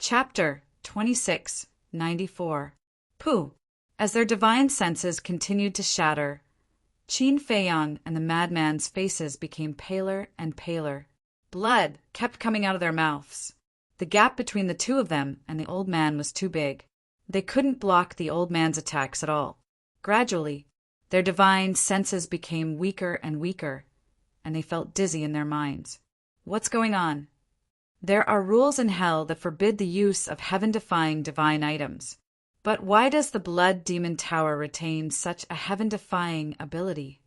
Chapter 2694. Pooh! As their divine senses continued to shatter, Qin Feiyang and the madman's faces became paler and paler. Blood kept coming out of their mouths. The gap between the two of them and the old man was too big. They couldn't block the old man's attacks at all. Gradually, their divine senses became weaker and weaker, and they felt dizzy in their minds. What's going on? There are rules in hell that forbid the use of heaven-defying divine items. But why does the Blood Demon Tower retain such a heaven-defying ability?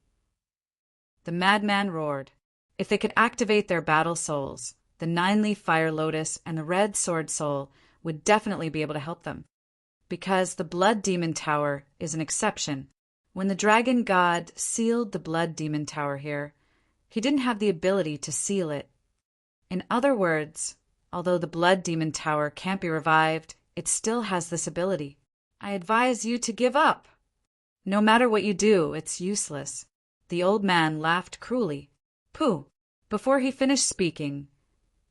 The madman roared. If they could activate their battle souls, the Nine-Leaf Fire Lotus and the Red Sword Soul would definitely be able to help them. Because the Blood Demon Tower is an exception. When the Dragon God sealed the Blood Demon Tower here, he didn't have the ability to seal it. In other words, although the Blood Demon Tower can't be revived, it still has this ability. I advise you to give up. No matter what you do, it's useless. The old man laughed cruelly. Pooh! Before he finished speaking,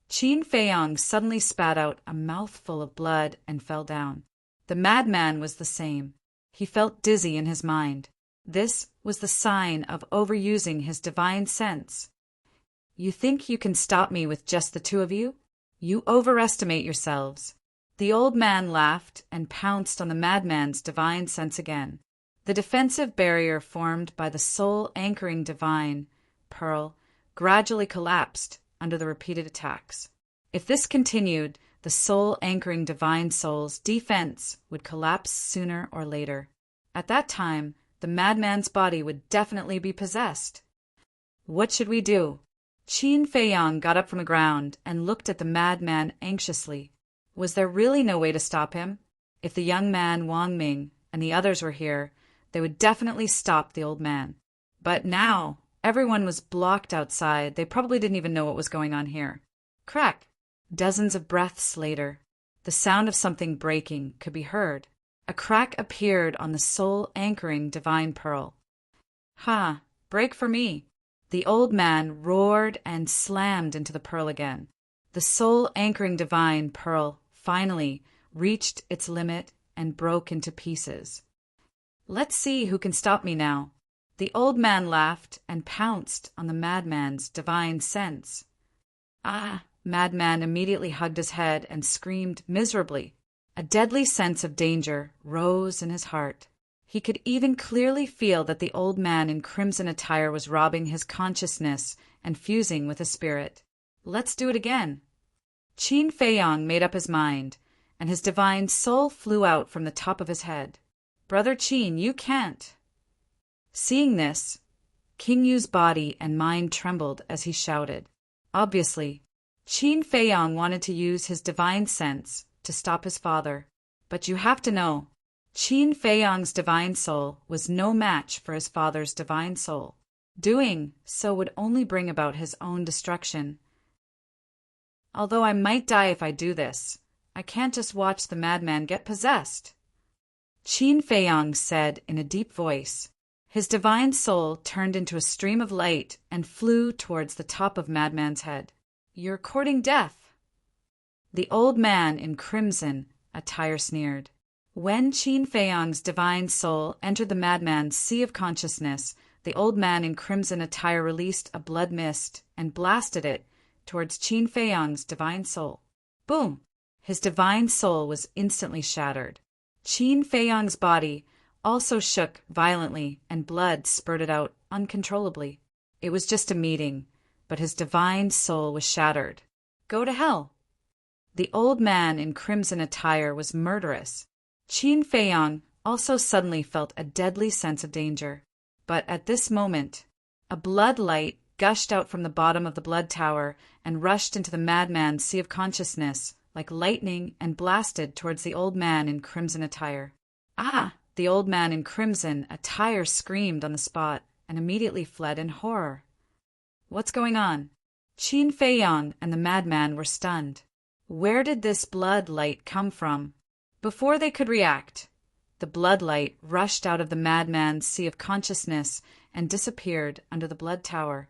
Qin Feiyang suddenly spat out a mouthful of blood and fell down. The madman was the same. He felt dizzy in his mind. This was the sign of overusing his divine sense. You think you can stop me with just the two of you? You overestimate yourselves. The old man laughed and pounced on the madman's divine sense again. The defensive barrier formed by the soul-anchoring divine pearl gradually collapsed under the repeated attacks. If this continued, the soul-anchoring divine soul's defense would collapse sooner or later. At that time, the madman's body would definitely be possessed. What should we do? Qin Feiyang got up from the ground and looked at the madman anxiously. Was there really no way to stop him? If the young man Wang Ming and the others were here, they would definitely stop the old man. But now, everyone was blocked outside. They probably didn't even know what was going on here. Crack! Dozens of breaths later, the sound of something breaking could be heard. A crack appeared on the soul-anchoring divine pearl. Ha! Break for me! The old man roared and slammed into the pearl again. The soul-anchoring divine pearl finally reached its limit and broke into pieces. Let's see who can stop me now. The old man laughed and pounced on the madman's divine sense. Ah! Madman immediately hugged his head and screamed miserably. A deadly sense of danger rose in his heart. He could even clearly feel that the old man in crimson attire was robbing his consciousness and fusing with his spirit. Let's do it again. Qin Feiyang made up his mind, and his divine soul flew out from the top of his head. Brother Qin, you can't. Seeing this, King Yu's body and mind trembled as he shouted. Obviously, Qin Feiyang wanted to use his divine sense to stop his father. But you have to know, Qin Feiyang's divine soul was no match for his father's divine soul. Doing so would only bring about his own destruction. Although I might die if I do this, I can't just watch the madman get possessed. Qin Feiyang said in a deep voice. His divine soul turned into a stream of light and flew towards the top of Madman's head. You're courting death. The old man in crimson attire sneered. When Qin Feiyang's divine soul entered the madman's sea of consciousness, the old man in crimson attire released a blood mist and blasted it towards Qin Feiyang's divine soul. Boom! His divine soul was instantly shattered. Qin Feiyang's body also shook violently and blood spurted out uncontrollably. It was just a meeting, but his divine soul was shattered. Go to hell! The old man in crimson attire was murderous. Qin Feiyang also suddenly felt a deadly sense of danger. But at this moment, a blood light gushed out from the bottom of the blood tower and rushed into the madman's sea of consciousness like lightning and blasted towards the old man in crimson attire. Ah! The old man in crimson attire screamed on the spot and immediately fled in horror. What's going on? Qin Feiyang and the madman were stunned. Where did this blood light come from? Before they could react, the blood light rushed out of the madman's sea of consciousness and disappeared under the blood tower.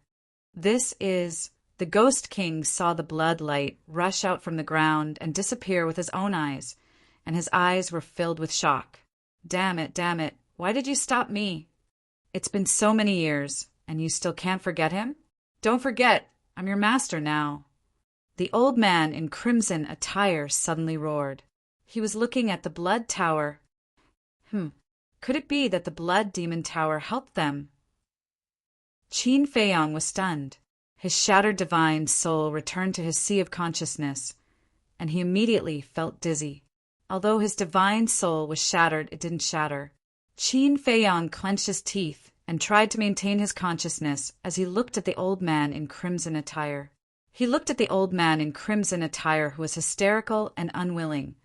This is The Ghost King saw the blood light rush out from the ground and disappear with his own eyes, and his eyes were filled with shock. Damn it, why did you stop me? It's been so many years, and you still can't forget him? Don't forget, I'm your master now. The old man in crimson attire suddenly roared. He was looking at the blood tower. Could it be that the blood demon tower helped them? Qin Feiyang was stunned. His shattered divine soul returned to his sea of consciousness, and he immediately felt dizzy. Although his divine soul was shattered, it didn't shatter. Qin Feiyang clenched his teeth and tried to maintain his consciousness as he looked at the old man in crimson attire. He looked at the old man in crimson attire who was hysterical and unwilling,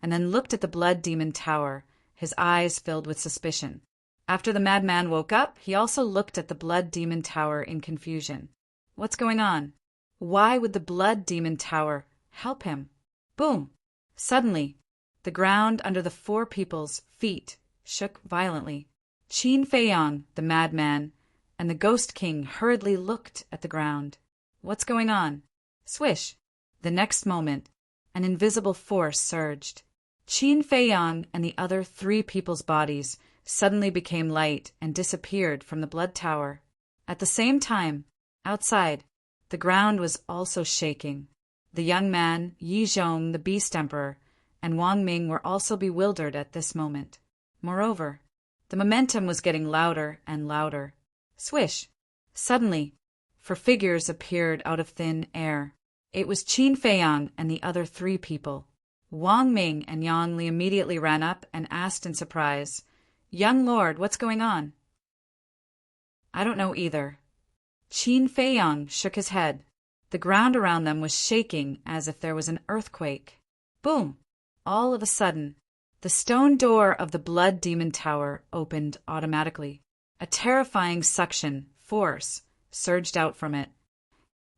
and then looked at the blood demon tower, his eyes filled with suspicion. After the madman woke up, he also looked at the blood demon tower in confusion. What's going on? Why would the blood demon tower help him? Boom! Suddenly, the ground under the four people's feet shook violently. Qin Feiyang, the madman, and the Ghost King hurriedly looked at the ground. What's going on? Swish! The next moment, an invisible force surged. Qin Feiyang and the other three people's bodies suddenly became light and disappeared from the blood tower. At the same time, outside, the ground was also shaking. The young man, Yi Zhong, the Beast Emperor, and Wang Ming were also bewildered at this moment. Moreover, the momentum was getting louder and louder. Swish! Suddenly, four figures appeared out of thin air. It was Qin Feiyang and the other three people. Wang Ming and Yang Li immediately ran up and asked in surprise, "Young Lord, what's going on?" "I don't know either." Qin Feiyang shook his head. The ground around them was shaking as if there was an earthquake. Boom! All of a sudden, the stone door of the blood demon tower opened automatically. A terrifying suction force surged out from it.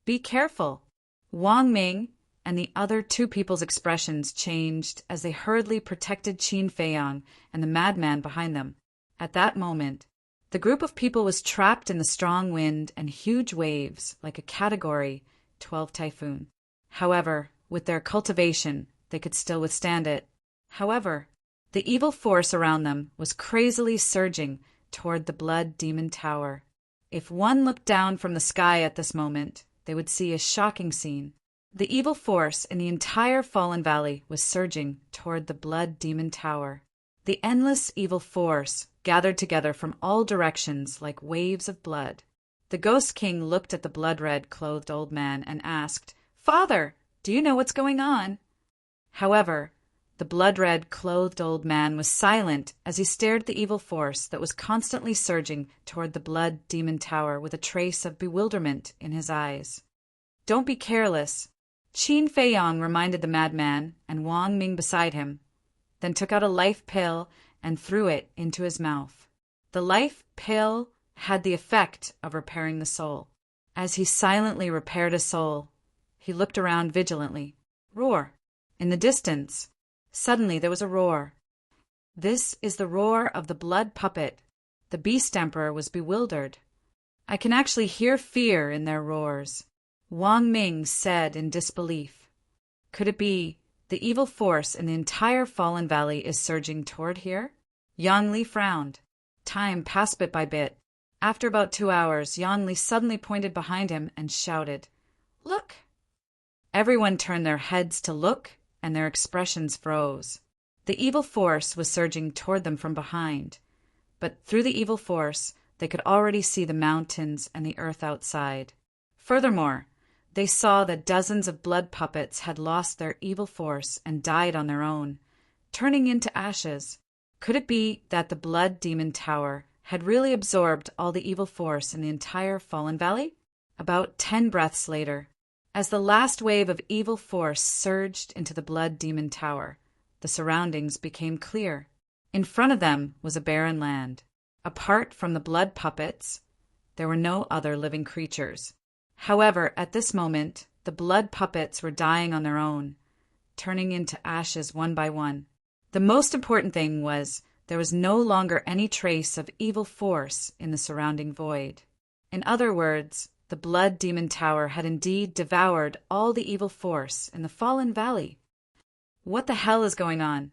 "Be careful!" Wang Ming and the other two people's expressions changed as they hurriedly protected Qin Feiyang and the madman behind them. At that moment, the group of people was trapped in the strong wind and huge waves like a Category 12 typhoon. However, with their cultivation, they could still withstand it. However, the evil force around them was crazily surging toward the blood demon tower. If one looked down from the sky at this moment, they would see a shocking scene. The evil force in the entire Fallen Valley was surging toward the blood demon tower. The endless evil force gathered together from all directions like waves of blood. The Ghost King looked at the blood-red clothed old man and asked, "Father, do you know what's going on?" However, the blood-red clothed old man was silent as he stared at the evil force that was constantly surging toward the blood demon tower with a trace of bewilderment in his eyes. "Don't be careless," Qin Feiyang reminded the madman and Wang Ming beside him, then took out a life pill and threw it into his mouth. The life pill had the effect of repairing the soul. As he silently repaired a soul, he looked around vigilantly. Roar! In the distance, suddenly there was a roar. This is the roar of the blood puppet. The Beast Emperor was bewildered. "I can actually hear fear in their roars," Wang Ming said in disbelief. Could it be the evil force in the entire Fallen Valley is surging toward here? Yang Li frowned. Time passed bit by bit. After about 2 hours, Yang Li suddenly pointed behind him and shouted, "Look!" Everyone turned their heads to look, and their expressions froze. The evil force was surging toward them from behind, but through the evil force, they could already see the mountains and the earth outside. Furthermore, they saw that dozens of blood puppets had lost their evil force and died on their own, turning into ashes. Could it be that the blood demon tower had really absorbed all the evil force in the entire Fallen Valley? About 10 breaths later, as the last wave of evil force surged into the blood demon tower, the surroundings became clear. In front of them was a barren land. Apart from the blood puppets, there were no other living creatures. However, at this moment, the blood puppets were dying on their own, turning into ashes one by one. The most important thing was there was no longer any trace of evil force in the surrounding void. In other words, the Blood Demon Tower had indeed devoured all the evil force in the fallen valley. What the hell is going on?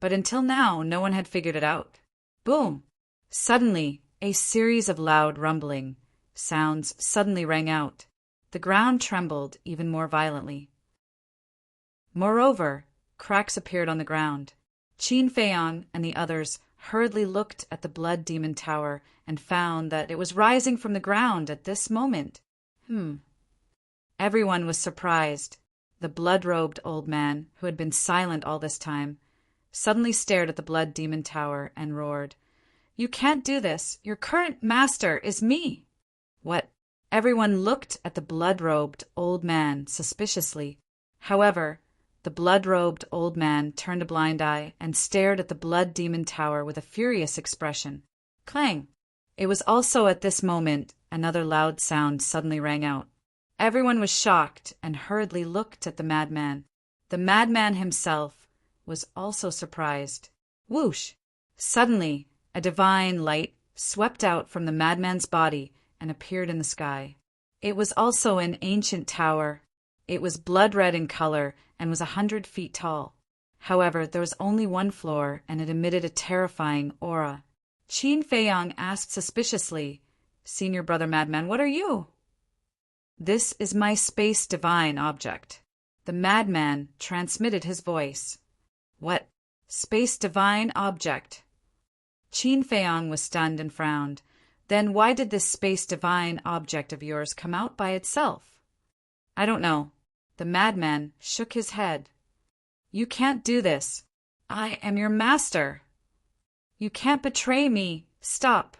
But until now, no one had figured it out. Boom! Suddenly, a series of loud rumbling sounds suddenly rang out. The ground trembled even more violently. Moreover, cracks appeared on the ground. Qin Feiyang and the others hurriedly looked at the Blood Demon Tower and found that it was rising from the ground at this moment. Everyone was surprised. The blood-robed old man, who had been silent all this time, suddenly stared at the Blood Demon Tower and roared, "You can't do this! Your current master is me!" What? Everyone looked at the blood-robed old man suspiciously. However, the blood-robed old man turned a blind eye and stared at the Blood Demon Tower with a furious expression. Clang! It was also at this moment another loud sound suddenly rang out. Everyone was shocked and hurriedly looked at the madman. The madman himself was also surprised. Whoosh! Suddenly, a divine light swept out from the madman's body and appeared in the sky. It was also an ancient tower. It was blood-red in color and was 100 feet tall. However, there was only one floor, and it emitted a terrifying aura. Qin Feiyang asked suspiciously, "Senior Brother Madman, what are you?" "This is my space divine object." The madman transmitted his voice. "What? Space divine object?" Qin Feiyang was stunned and frowned. "Then why did this space divine object of yours come out by itself?" "I don't know." The madman shook his head. "You can't do this. I am your master. You can't betray me. Stop.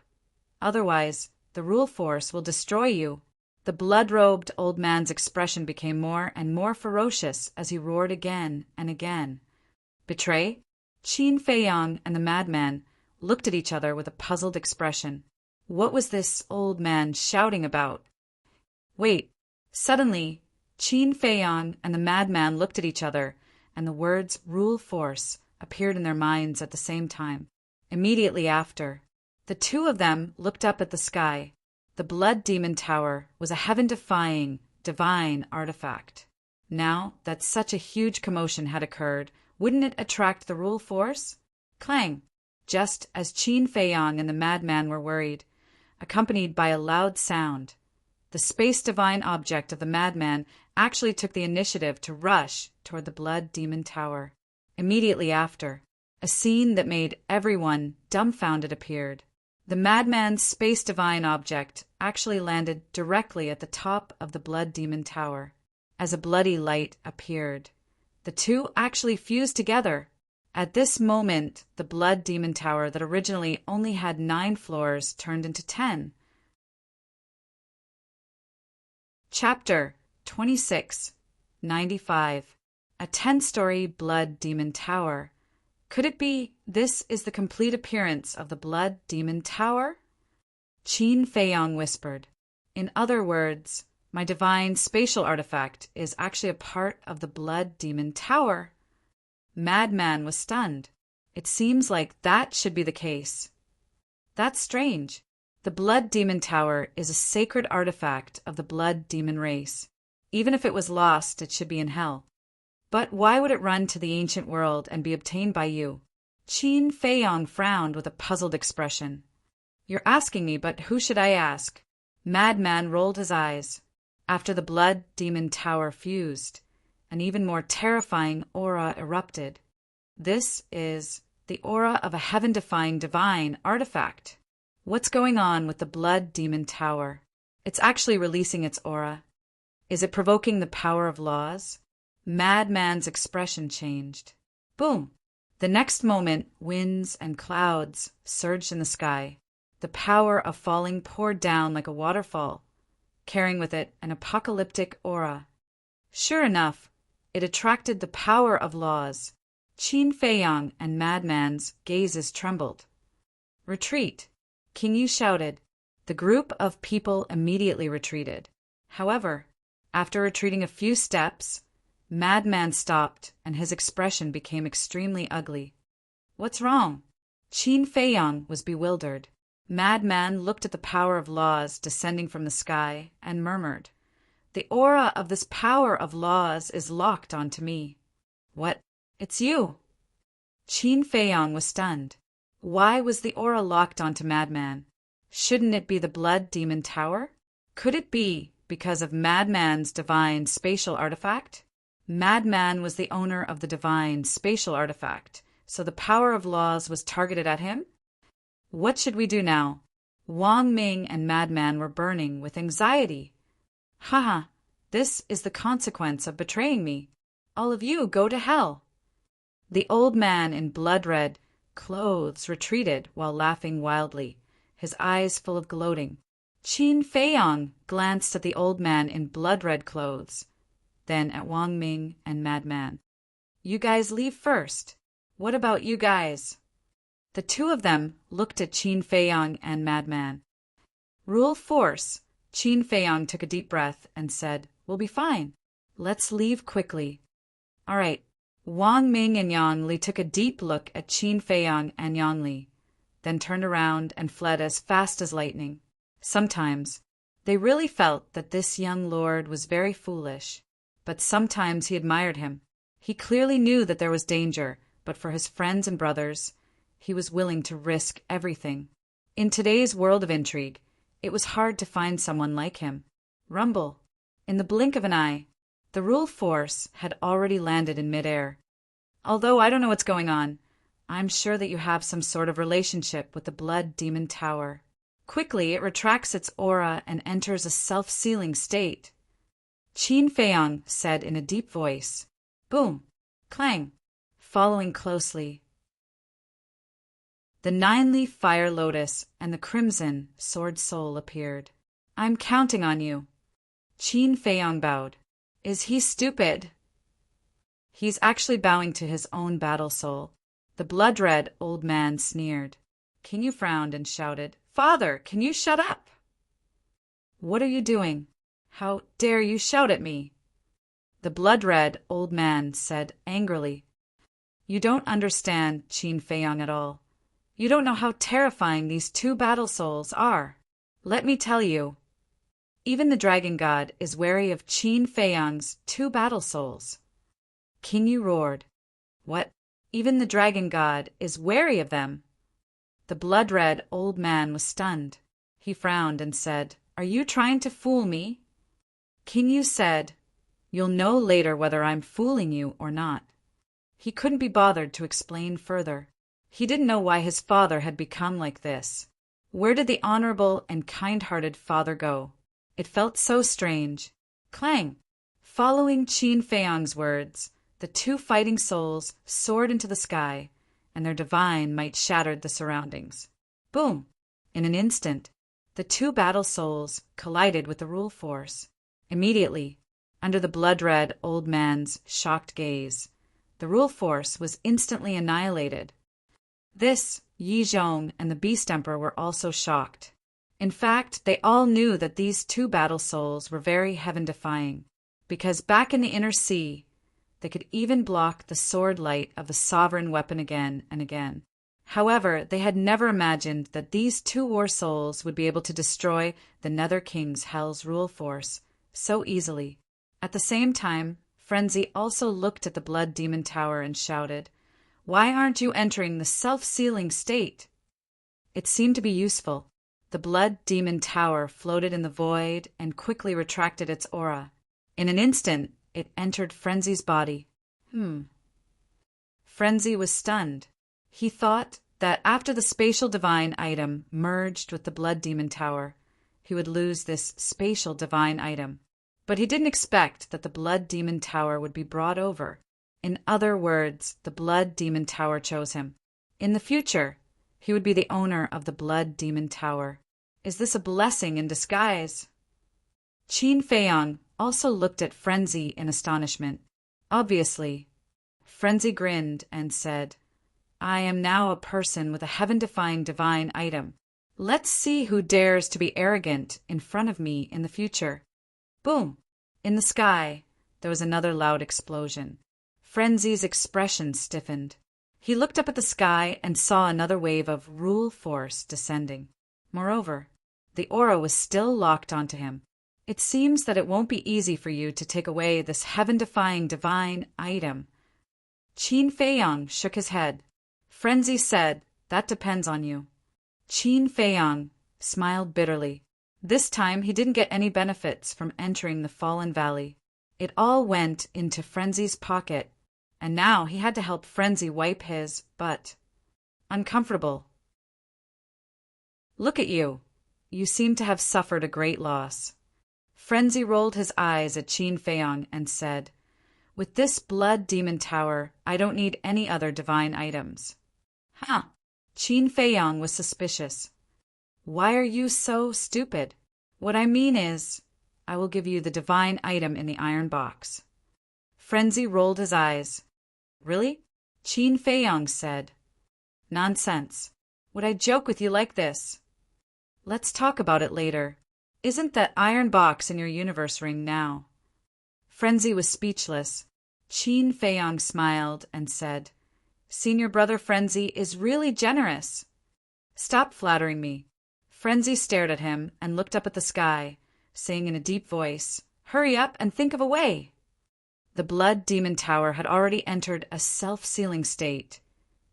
Otherwise, the rule force will destroy you." The blood-robed old man's expression became more and more ferocious as he roared again and again. "Betray?" Qin Feiyang and the madman looked at each other with a puzzled expression. What was this old man shouting about? Wait! Suddenly, Qin Feiyang and the madman looked at each other, and the words "rule force" appeared in their minds at the same time. Immediately after, the two of them looked up at the sky. The Blood Demon Tower was a heaven-defying, divine artifact. Now that such a huge commotion had occurred, wouldn't it attract the rule force? Clang! Just as Qin Feiyang and the madman were worried, accompanied by a loud sound, the space-divine object of the madman actually took the initiative to rush toward the Blood Demon Tower. Immediately after, a scene that made everyone dumbfounded appeared. The madman's space-divine object actually landed directly at the top of the Blood Demon Tower. As a bloody light appeared, the two actually fused together. At this moment, the Blood Demon Tower that originally only had 9 floors turned into 10. Chapter 2695. A 10-story Blood Demon Tower. Could it be this is the complete appearance of the Blood Demon Tower? Qin Feiyang whispered. In other words, my divine spatial artifact is actually a part of the Blood Demon Tower. Madman was stunned. It seems like that should be the case. That's strange. The Blood Demon Tower is a sacred artifact of the Blood Demon race. Even if it was lost, it should be in hell. But why would it run to the ancient world and be obtained by you? Qin Feiyang frowned with a puzzled expression. You're asking me, but who should I ask? Madman rolled his eyes. After the Blood Demon Tower fused, an even more terrifying aura erupted. This is the aura of a heaven-defying divine artifact. What's going on with the Blood Demon Tower? It's actually releasing its aura. Is it provoking the power of laws? Madman's expression changed. Boom! The next moment, winds and clouds surged in the sky. The power of falling poured down like a waterfall, carrying with it an apocalyptic aura. Sure enough, it attracted the power of laws. Qin Feiyang and Madman's gazes trembled. Retreat! King Yu shouted. The group of people immediately retreated. However, after retreating a few steps, Madman stopped and his expression became extremely ugly. What's wrong? Qin Feiyang was bewildered. Madman looked at the power of laws descending from the sky and murmured, "The aura of this power of laws is locked onto me." "What? It's you!" Qin Feiyang was stunned. Why was the aura locked onto Madman? Shouldn't it be the Blood Demon Tower? Could it be because of Madman's divine spatial artifact? Madman was the owner of the divine spatial artifact, so the power of laws was targeted at him? What should we do now? Wang Ming and Madman were burning with anxiety. Haha, this is the consequence of betraying me. All of you go to hell. The old man in blood-red clothes retreated while laughing wildly, his eyes full of gloating. Qin Feiyang glanced at the old man in blood-red clothes, then at Wang Ming and Madman. "You guys leave first. What about you guys?" The two of them looked at Qin Feiyang and Madman. "Rule force." Qin Feiyang took a deep breath and said, "We'll be fine. Let's leave quickly." "All right." Wang Ming and Yang Li took a deep look at Qin Feiyang and Yang Li, then turned around and fled as fast as lightning. Sometimes they really felt that this young lord was very foolish, but sometimes he admired him. He clearly knew that there was danger, but for his friends and brothers, he was willing to risk everything. In today's world of intrigue, it was hard to find someone like him. Rumble. In the blink of an eye, the rule force had already landed in midair. "Although I don't know what's going on, I'm sure that you have some sort of relationship with the Blood Demon Tower." Quickly, it retracts its aura and enters a self-sealing state. Qin Feiyang said in a deep voice. Boom. Clang. Following closely, the 9-leaf fire lotus and the crimson sword soul appeared. "I'm counting on you." Qin Feiyang bowed. "Is he stupid?" "He's actually bowing to his own battle soul." The blood-red old man sneered. King frowned and shouted, "Father, can you shut up?" "What are you doing? How dare you shout at me?" The blood-red old man said angrily. "You don't understand Qin Feiyang at all. You don't know how terrifying these two battle souls are. Let me tell you. Even the dragon god is wary of Qin Feiyang's two battle souls." King Yu roared. "What? Even the dragon god is wary of them?" The blood-red old man was stunned. He frowned and said, "Are you trying to fool me?" King Yu said, "You'll know later whether I'm fooling you or not." He couldn't be bothered to explain further. He didn't know why his father had become like this. Where did the honorable and kind-hearted father go? It felt so strange. Clang! Following Qin Feiyang's words, the two fighting souls soared into the sky, and their divine might shattered the surroundings. Boom! In an instant, the two battle souls collided with the rule force. Immediately, under the blood-red old man's shocked gaze, the rule force was instantly annihilated. This, Yi Zhong and the Beast Emperor were also shocked. In fact, they all knew that these two battle souls were very heaven-defying, because back in the inner sea, they could even block the sword light of the sovereign weapon again and again. However, they had never imagined that these two war souls would be able to destroy the Nether King's Hell's rule force so easily. At the same time, Frenzy also looked at the Blood Demon Tower and shouted, "Why aren't you entering the self-sealing state?" It seemed to be useful. The Blood Demon Tower floated in the void and quickly retracted its aura. In an instant, it entered Frenzy's body. Frenzy was stunned. He thought that after the spatial divine item merged with the Blood Demon Tower, he would lose this spatial divine item. But he didn't expect that the Blood Demon Tower would be brought over. In other words, the Blood Demon Tower chose him. In the future, he would be the owner of the Blood Demon Tower. Is this a blessing in disguise? Qin Feiyang also looked at Frenzy in astonishment. Obviously, Frenzy grinned and said, "I am now a person with a heaven-defying divine item. Let's see who dares to be arrogant in front of me in the future." Boom! In the sky, there was another loud explosion. Frenzy's expression stiffened. He looked up at the sky and saw another wave of rule force descending. Moreover, the aura was still locked onto him. It seems that it won't be easy for you to take away this heaven-defying divine item. Qin Feiyang shook his head. Frenzy said, that depends on you. Qin Feiyang smiled bitterly. This time he didn't get any benefits from entering the Fallen Valley. It all went into Frenzy's pocket, and now he had to help Frenzy wipe his butt. Uncomfortable. Look at you. You seem to have suffered a great loss. Frenzy rolled his eyes at Qin Feiyang and said, with this blood demon tower, I don't need any other divine items. Huh. Qin Feiyang was suspicious. Why are you so stupid? What I mean is, I will give you the divine item in the iron box. Frenzy rolled his eyes. Really? Qin Feiyang said. Nonsense. Would I joke with you like this? Let's talk about it later. Isn't that iron box in your universe ring now? Frenzy was speechless. Qin Feiyang smiled and said, Senior brother Frenzy is really generous. Stop flattering me. Frenzy stared at him and looked up at the sky, saying in a deep voice, Hurry up and think of a way. The blood demon tower had already entered a self-sealing state,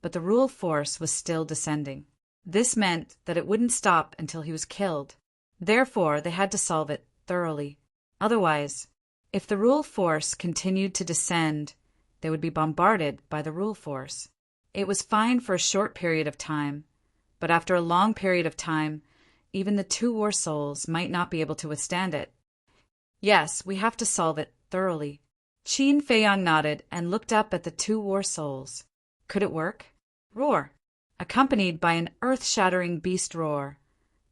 but the rule force was still descending. This meant that it wouldn't stop until he was killed. Therefore, they had to solve it thoroughly. Otherwise, if the rule force continued to descend, they would be bombarded by the rule force. It was fine for a short period of time, but after a long period of time, even the two war souls might not be able to withstand it. Yes, we have to solve it thoroughly. Qin Feiyang nodded and looked up at the two war souls. Could it work? Roar! Accompanied by an earth-shattering beast roar,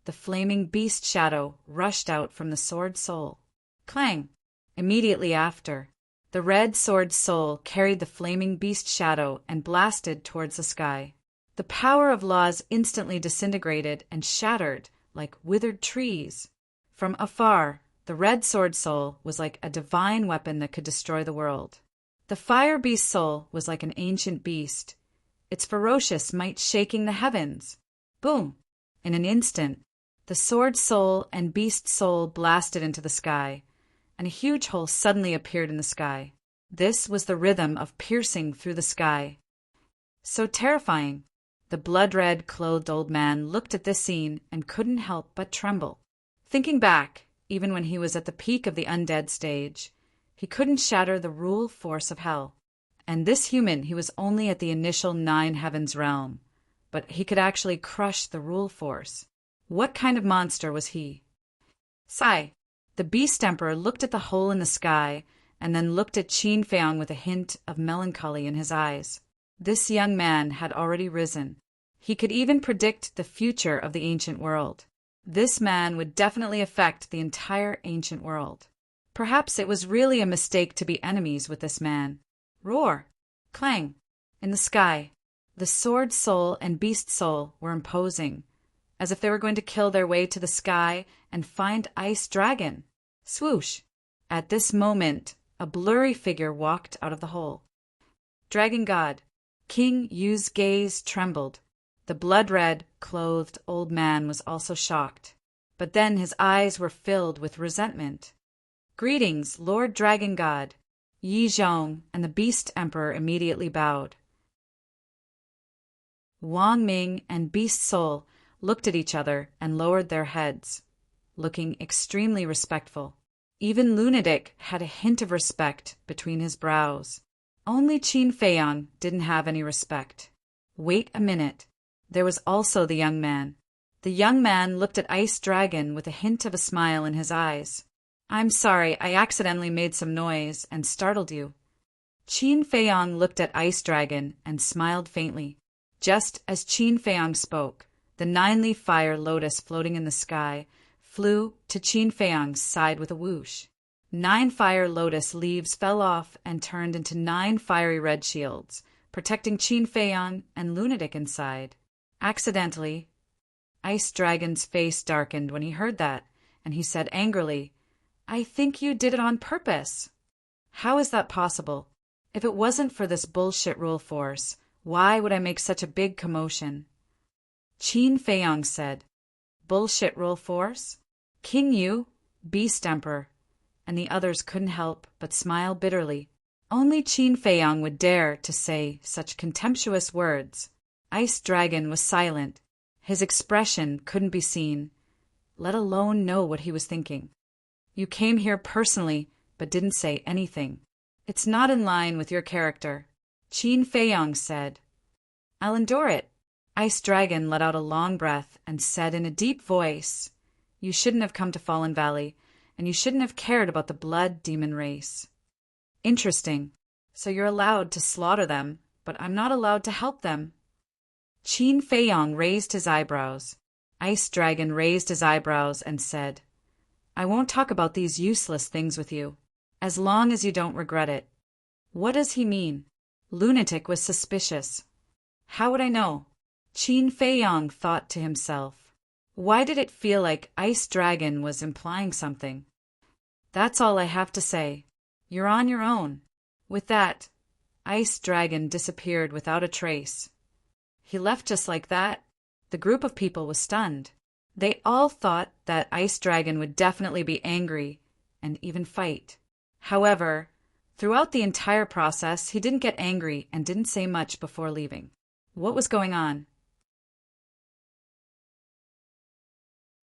the flaming beast shadow rushed out from the sword soul. Clang! Immediately after, the red sword soul carried the flaming beast shadow and blasted towards the sky. The power of laws instantly disintegrated and shattered like withered trees. From afar, the red sword soul was like a divine weapon that could destroy the world. The fire beast soul was like an ancient beast, its ferocious might shaking the heavens. Boom! In an instant, the sword soul and beast soul blasted into the sky, and a huge hole suddenly appeared in the sky. This was the rhythm of piercing through the sky. So terrifying. The blood-red clothed old man looked at this scene and couldn't help but tremble. Thinking back, even when he was at the peak of the undead stage, he couldn't shatter the rule force of hell. And this human, he was only at the initial 9 heavens realm, but he could actually crush the rule force. What kind of monster was he? Sigh. The Beast Emperor looked at the hole in the sky and then looked at Qin Feiyang with a hint of melancholy in his eyes. This young man had already risen. He could even predict the future of the ancient world. This man would definitely affect the entire ancient world. Perhaps it was really a mistake to be enemies with this man. Roar! Clang! In the sky, the sword soul and beast soul were imposing, as if they were going to kill their way to the sky and find Ice Dragon. Swoosh! At this moment, a blurry figure walked out of the hole. Dragon God. King Yu's gaze trembled. The blood-red, clothed old man was also shocked, but then his eyes were filled with resentment. Greetings, Lord Dragon God. Yi Zhong and the Beast Emperor immediately bowed. Wang Ming and Beast Soul looked at each other and lowered their heads, looking extremely respectful. Even Lunatic had a hint of respect between his brows. Only Qin Feiyang didn't have any respect. Wait a minute. There was also the young man. The young man looked at Ice Dragon with a hint of a smile in his eyes. I'm sorry, I accidentally made some noise and startled you. Qin Feiyang looked at Ice Dragon and smiled faintly. Just as Qin Feiyang spoke, the 9-leaf fire lotus floating in the sky flew to Qin Feiyang's side with a whoosh. 9 fire lotus leaves fell off and turned into 9 fiery red shields, protecting Qin Feiyang and Lunatic inside. Accidentally, Ice Dragon's face darkened when he heard that, and he said angrily, I think you did it on purpose. How is that possible? If it wasn't for this bullshit rule force, why would I make such a big commotion? Qin Feiyang said, Bullshit rule force? King Yu, Beast Emperor, and the others couldn't help but smile bitterly. Only Qin Feiyang would dare to say such contemptuous words. Ice Dragon was silent. His expression couldn't be seen, let alone know what he was thinking. You came here personally, but didn't say anything. It's not in line with your character, Qin Feiyang said. I'll endure it. Ice Dragon let out a long breath and said in a deep voice, You shouldn't have come to Fallen Valley, and you shouldn't have cared about the blood demon race. Interesting. So you're allowed to slaughter them, but I'm not allowed to help them. Qin Feiyang raised his eyebrows. Ice Dragon raised his eyebrows and said, I won't talk about these useless things with you, as long as you don't regret it. What does he mean? Lunatic was suspicious. How would I know? Qin Feiyang thought to himself. Why did it feel like Ice Dragon was implying something? That's all I have to say. You're on your own. With that, Ice Dragon disappeared without a trace. He left just like that. The group of people was stunned. They all thought that Ice Dragon would definitely be angry and even fight. However, throughout the entire process, he didn't get angry and didn't say much before leaving. What was going on?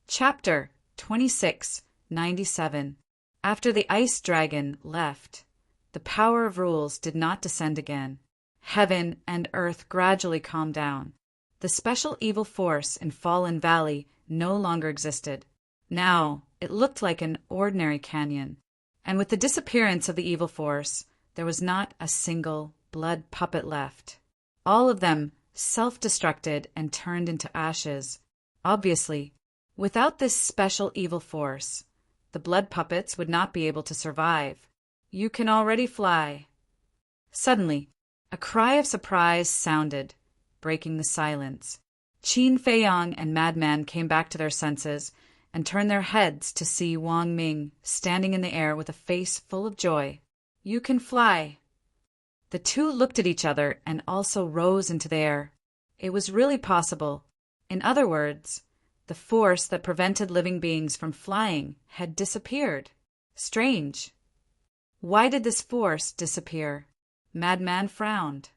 Chapter 2697. After the Ice Dragon left, the power of rules did not descend again. Heaven and earth gradually calmed down. The special evil force in Fallen Valley no longer existed. Now, it looked like an ordinary canyon. And with the disappearance of the evil force, there was not a single blood puppet left. All of them self-destructed and turned into ashes. Obviously, without this special evil force, the blood puppets would not be able to survive. You can already fly. Suddenly, a cry of surprise sounded, breaking the silence. Qin Feiyang and Madman came back to their senses and turned their heads to see Wang Ming standing in the air with a face full of joy. You can fly. The two looked at each other and also rose into the air. It was really possible. In other words, the force that prevented living beings from flying had disappeared. Strange. Why did this force disappear? Madman frowned.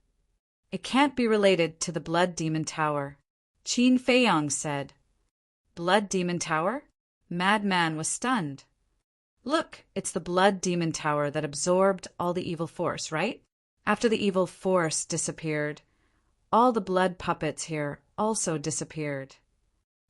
It can't be related to the Blood Demon Tower, Qin Feiyang said. Blood Demon Tower? Madman was stunned. Look, it's the Blood Demon Tower that absorbed all the evil force, right? After the evil force disappeared, all the blood puppets here also disappeared.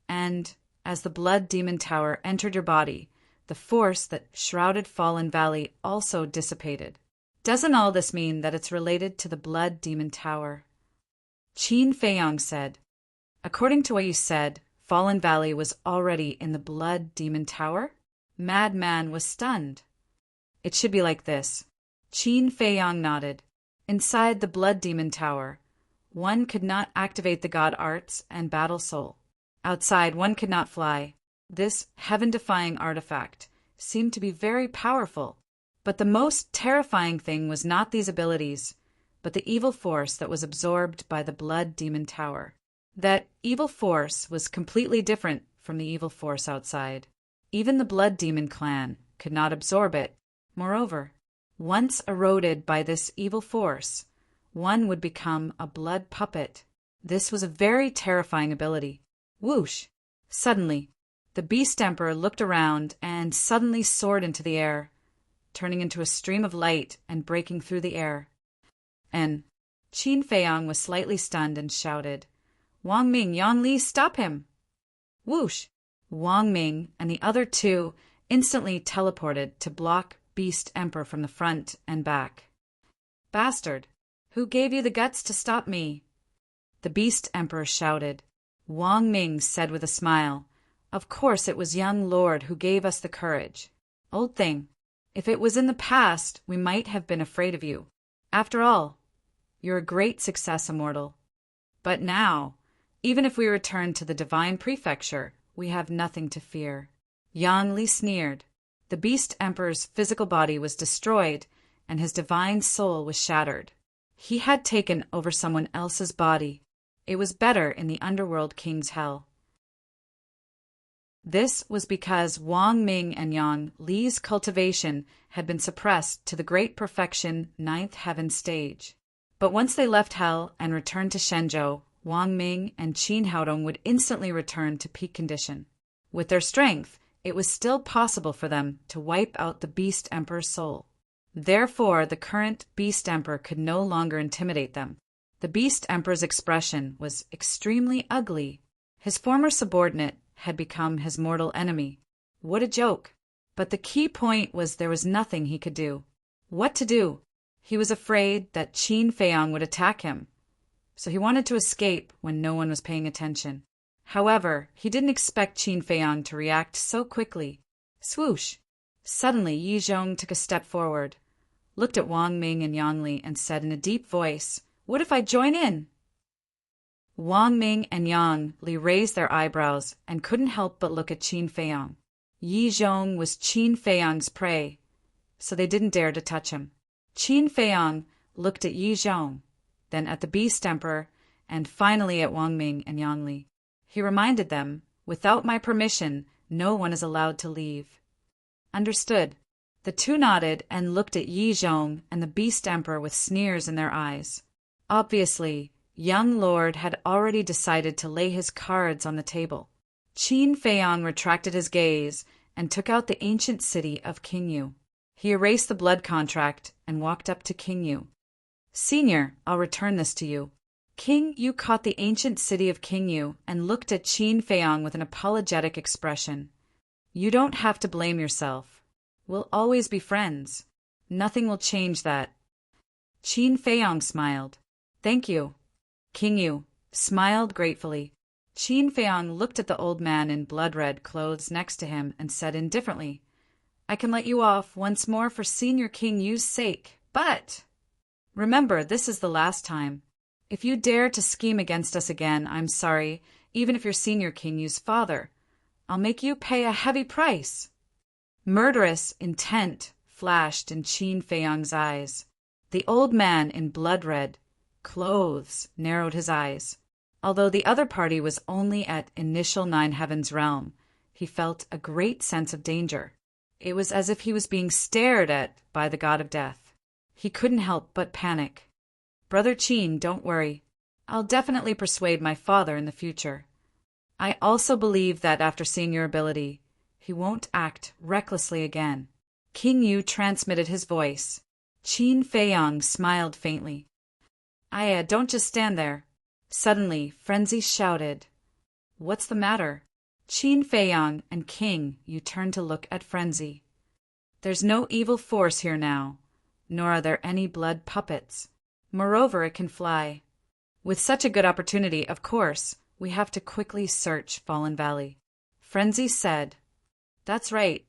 And as the Blood Demon Tower entered your body, the force that shrouded Fallen Valley also dissipated. Doesn't all this mean that it's related to the Blood Demon Tower? Qin Feiyang said. According to what you said, Fallen Valley was already in the Blood Demon Tower? Madman was stunned. It should be like this. Qin Feiyang nodded. Inside the Blood Demon Tower, one could not activate the god arts and battle soul. Outside, one could not fly. This heaven-defying artifact seemed to be very powerful. But the most terrifying thing was not these abilities, but the evil force that was absorbed by the Blood Demon Tower. That evil force was completely different from the evil force outside. Even the Blood Demon clan could not absorb it. Moreover, once eroded by this evil force, one would become a blood puppet. This was a very terrifying ability. Whoosh! Suddenly, the Beast Emperor looked around and suddenly soared into the air, turning into a stream of light and breaking through the air. And Qin Feiyang was slightly stunned and shouted, Wang Ming, Yang Li, stop him! Whoosh! Wang Ming and the other two instantly teleported to block Beast Emperor from the front and back. Bastard! Who gave you the guts to stop me? The Beast Emperor shouted. Wang Ming said with a smile, Of course it was young Lord who gave us the courage. Old thing, if it was in the past, we might have been afraid of you. After all, you're a great success, Immortal. But now, even if we return to the Divine Prefecture, we have nothing to fear. Yang Li sneered. The Beast Emperor's physical body was destroyed, and his divine soul was shattered. He had taken over someone else's body. It was better in the Underworld King's hell. This was because Wang Ming and Yang Li's cultivation had been suppressed to the great perfection ninth heaven stage. But once they left Hell and returned to Shenzhou, Wang Ming and Qin Haodong would instantly return to peak condition. With their strength, it was still possible for them to wipe out the Beast Emperor's soul. Therefore, the current Beast Emperor could no longer intimidate them. The Beast Emperor's expression was extremely ugly. His former subordinate had become his mortal enemy. What a joke! But the key point was there was nothing he could do. What to do? He was afraid that Qin Feiyang would attack him, so he wanted to escape when no one was paying attention. However, he didn't expect Qin Feiyang to react so quickly. Swoosh! Suddenly, Yi Zhong took a step forward, looked at Wang Ming and Yang Li, and said in a deep voice, "What if I join in?" Wang Ming and Yang Li raised their eyebrows and couldn't help but look at Qin Feiyang. Yi Zhong was Qin Feiyang's prey, so they didn't dare to touch him. Qin Feiyang looked at Yi Zhong, then at the Beast Emperor, and finally at Wang Ming and Yang Li. He reminded them, "Without my permission, no one is allowed to leave." Understood. The two nodded and looked at Yi Zhong and the Beast Emperor with sneers in their eyes. Obviously, young Lord had already decided to lay his cards on the table. Qin Feiyang retracted his gaze and took out the ancient city of Qingyu. He erased the blood contract and walked up to Qingyu. "Senior, I'll return this to you." King Yu caught the ancient city of Qingyu and looked at Qin Feiyang with an apologetic expression. "You don't have to blame yourself. We'll always be friends. Nothing will change that." Qin Feiyang smiled. "Thank you." Qingyu smiled gratefully. Qin Feiyang looked at the old man in blood-red clothes next to him and said indifferently, "I can let you off once more for Senior King Yu's sake, but remember, this is the last time. If you dare to scheme against us again, I'm sorry, even if you're Senior King Yu's father, I'll make you pay a heavy price." Murderous intent flashed in Qin Feiyang's eyes. The old man in blood-red clothes narrowed his eyes. Although the other party was only at initial Nine Heavens realm, he felt a great sense of danger. It was as if he was being stared at by the god of death. He couldn't help but panic. "Brother Qin, don't worry. I'll definitely persuade my father in the future. I also believe that after seeing your ability, he won't act recklessly again." King Yu transmitted his voice. Qin Feiyang smiled faintly. "Aya, don't just stand there." Suddenly, Frenzy shouted, "What's the matter?" Qin Feiyang and King Yu turned to look at Frenzy. "There's no evil force here now, nor are there any blood puppets. Moreover, it can fly. With such a good opportunity, of course, we have to quickly search Fallen Valley." Frenzy said, "That's right."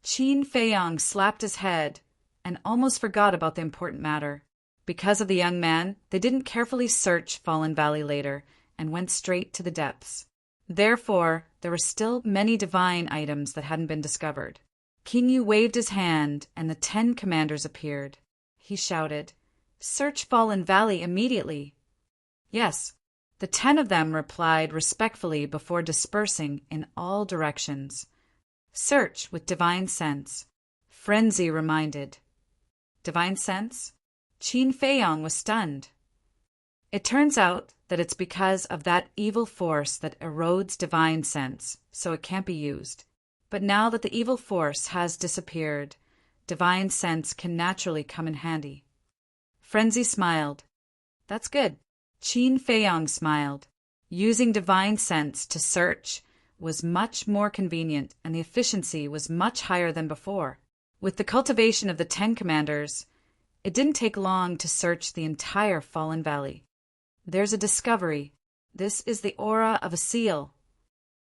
Qin Feiyang slapped his head and almost forgot about the important matter. Because of the young man, they didn't carefully search Fallen Valley later and went straight to the depths. Therefore, there were still many divine items that hadn't been discovered. King Yu waved his hand and the 10 commanders appeared. He shouted, "Search Fallen Valley immediately." "Yes." The 10 of them replied respectfully before dispersing in all directions. "Search with divine sense," Frenzy reminded. Divine sense? Qin Feiyang was stunned. It turns out that it's because of that evil force that erodes divine sense, so it can't be used. But now that the evil force has disappeared, divine sense can naturally come in handy. Frenzy smiled. "That's good." Qin Feiyang smiled. Using divine sense to search was much more convenient, and the efficiency was much higher than before. With the cultivation of the 10 commanders, it didn't take long to search the entire Fallen Valley. "There's a discovery. This is the aura of a seal."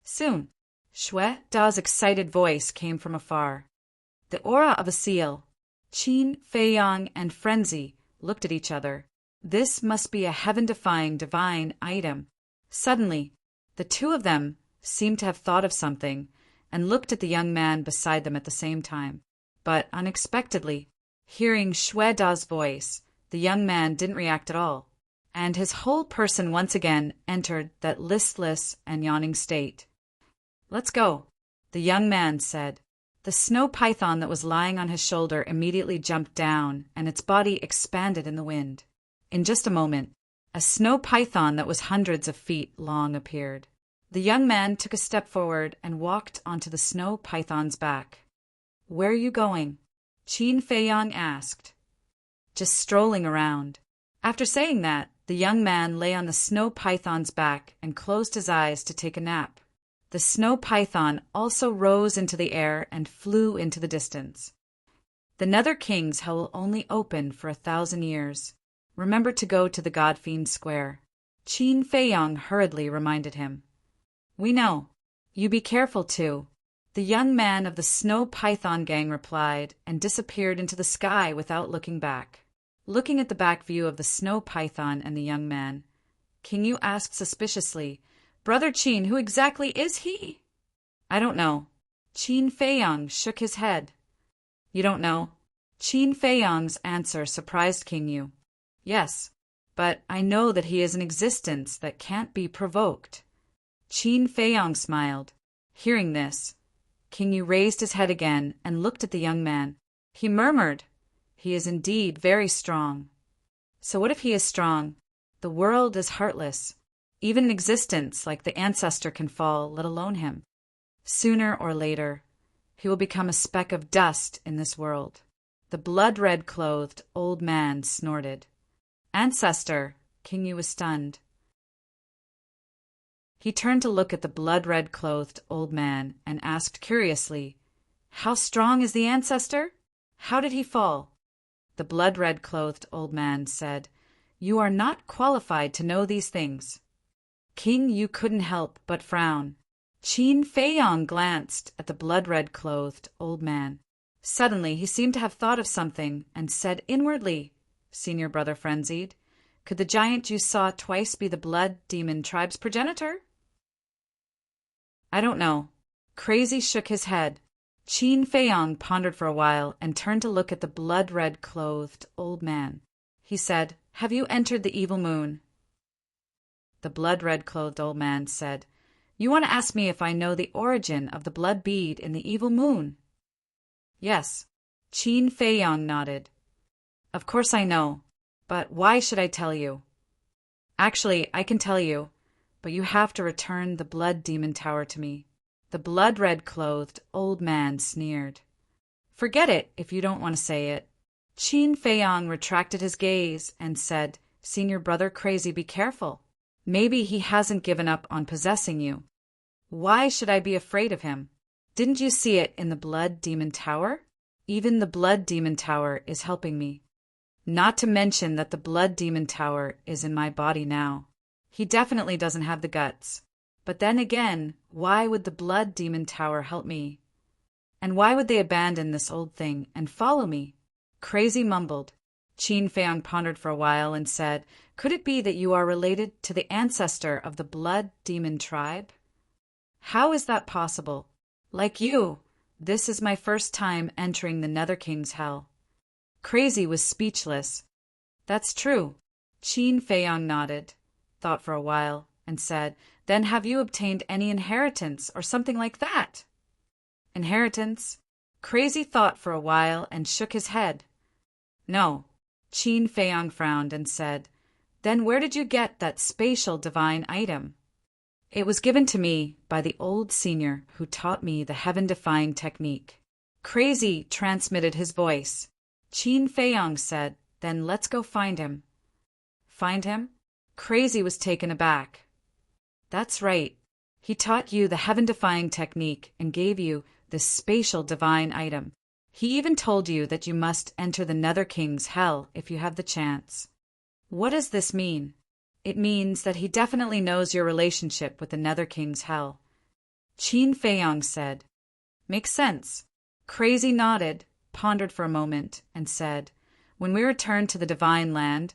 Soon, Shui Da's excited voice came from afar. The aura of a seal. Qin Feiyang and Frenzy looked at each other. This must be a heaven-defying divine item. Suddenly, the two of them seemed to have thought of something and looked at the young man beside them at the same time. But unexpectedly, hearing Shui Da's voice, the young man didn't react at all. and his whole person once again entered that listless and yawning state. "Let's go," the young man said. The snow python that was lying on his shoulder immediately jumped down, and its body expanded in the wind. In just a moment, a snow python that was hundreds of feet long appeared. The young man took a step forward and walked onto the snow python's back. "Where are you going?" Qin Feiyang asked. "Just strolling around." After saying that, the young man lay on the snow python's back and closed his eyes to take a nap. The snow python also rose into the air and flew into the distance. "The Nether King's hell will only open for 1,000 years. Remember to go to the God-Fiend Square," Qin Feiyang hurriedly reminded him. "We know. You be careful, too," the young man of the snow python gang replied and disappeared into the sky without looking back. Looking at the back view of the snow python and the young man, King Yu asked suspiciously, "Brother Qin, who exactly is he?" "I don't know." Qin Feiyang shook his head. "You don't know?" Qin Feiyang's answer surprised King Yu. "Yes, but I know that he is an existence that can't be provoked." Qin Feiyang smiled. Hearing this, King Yu raised his head again and looked at the young man. He murmured, "He is indeed very strong." "So what if he is strong? The world is heartless. Even an existence like the ancestor can fall, let alone him. Sooner or later, he will become a speck of dust in this world." The blood-red clothed old man snorted. "Ancestor!" King Yu was stunned. He turned to look at the blood-red clothed old man and asked curiously, "How strong is the ancestor? How did he fall?" The blood-red clothed old man said, "You are not qualified to know these things." King Yu couldn't help but frown. Qin Feiyang glanced at the blood-red clothed old man. Suddenly he seemed to have thought of something and said inwardly, "Senior brother frenzied, could the giant you saw twice be the blood demon tribe's progenitor?" "I don't know." Crazy shook his head. Qin Feiyang pondered for a while and turned to look at the blood-red clothed old man. He said, "Have you entered the evil moon?" The blood-red clothed old man said, "You want to ask me if I know the origin of the blood bead in the evil moon?" "Yes." Qin Feiyang nodded. "Of course I know, but why should I tell you?" "Actually, I can tell you, but you have to return the blood demon tower to me." The blood-red clothed old man sneered. "Forget it if you don't want to say it." Qin Feiyang retracted his gaze and said, "Senior brother crazy, be careful. Maybe he hasn't given up on possessing you." "Why should I be afraid of him? Didn't you see it in the blood demon tower? Even the blood demon tower is helping me. Not to mention that the blood demon tower is in my body now. He definitely doesn't have the guts. But then again, why would the blood demon tower help me? And why would they abandon this old thing and follow me?" Crazy mumbled. Qin Feiyang pondered for a while and said, "Could it be that you are related to the ancestor of the blood demon tribe?" "How is that possible? Like you, this is my first time entering the Nether King's hell." Crazy was speechless. "That's true." Qin Feiyang nodded, thought for a while, and said, "Then have you obtained any inheritance or something like that?" "Inheritance?" Crazy thought for a while and shook his head. "No." Qin Feiyang frowned and said, "Then where did you get that spatial divine item?" "It was given to me by the old senior who taught me the heaven-defying technique." Crazy transmitted his voice. Qin Feiyang said, "Then let's go find him." "Find him?" Crazy was taken aback. "That's right. He taught you the heaven-defying technique and gave you this spatial divine item. He even told you that you must enter the Nether King's hell if you have the chance." "What does this mean?" "It means that he definitely knows your relationship with the Nether King's hell." Qin Feiyang said, "Makes sense." Crazy nodded, pondered for a moment, and said, "When we return to the Divine Land,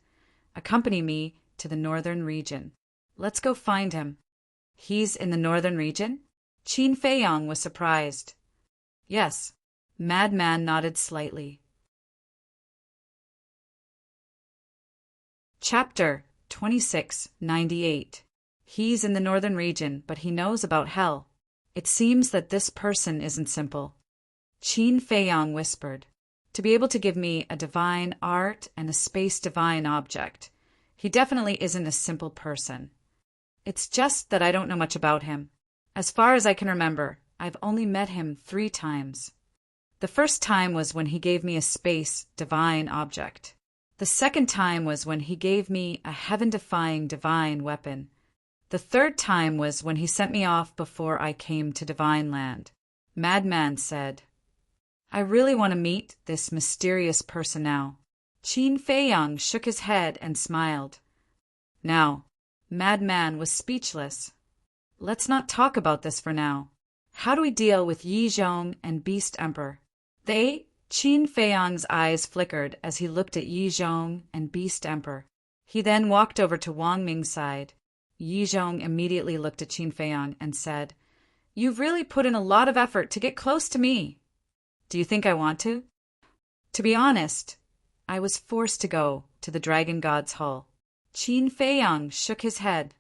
accompany me to the northern region. Let's go find him." "He's in the northern region?" Qin Feiyang was surprised. "Yes." Madman nodded slightly. Chapter 2698. He's in the northern region, but he knows about hell. It seems that this person isn't simple. Qin Feiyang whispered. To be able to give me a divine art and a space divine object. He definitely isn't a simple person. It's just that I don't know much about him. As far as I can remember, I've only met him 3 times. The first time was when he gave me a space divine object. The second time was when he gave me a heaven-defying divine weapon. The third time was when he sent me off before I came to Divine Land. Madman said, I really want to meet this mysterious person now. Qin Feiyang shook his head and smiled. Now, Madman was speechless. Let's not talk about this for now. How do we deal with Yi Zhong and Beast Emperor? Qin Feiyang's eyes flickered as he looked at Yi Zhong and Beast Emperor. He then walked over to Wang Ming's side. Yi Zhong immediately looked at Qin Feiyang and said, You've really put in a lot of effort to get close to me. Do you think I want to? To be honest, I was forced to go to the Dragon God's Hall. Qin Feiyang shook his head.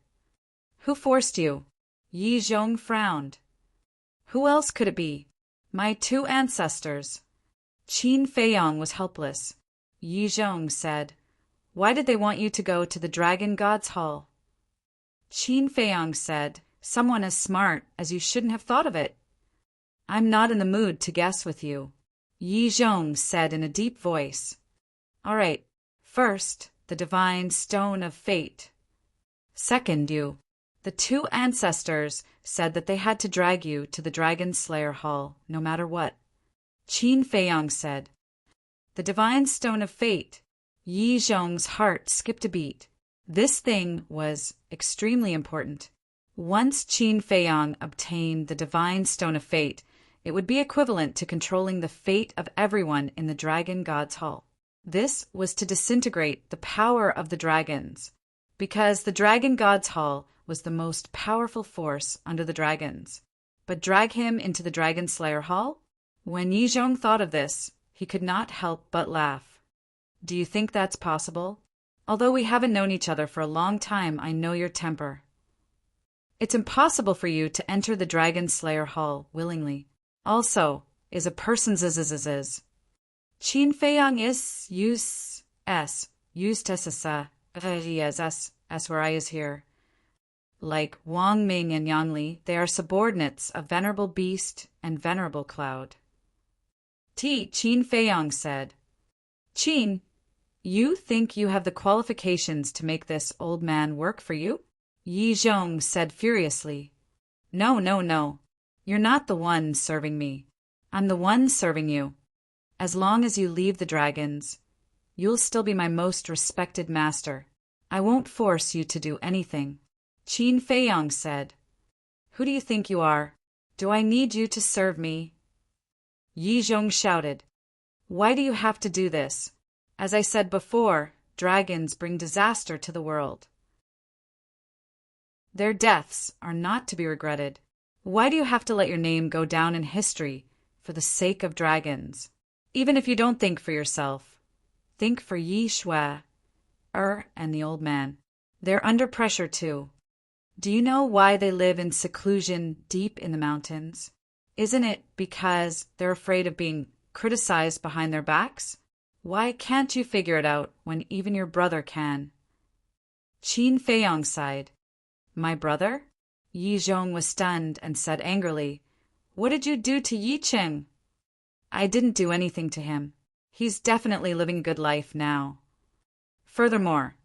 Who forced you? Yi Zhong frowned. Who else could it be? My 2 ancestors. Qin Feiyang was helpless. Yi Zhong said, Why did they want you to go to the Dragon God's Hall? Qin Feiyang said, Someone as smart as you shouldn't have thought of it. I'm not in the mood to guess with you. Yi Zhong said in a deep voice. All right, first, the divine stone of fate. Second, you. The 2 ancestors said that they had to drag you to the Dragon Slayer Hall, no matter what. Qin Feiyang said. The divine stone of fate. Yi Zhong's heart skipped a beat. This thing was extremely important. Once Qin Feiyang obtained the divine stone of fate, it would be equivalent to controlling the fate of everyone in the Dragon God's Hall. This was to disintegrate the power of the dragons, because the Dragon God's Hall was the most powerful force under the dragons. But drag him into the Dragon Slayer Hall? When Yi Zhong thought of this, he could not help but laugh. Do you think that's possible? Although we haven't known each other for a long time, I know your temper. It's impossible for you to enter the Dragon Slayer Hall willingly. Also, is a person's is. Qin Feiyang is use as where I is here. Like Wang Ming and Yang Li, they are subordinates of Venerable Beast and Venerable Cloud. Qin Feiyang said, Qin, you think you have the qualifications to make this old man work for you? Yi Zhong said furiously. No. You're not the one serving me. I'm the one serving you. As long as you leave the dragons, you'll still be my most respected master. I won't force you to do anything. Qin Feiyang said. Who do you think you are? Do I need you to serve me? Yi Zhong shouted. Why do you have to do this? As I said before, dragons bring disaster to the world. Their deaths are not to be regretted. Why do you have to let your name go down in history for the sake of dragons? Even if you don't think for yourself, think for Yi Shui, and the old man. They're under pressure too. Do you know why they live in seclusion deep in the mountains? Isn't it because they're afraid of being criticized behind their backs? Why can't you figure it out when even your brother can? Qin Feiyang sighed. My brother? Yi Zhong was stunned and said angrily, What did you do to Yi Cheng? I didn't do anything to him. He's definitely living a good life now. Furthermore,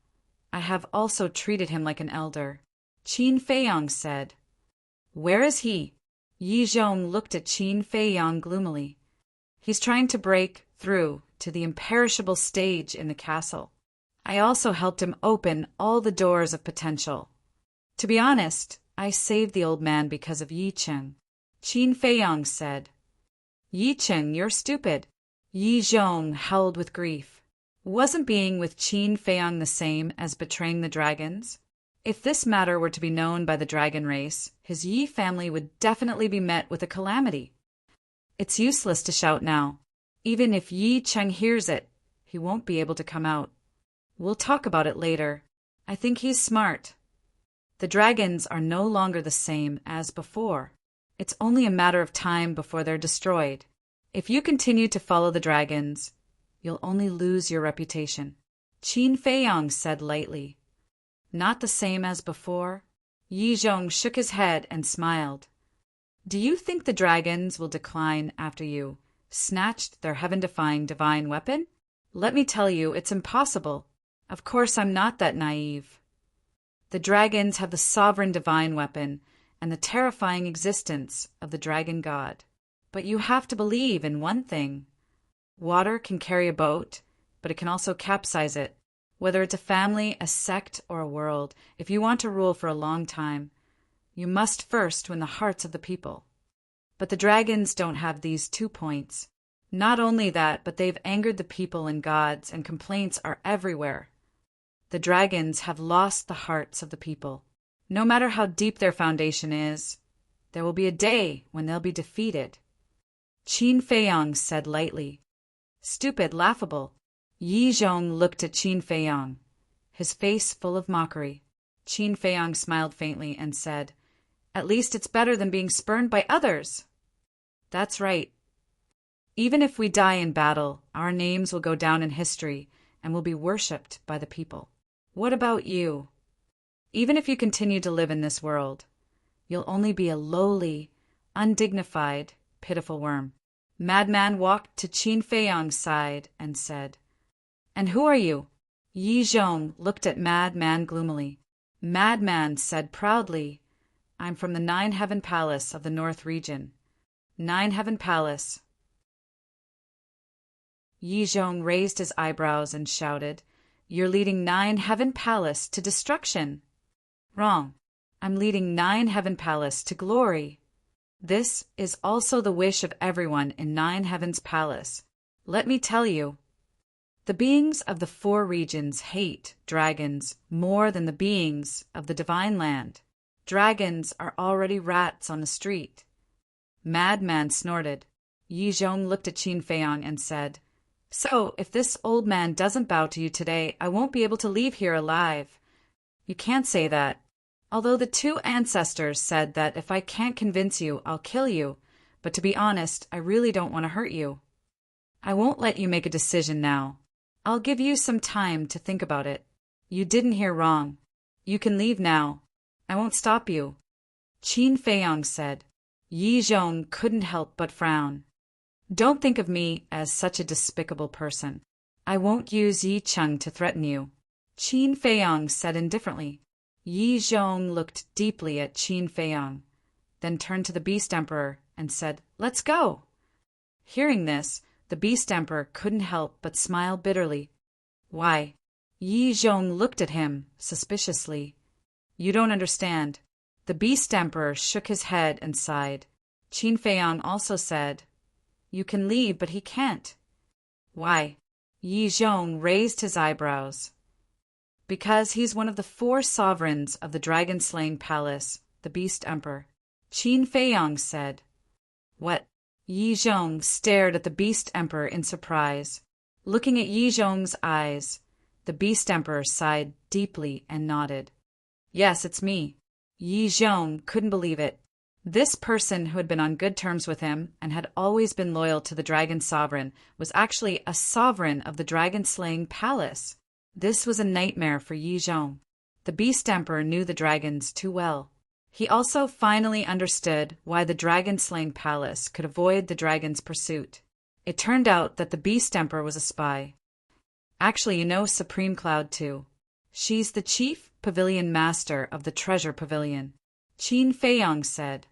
I have also treated him like an elder. Qin Feiyang said. Where is he? Yi Zhong looked at Qin Feiyang gloomily. He's trying to break through to the imperishable stage in the castle. I also helped him open all the doors of potential. To be honest, I saved the old man because of Yi Cheng. Qin Feiyang said. Yi Cheng, you're stupid. Yi Zhong howled with grief. Wasn't being with Qin Feiyang the same as betraying the dragons? If this matter were to be known by the dragon race, his Yi family would definitely be met with a calamity. It's useless to shout now. Even if Yi Cheng hears it, he won't be able to come out. We'll talk about it later. I think he's smart. The dragons are no longer the same as before. It's only a matter of time before they're destroyed. If you continue to follow the dragons, you'll only lose your reputation. Qin Feiyang said lightly. Not the same as before? Yi Zhong shook his head and smiled. Do you think the dragons will decline after you snatched their heaven-defying divine weapon? Let me tell you, it's impossible. Of course, I'm not that naive. The dragons have the sovereign divine weapon and the terrifying existence of the dragon god. But you have to believe in one thing. Water can carry a boat, but it can also capsize it. Whether it's a family, a sect, or a world, if you want to rule for a long time, you must first win the hearts of the people. But the dragons don't have these 2 points. Not only that, but they've angered the people and gods, and complaints are everywhere. The dragons have lost the hearts of the people. No matter how deep their foundation is, there will be a day when they'll be defeated. Qin Feiyang said lightly. Stupid, laughable. Yi Zhong looked at Qin Feiyang, his face full of mockery. Qin Feiyang smiled faintly and said, At least it's better than being spurned by others. That's right. Even if we die in battle, our names will go down in history and will be worshipped by the people. What about you? Even if you continue to live in this world, you'll only be a lowly, undignified, pitiful worm. Madman walked to Qin Feiyang's side and said, And who are you? Yi Zhong looked at Madman gloomily. Madman said proudly, I'm from the 9-Heaven Palace of the North region. 9-Heaven Palace. Yi Zhong raised his eyebrows and shouted, You're leading 9-Heaven Palace to destruction. Wrong. I'm leading 9-Heaven Palace to glory. This is also the wish of everyone in 9-Heaven's Palace. Let me tell you. The beings of the 4 regions hate dragons more than the beings of the divine land. Dragons are already rats on the street. Madman snorted. Yi Zhong looked at Qin Feiyang and said, So, if this old man doesn't bow to you today, I won't be able to leave here alive. You can't say that. Although the 2 ancestors said that if I can't convince you, I'll kill you, but to be honest, I really don't want to hurt you. I won't let you make a decision now. I'll give you some time to think about it. You didn't hear wrong. You can leave now. I won't stop you. Qin Feiyang said. Yi Zhong couldn't help but frown. Don't think of me as such a despicable person. I won't use Yi Cheng to threaten you. Qin Feiyang said indifferently. Yi Zhong looked deeply at Qin Feiyang, then turned to the Beast Emperor and said, Let's go. Hearing this, the Beast Emperor couldn't help but smile bitterly. Why? Yi Zhong looked at him suspiciously. You don't understand. The Beast Emperor shook his head and sighed. Qin Feiyang also said, You can leave, but he can't. Why? Yi Zhong raised his eyebrows. Because he's one of the 4 sovereigns of the dragon-slaying palace, the Beast Emperor. Qin Feiyang said. What? Yi Zhong stared at the Beast Emperor in surprise. Looking at Yi Zhong's eyes, the Beast Emperor sighed deeply and nodded. Yes, it's me. Yi Zhong couldn't believe it. This person who had been on good terms with him and had always been loyal to the dragon sovereign was actually a sovereign of the dragon-slaying palace. This was a nightmare for Yi Zhong. The Beast Emperor knew the dragons too well. He also finally understood why the dragon-slaying palace could avoid the dragon's pursuit. It turned out that the Beast Emperor was a spy. Actually, you know Supreme Cloud too. She's the chief pavilion master of the treasure pavilion. Qin Feiyang said.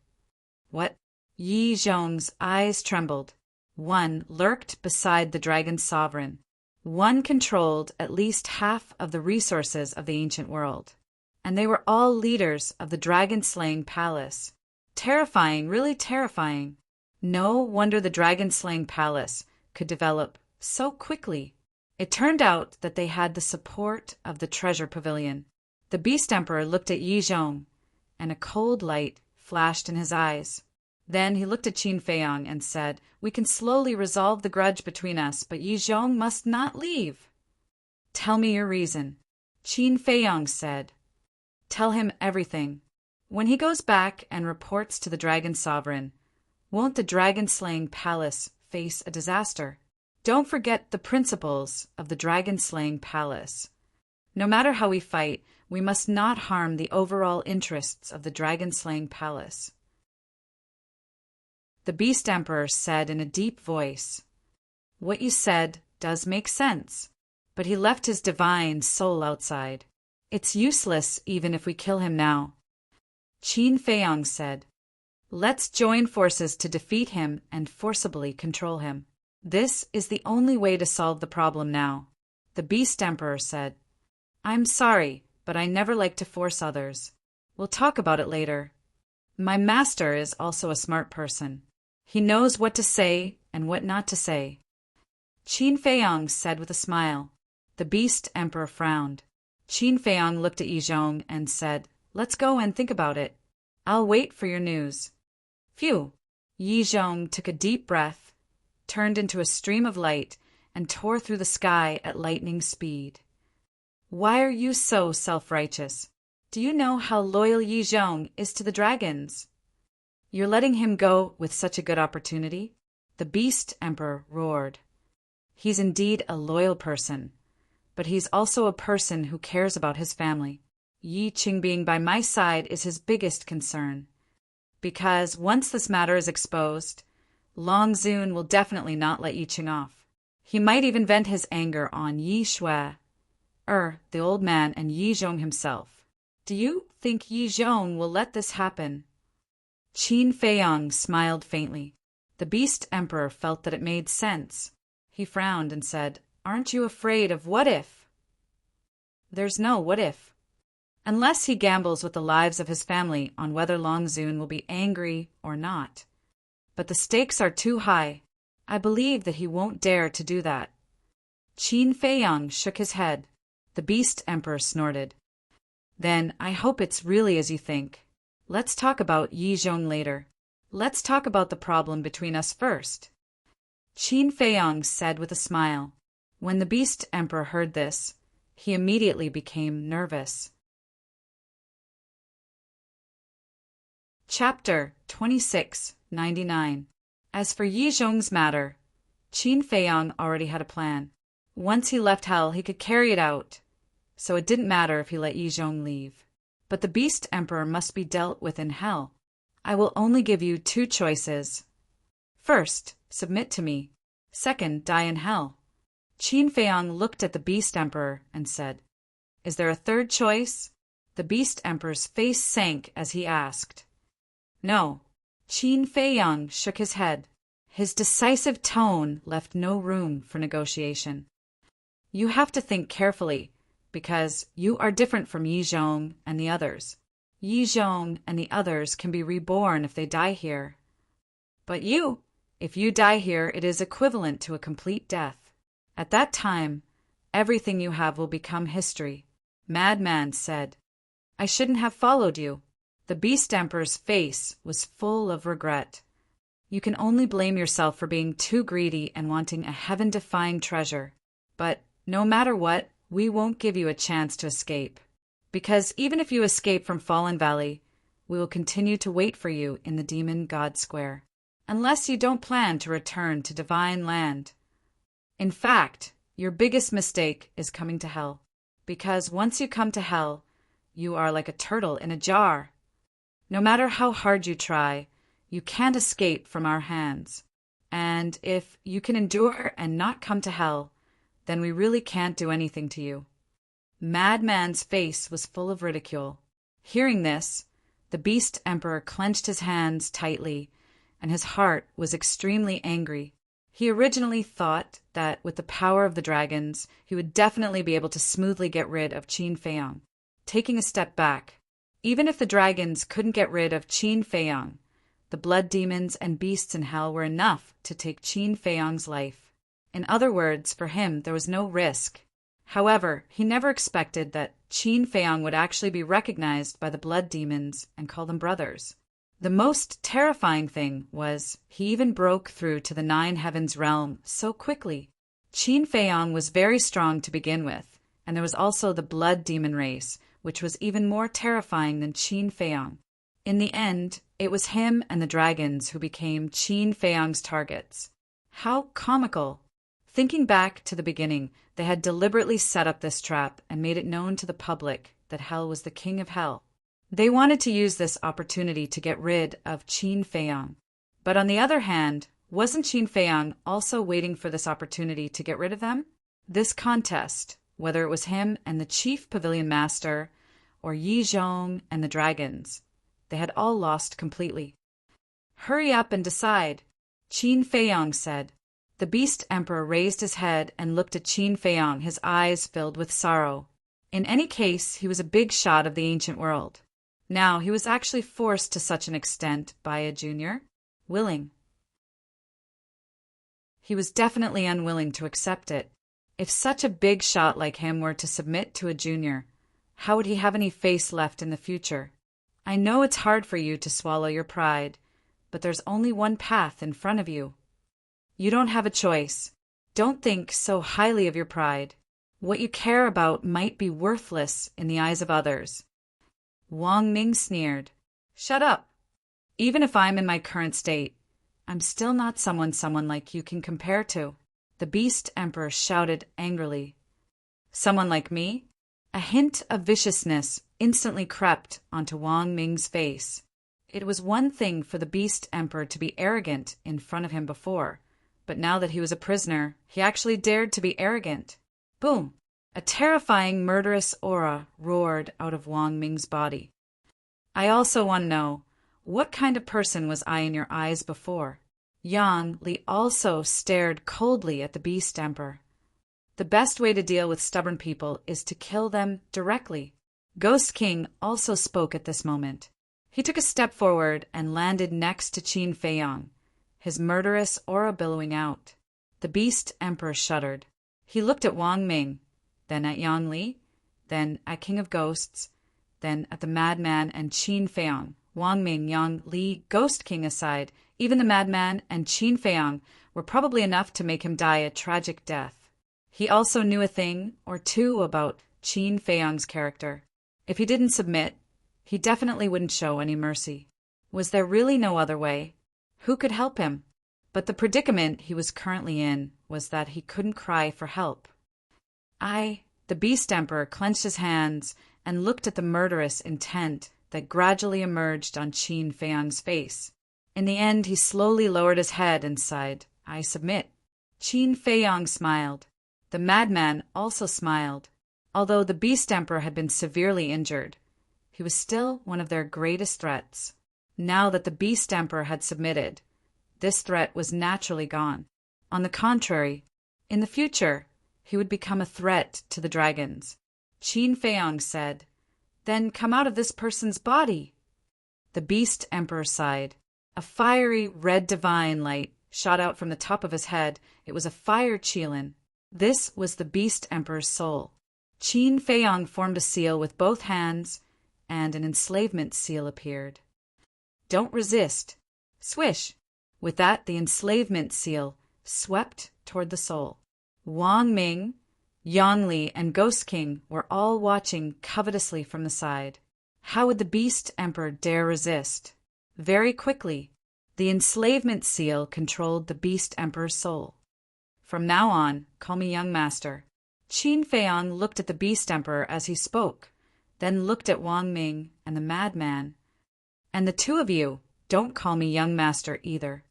What? Yi Zhong's eyes trembled. One lurked beside the dragon sovereign. One controlled at least half of the resources of the ancient world. And they were all leaders of the dragon-slaying palace. Terrifying, really terrifying. No wonder the dragon-slaying palace could develop so quickly. It turned out that they had the support of the treasure pavilion. The Beast Emperor looked at Yi Zhong, and a cold light flashed in his eyes. Then he looked at Qin Feiyang and said, We can slowly resolve the grudge between us, but Yi Zhong must not leave. Tell me your reason. Qin Feiyang said, "Tell him everything. When he goes back and reports to the Dragon Sovereign, won't the dragon-slaying palace face a disaster? Don't forget the principles of the dragon-slaying palace. No matter how we fight, we must not harm the overall interests of the dragon-slaying palace." The Beast Emperor said in a deep voice, "What you said does make sense." But he left his divine soul outside. "It's useless even if we kill him now." Qin Feiyang said, "Let's join forces to defeat him and forcibly control him. This is the only way to solve the problem now." The Beast Emperor said, "I'm sorry, but I never like to force others. We'll talk about it later. My master is also a smart person. He knows what to say and what not to say." Qin Feiyang said with a smile. The Beast Emperor frowned. Qin Feiyang looked at Yi Zhong and said, "Let's go and think about it. I'll wait for your news." Phew! Yi Zhong took a deep breath, turned into a stream of light, and tore through the sky at lightning speed. "Why are you so self-righteous? Do you know how loyal Yi Zhong is to the dragons? You're letting him go with such a good opportunity?" The Beast Emperor roared. "He's indeed a loyal person, but he's also a person who cares about his family. Yi Qing being by my side is his biggest concern. Because once this matter is exposed, Long Zun will definitely not let Yi Qing off. He might even vent his anger on Yi Shui, the old man, and Yi Zhong himself. Do you think Yi Zhong will let this happen?" Qin Feiyang smiled faintly. The Beast Emperor felt that it made sense. He frowned and said, "Aren't you afraid of what if?" "There's no what if. Unless he gambles with the lives of his family on whether Long Zun will be angry or not. But the stakes are too high. I believe that he won't dare to do that." Qin Feiyang shook his head. The Beast Emperor snorted. "Then I hope it's really as you think. Let's talk about Yi Zhong later. Let's talk about the problem between us first." Qin Feiyang said with a smile. When the Beast Emperor heard this, he immediately became nervous. Chapter 2699. As for Yi Zhong's matter, Qin Feiyang already had a plan. Once he left Hell, he could carry it out, so it didn't matter if he let Yi Zhong leave. But the Beast Emperor must be dealt with in Hell. I will only give you two choices. First, submit to me. Second, die in Hell. Qin Feiyang looked at the Beast Emperor and said, "Is there a third choice?" The Beast Emperor's face sank as he asked. "No." Qin Feiyang shook his head. His decisive tone left no room for negotiation. "You have to think carefully, because you are different from Yi Zhong and the others. Yi Zhong and the others can be reborn if they die here. But if you die here, it is equivalent to a complete death. At that time, everything you have will become history." Madman said, "I shouldn't have followed you." The Beast Emperor's face was full of regret. "You can only blame yourself for being too greedy and wanting a heaven-defying treasure. But no matter what, we won't give you a chance to escape. Because even if you escape from Fallen Valley, we will continue to wait for you in the Demon God Square. Unless you don't plan to return to Divine Land. In fact, your biggest mistake is coming to Hell. Because once you come to Hell, you are like a turtle in a jar. No matter how hard you try, you can't escape from our hands. And if you can endure and not come to Hell, then we really can't do anything to you." Madman's face was full of ridicule. Hearing this, the Beast Emperor clenched his hands tightly, and his heart was extremely angry. He originally thought that with the power of the dragons, he would definitely be able to smoothly get rid of Qin Feiyang. Taking a step back, even if the dragons couldn't get rid of Qin Feiyang, the blood demons and beasts in Hell were enough to take Qin Feiyang's life. In other words, for him, there was no risk. However, he never expected that Qin Feiyang would actually be recognized by the blood demons and call them brothers. The most terrifying thing was he even broke through to the Nine Heavens realm so quickly. Qin Feiyang was very strong to begin with, And there was also the blood demon race, which was even more terrifying than Qin Feiyang. In the end, it was him and the dragons who became Qin Feiyang's targets. How comical! Thinking back to the beginning, they had deliberately set up this trap and made it known to the public that Hell was the king of Hell. They wanted to use this opportunity to get rid of Qin Feiyang. But on the other hand, wasn't Qin Feiyang also waiting for this opportunity to get rid of them? This contest, whether it was him and the chief pavilion master, or Yi Zhong and the dragons, they had all lost completely. "Hurry up and decide," Qin Feiyang said. The Beast Emperor raised his head and looked at Qin Feiyang, his eyes filled with sorrow. In any case, he was a big shot of the ancient world. Now he was actually forced to such an extent by a junior. Willing. He was definitely unwilling to accept it. If such a big shot like him were to submit to a junior, how would he have any face left in the future? I know it's hard for you to swallow your pride, but there's only one path in front of you. You don't have a choice. Don't think so highly of your pride. What you care about might be worthless in the eyes of others. Wang Ming sneered. Shut up. Even if I'm in my current state, I'm still not someone like you can compare to. The Beast Emperor shouted angrily. Someone like me? A hint of viciousness instantly crept onto Wang Ming's face. It was one thing for the Beast Emperor to be arrogant in front of him before, but now that he was a prisoner, he actually dared to be arrogant. Boom! A terrifying, murderous aura roared out of Wang Ming's body. I also want to know, what kind of person was I in your eyes before? Yang Li also stared coldly at the Beast Emperor. The best way to deal with stubborn people is to kill them directly. Ghost King also spoke at this moment. He took a step forward and landed next to Qin Feiyang, his murderous aura billowing out. The Beast Emperor shuddered. He looked at Wang Ming, then at Yang Li, then at King of Ghosts, then at the Madman and Qin Feiyang. Wang Ming, Yang Li, Ghost King aside, even the Madman and Qin Feiyang were probably enough to make him die a tragic death. He also knew a thing or two about Qin Feiyang's character. If he didn't submit, he definitely wouldn't show any mercy. Was there really no other way? Who could help him? But the predicament he was currently in was that he couldn't cry for help. The Beast Emperor clenched his hands and looked at the murderous intent that gradually emerged on Qin Feiyang's face. In the end, he slowly lowered his head and sighed, I submit. Qin Feiyang smiled. The Madman also smiled. Although the Beast Emperor had been severely injured, he was still one of their greatest threats. Now that the Beast Emperor had submitted, this threat was naturally gone. On the contrary, in the future, he would become a threat to the dragons. Qin Feiyang said, Then come out of this person's body. The Beast Emperor sighed. A fiery red divine light shot out from the top of his head. It was a fire qilin. This was the Beast Emperor's soul. Qin Feiyang formed a seal with both hands, and an enslavement seal appeared. Don't resist. Swish! With that, the enslavement seal swept toward the soul. Wang Ming, Yang Li, and Ghost King were all watching covetously from the side. How would the Beast Emperor dare resist? Very quickly, the enslavement seal controlled the Beast Emperor's soul. From now on, call me young master. Qin Feiyang looked at the Beast Emperor as he spoke, then looked at Wang Ming and the Madman. And the two of you, don't call me young master either.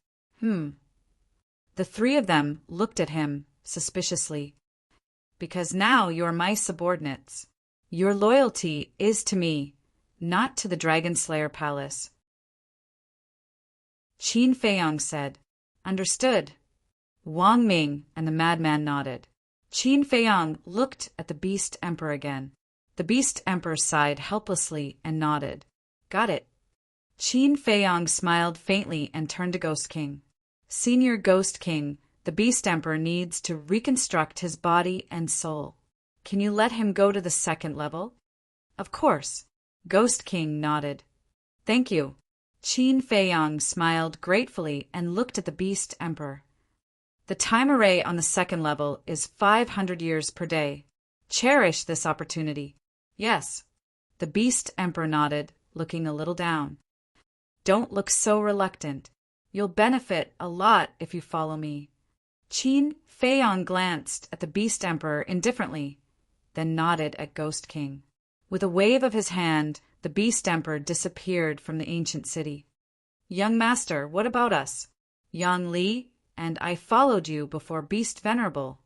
The three of them looked at him suspiciously. Because now you are my subordinates. Your loyalty is to me, not to the Dragon Slayer Palace. Qin Feiyang said, Understood. Wang Ming and the Madman nodded. Qin Feiyang looked at the Beast Emperor again. The Beast Emperor sighed helplessly and nodded. Got it. Qin Feiyang smiled faintly and turned to Ghost King. Senior Ghost King, the Beast Emperor needs to reconstruct his body and soul. Can you let him go to the second level? Of course. Ghost King nodded. Thank you. Qin Feiyang smiled gratefully and looked at the Beast Emperor. The time array on the second level is 500 years per day. Cherish this opportunity. Yes. The Beast Emperor nodded, looking a little down. Don't look so reluctant. You'll benefit a lot if you follow me. Qin Feiyang glanced at the Beast Emperor indifferently, then nodded at Ghost King. With a wave of his hand, the Beast Emperor disappeared from the ancient city. Young master, what about us? Yang Li and I followed you before Beast Venerable.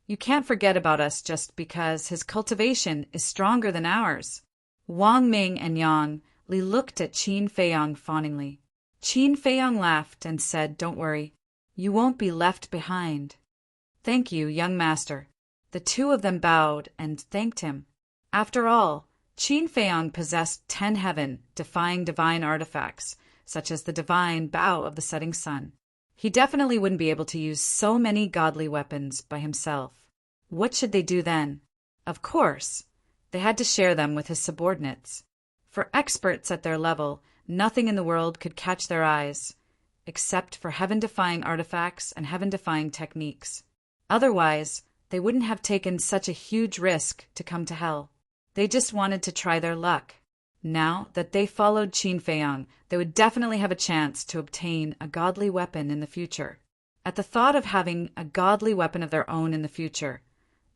You can't forget about us just because his cultivation is stronger than ours. Wang Ming and Yang Li looked at Qin Feiyang fawningly. Qin Feiyang laughed and said, Don't worry, you won't be left behind. Thank you, young master. The two of them bowed and thanked him. After all, Qin Feiyang possessed 10 heaven-defying divine artifacts, such as the divine bow of the setting sun. He definitely wouldn't be able to use so many godly weapons by himself. What should they do then? Of course, they had to share them with his subordinates. For experts at their level, nothing in the world could catch their eyes, except for heaven-defying artifacts and heaven-defying techniques. Otherwise, they wouldn't have taken such a huge risk to come to hell. They just wanted to try their luck. Now that they followed Qin Feiyang, they would definitely have a chance to obtain a godly weapon in the future. At the thought of having a godly weapon of their own in the future,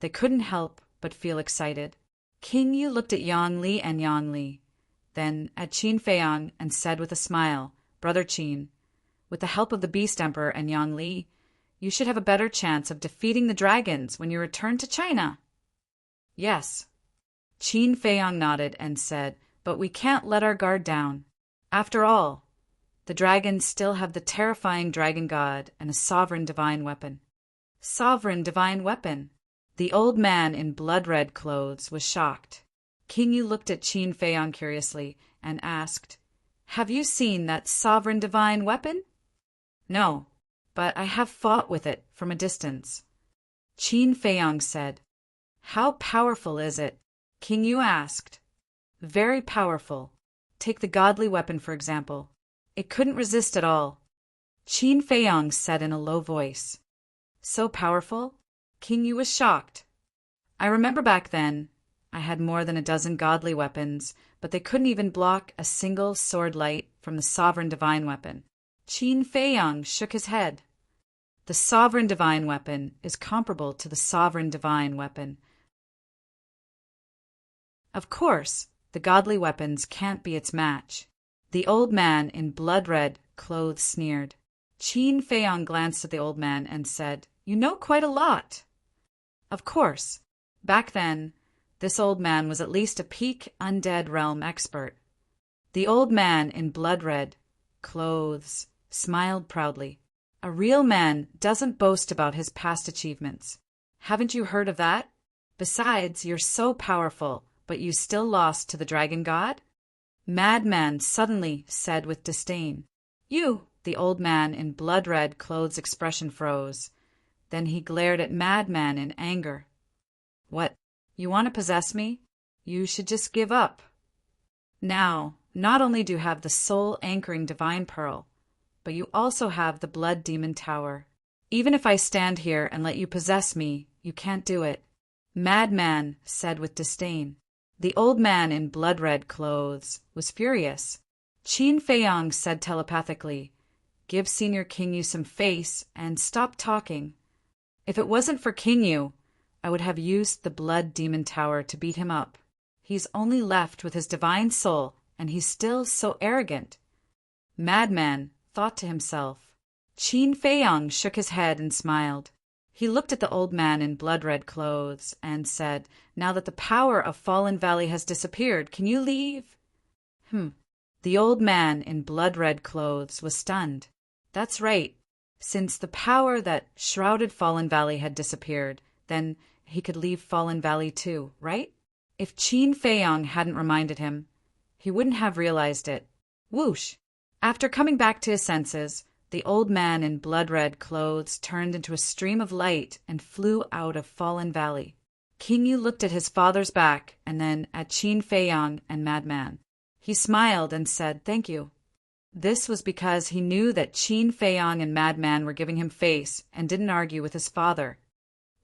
they couldn't help but feel excited. King Yu looked at Yang Li and Yang Li, then at Qin Feiyang and said with a smile, Brother Qin, with the help of the Beast Emperor and Yang Li, you should have a better chance of defeating the dragons when you return to China. Yes. Qin Feiyang nodded and said, But we can't let our guard down. After all, the dragons still have the terrifying dragon god and a sovereign divine weapon. Sovereign divine weapon? The old man in blood-red clothes was shocked. King Yu looked at Qin Feiyang curiously and asked, Have you seen that sovereign divine weapon? No, but I have fought with it from a distance. Qin Feiyang said, How powerful is it? King Yu asked. Very powerful. Take the godly weapon, for example. It couldn't resist at all. Qin Feiyang said in a low voice. So powerful? King Yu was shocked. I remember back then, I had more than a dozen godly weapons, but they couldn't even block a single sword light from the sovereign divine weapon. Qin Feiyang shook his head. The sovereign divine weapon is comparable to the sovereign divine weapon. Of course, the godly weapons can't be its match. The old man in blood-red clothes sneered. Qin Feiyang glanced at the old man and said, You know quite a lot. Of course. Back then, this old man was at least a peak undead realm expert. The old man in blood-red clothes smiled proudly. A real man doesn't boast about his past achievements. Haven't you heard of that? Besides, you're so powerful, but you still lost to the dragon god? Madman suddenly said with disdain. You, the old man in blood-red clothes' expression froze. Then he glared at Madman in anger. What, you want to possess me? You should just give up. Now, not only do you have the soul-anchoring divine pearl, but you also have the blood demon tower. Even if I stand here and let you possess me, you can't do it. Madman said with disdain. The old man in blood-red clothes was furious. Qin Feiyang said telepathically, Give Senior King Yu some face and stop talking. If it wasn't for King Yu, I would have used the blood demon tower to beat him up. He's only left with his divine soul, and he's still so arrogant. Madman thought to himself. Qin Feiyang shook his head and smiled. He looked at the old man in blood-red clothes and said, Now that the power of Fallen Valley has disappeared, can you leave? The old man in blood-red clothes was stunned. That's right. Since the power that shrouded Fallen Valley had disappeared, then he could leave Fallen Valley too, right? If Qin Feiyang hadn't reminded him, he wouldn't have realized it. Whoosh! After coming back to his senses, the old man in blood-red clothes turned into a stream of light and flew out of Fallen Valley. King Yu looked at his father's back and then at Qin Feiyang and Madman. He smiled and said, Thank you. This was because he knew that Qin Feiyang and Madman were giving him face and didn't argue with his father.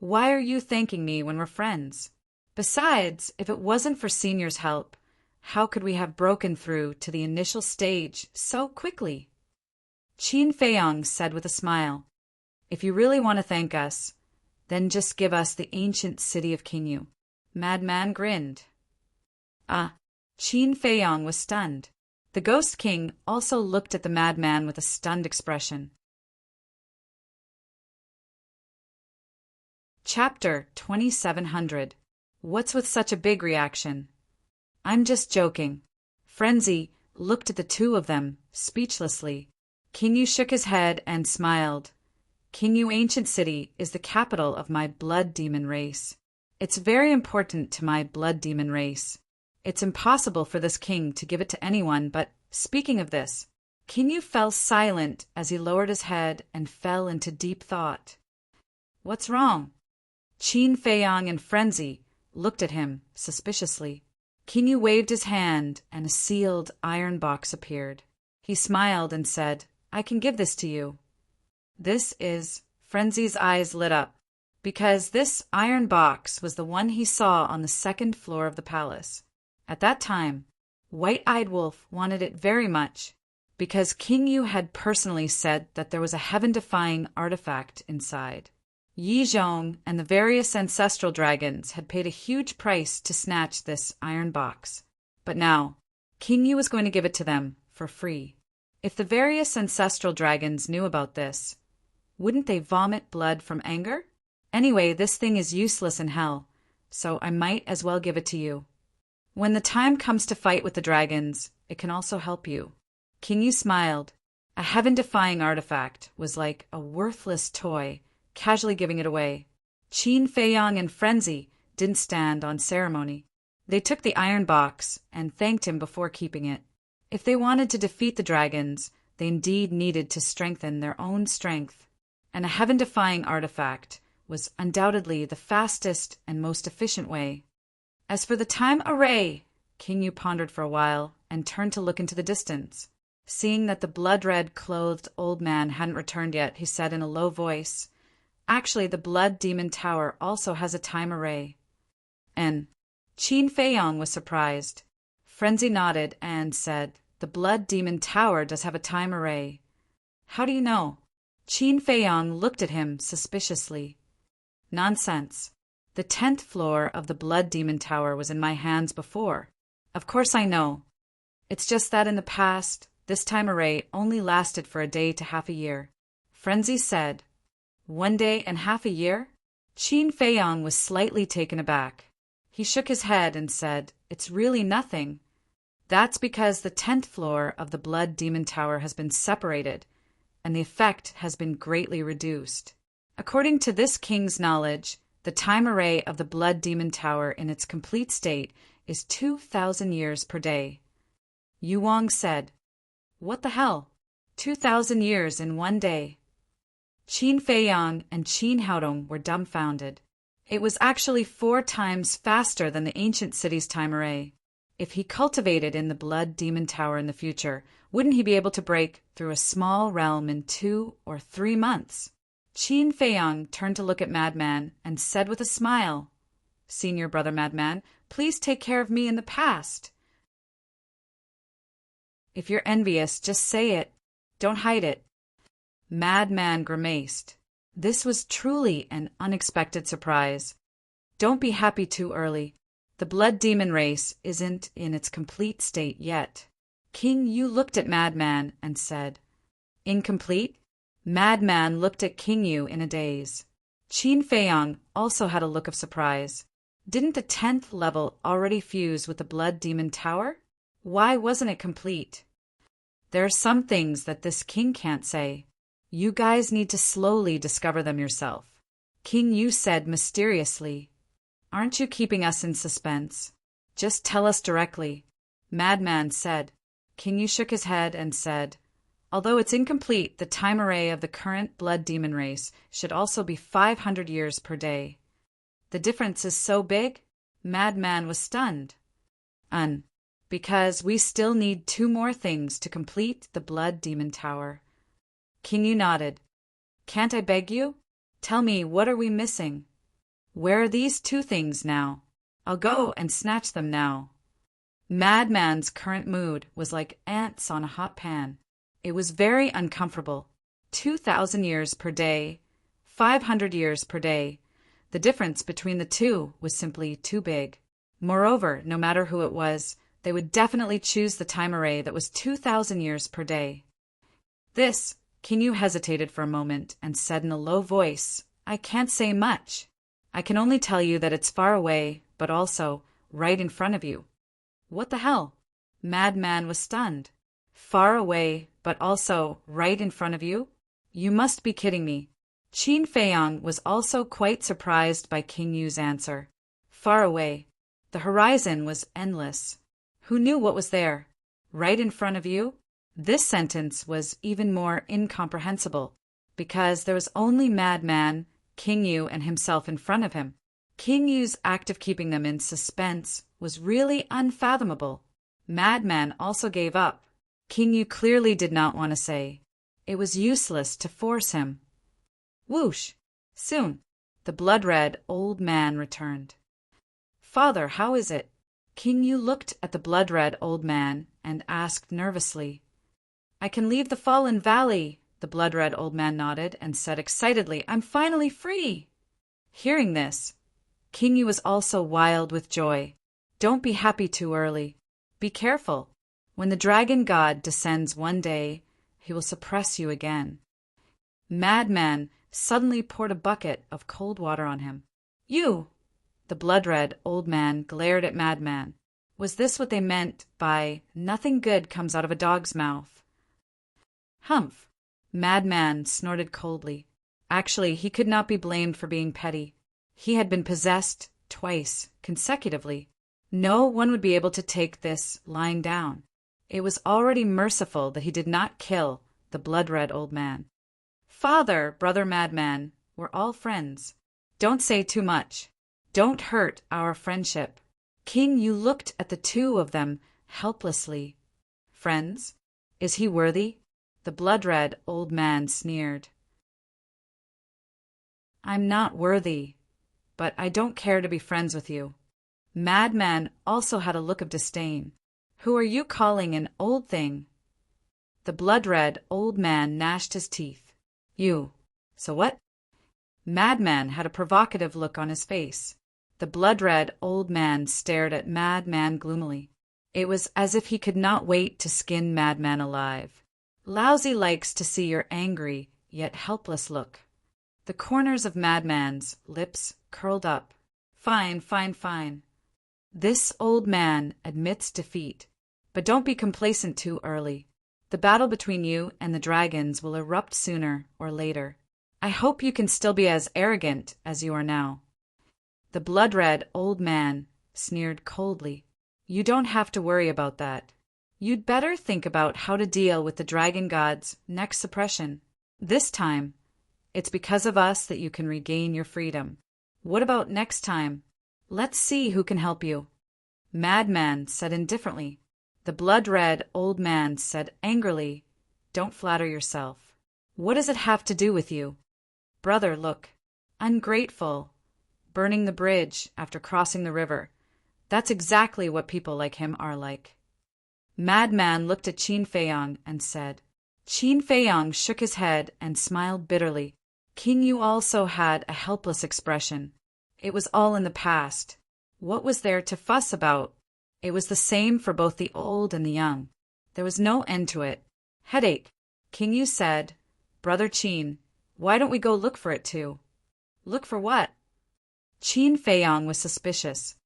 Why are you thanking me when we're friends? Besides, if it wasn't for Senior's help, how could we have broken through to the initial stage so quickly? Qin Feiyong said with a smile, If you really want to thank us, then just give us the ancient city of Qingyu. Madman grinned. Qin Feiyong was stunned. The Ghost King also looked at the madman with a stunned expression. Chapter 2700. What's with such a big reaction? I'm just joking. Frenzy looked at the two of them, speechlessly. Qingyu shook his head and smiled. Qingyu Ancient City is the capital of my blood demon race. It's very important to my blood demon race. It's impossible for this king to give it to anyone, but speaking of this, Qingyu fell silent as he lowered his head and fell into deep thought. What's wrong? Qin Feiyong and Frenzy looked at him suspiciously. Qingyu waved his hand and a sealed iron box appeared. He smiled and said, I can give this to you. This is... Frenzy's eyes lit up, because this iron box was the one he saw on the second floor of the palace. At that time, White-Eyed Wolf wanted it very much, because Qingyu had personally said that there was a heaven-defying artifact inside. Yi Zhong and the various ancestral dragons had paid a huge price to snatch this iron box. But now, Qingyu was going to give it to them for free. If the various ancestral dragons knew about this, wouldn't they vomit blood from anger? Anyway, this thing is useless in hell, so I might as well give it to you. When the time comes to fight with the dragons, it can also help you. Qingyu smiled. A heaven-defying artifact was like a worthless toy, casually giving it away. Qin Feiyong and Frenzy didn't stand on ceremony. They took the iron box and thanked him before keeping it. If they wanted to defeat the dragons, they indeed needed to strengthen their own strength, and a heaven-defying artifact was undoubtedly the fastest and most efficient way. As for the time array, Qingyu pondered for a while and turned to look into the distance. Seeing that the blood-red clothed old man hadn't returned yet, he said in a low voice, Actually, the Blood Demon Tower also has a time array. And Qin Feiyong was surprised. Frenzy nodded and said, The Blood Demon Tower does have a time array. How do you know? Qin Feiyong looked at him suspiciously. Nonsense. The 10th floor of the Blood Demon Tower was in my hands before. Of course I know. It's just that in the past, this time array only lasted for a day to half a year. Frenzy said, 1 day and half a year? Qin Feiyong was slightly taken aback. He shook his head and said, It's really nothing. That's because the 10th floor of the Blood Demon Tower has been separated, and the effect has been greatly reduced. According to this king's knowledge, the time array of the Blood Demon Tower in its complete state is 2,000 years per day. Yu Wang said, What the hell? 2,000 years in 1 day. Qin Feiyong and Qin Haodong were dumbfounded. It was actually 4 times faster than the ancient city's time array. If he cultivated in the Blood Demon Tower in the future, wouldn't he be able to break through a small realm in 2 or 3 months? Qin Feiyong turned to look at Madman and said with a smile, Senior brother Madman, please take care of me in the past. If you're envious, just say it. Don't hide it. Madman grimaced. This was truly an unexpected surprise. Don't be happy too early. The Blood Demon race isn't in its complete state yet. King Yu looked at Madman and said, Incomplete? Madman looked at King Yu in a daze. Qin Feiyong also had a look of surprise. Didn't the 10th level already fuse with the Blood Demon Tower? Why wasn't it complete? There are some things that this king can't say. You guys need to slowly discover them yourself. King Yu said mysteriously, Aren't you keeping us in suspense? Just tell us directly. Madman said. King Yu shook his head and said, Although it's incomplete, the time array of the current Blood Demon race should also be 500 years per day. The difference is so big? Madman was stunned. Because we still need 2 more things to complete the Blood Demon Tower. King Yu nodded. Can't I beg you? Tell me, what are we missing? Where are these two things now? I'll go and snatch them now. Madman's current mood was like ants on a hot pan. It was very uncomfortable. 2,000 years per day, 500 years per day. The difference between the two was simply too big. Moreover, no matter who it was, they would definitely choose the time array that was 2,000 years per day. This, Kinyu hesitated for a moment and said in a low voice, I can't say much. I can only tell you that it's far away, but also right in front of you. What the hell? Madman was stunned. Far away, but also right in front of you? You must be kidding me. Qin Feiyang was also quite surprised by King Yu's answer. Far away. The horizon was endless. Who knew what was there? Right in front of you? This sentence was even more incomprehensible, because there was only Madman, King Yu, and himself in front of him. King Yu's act of keeping them in suspense was really unfathomable. Madman also gave up. King Yu clearly did not want to say. It was useless to force him. Whoosh! Soon, the blood-red old man returned. Father, how is it? King Yu looked at the blood-red old man and asked nervously. I can leave the fallen valley. The blood-red old man nodded and said excitedly, I'm finally free. Hearing this, King Yu was also wild with joy. Don't be happy too early. Be careful. When the dragon god descends one day, he will suppress you again. Madman suddenly poured a bucket of cold water on him. You! The blood-red old man glared at Madman. Was this what they meant by nothing good comes out of a dog's mouth? Humph! Madman snorted coldly. Actually, he could not be blamed for being petty. He had been possessed twice, consecutively. No one would be able to take this lying down. It was already merciful that he did not kill the blood-red old man. Father, brother Madman, we're all friends. Don't say too much. Don't hurt our friendship. King Yu looked at the two of them helplessly. Friends? Is he worthy? The blood-red old man sneered. I'm not worthy, but I don't care to be friends with you. Madman also had a look of disdain. Who are you calling an old thing? The blood-red old man gnashed his teeth. You. So what? Madman had a provocative look on his face. The blood-red old man stared at Madman gloomily. It was as if he could not wait to skin Madman alive. Lousy likes to see your angry, yet helpless look. The corners of Madman's lips curled up. Fine, fine, fine. This old man admits defeat. But don't be complacent too early. The battle between you and the dragons will erupt sooner or later. I hope you can still be as arrogant as you are now. The blood-red old man sneered coldly. You don't have to worry about that. You'd better think about how to deal with the dragon god's next suppression. This time, it's because of us that you can regain your freedom. What about next time? Let's see who can help you. Madman said indifferently. The blood-red old man said angrily, Don't flatter yourself. What does it have to do with you? Brother, look. Ungrateful. Burning the bridge after crossing the river. That's exactly what people like him are like. Madman looked at Qin Feiyang and said. Qin Feiyang shook his head and smiled bitterly. King Yu also had a helpless expression. It was all in the past. What was there to fuss about? It was the same for both the old and the young. There was no end to it. Headache. King Yu said, Brother Qin, why don't we go look for it too? Look for what? Qin Feiyang was suspicious.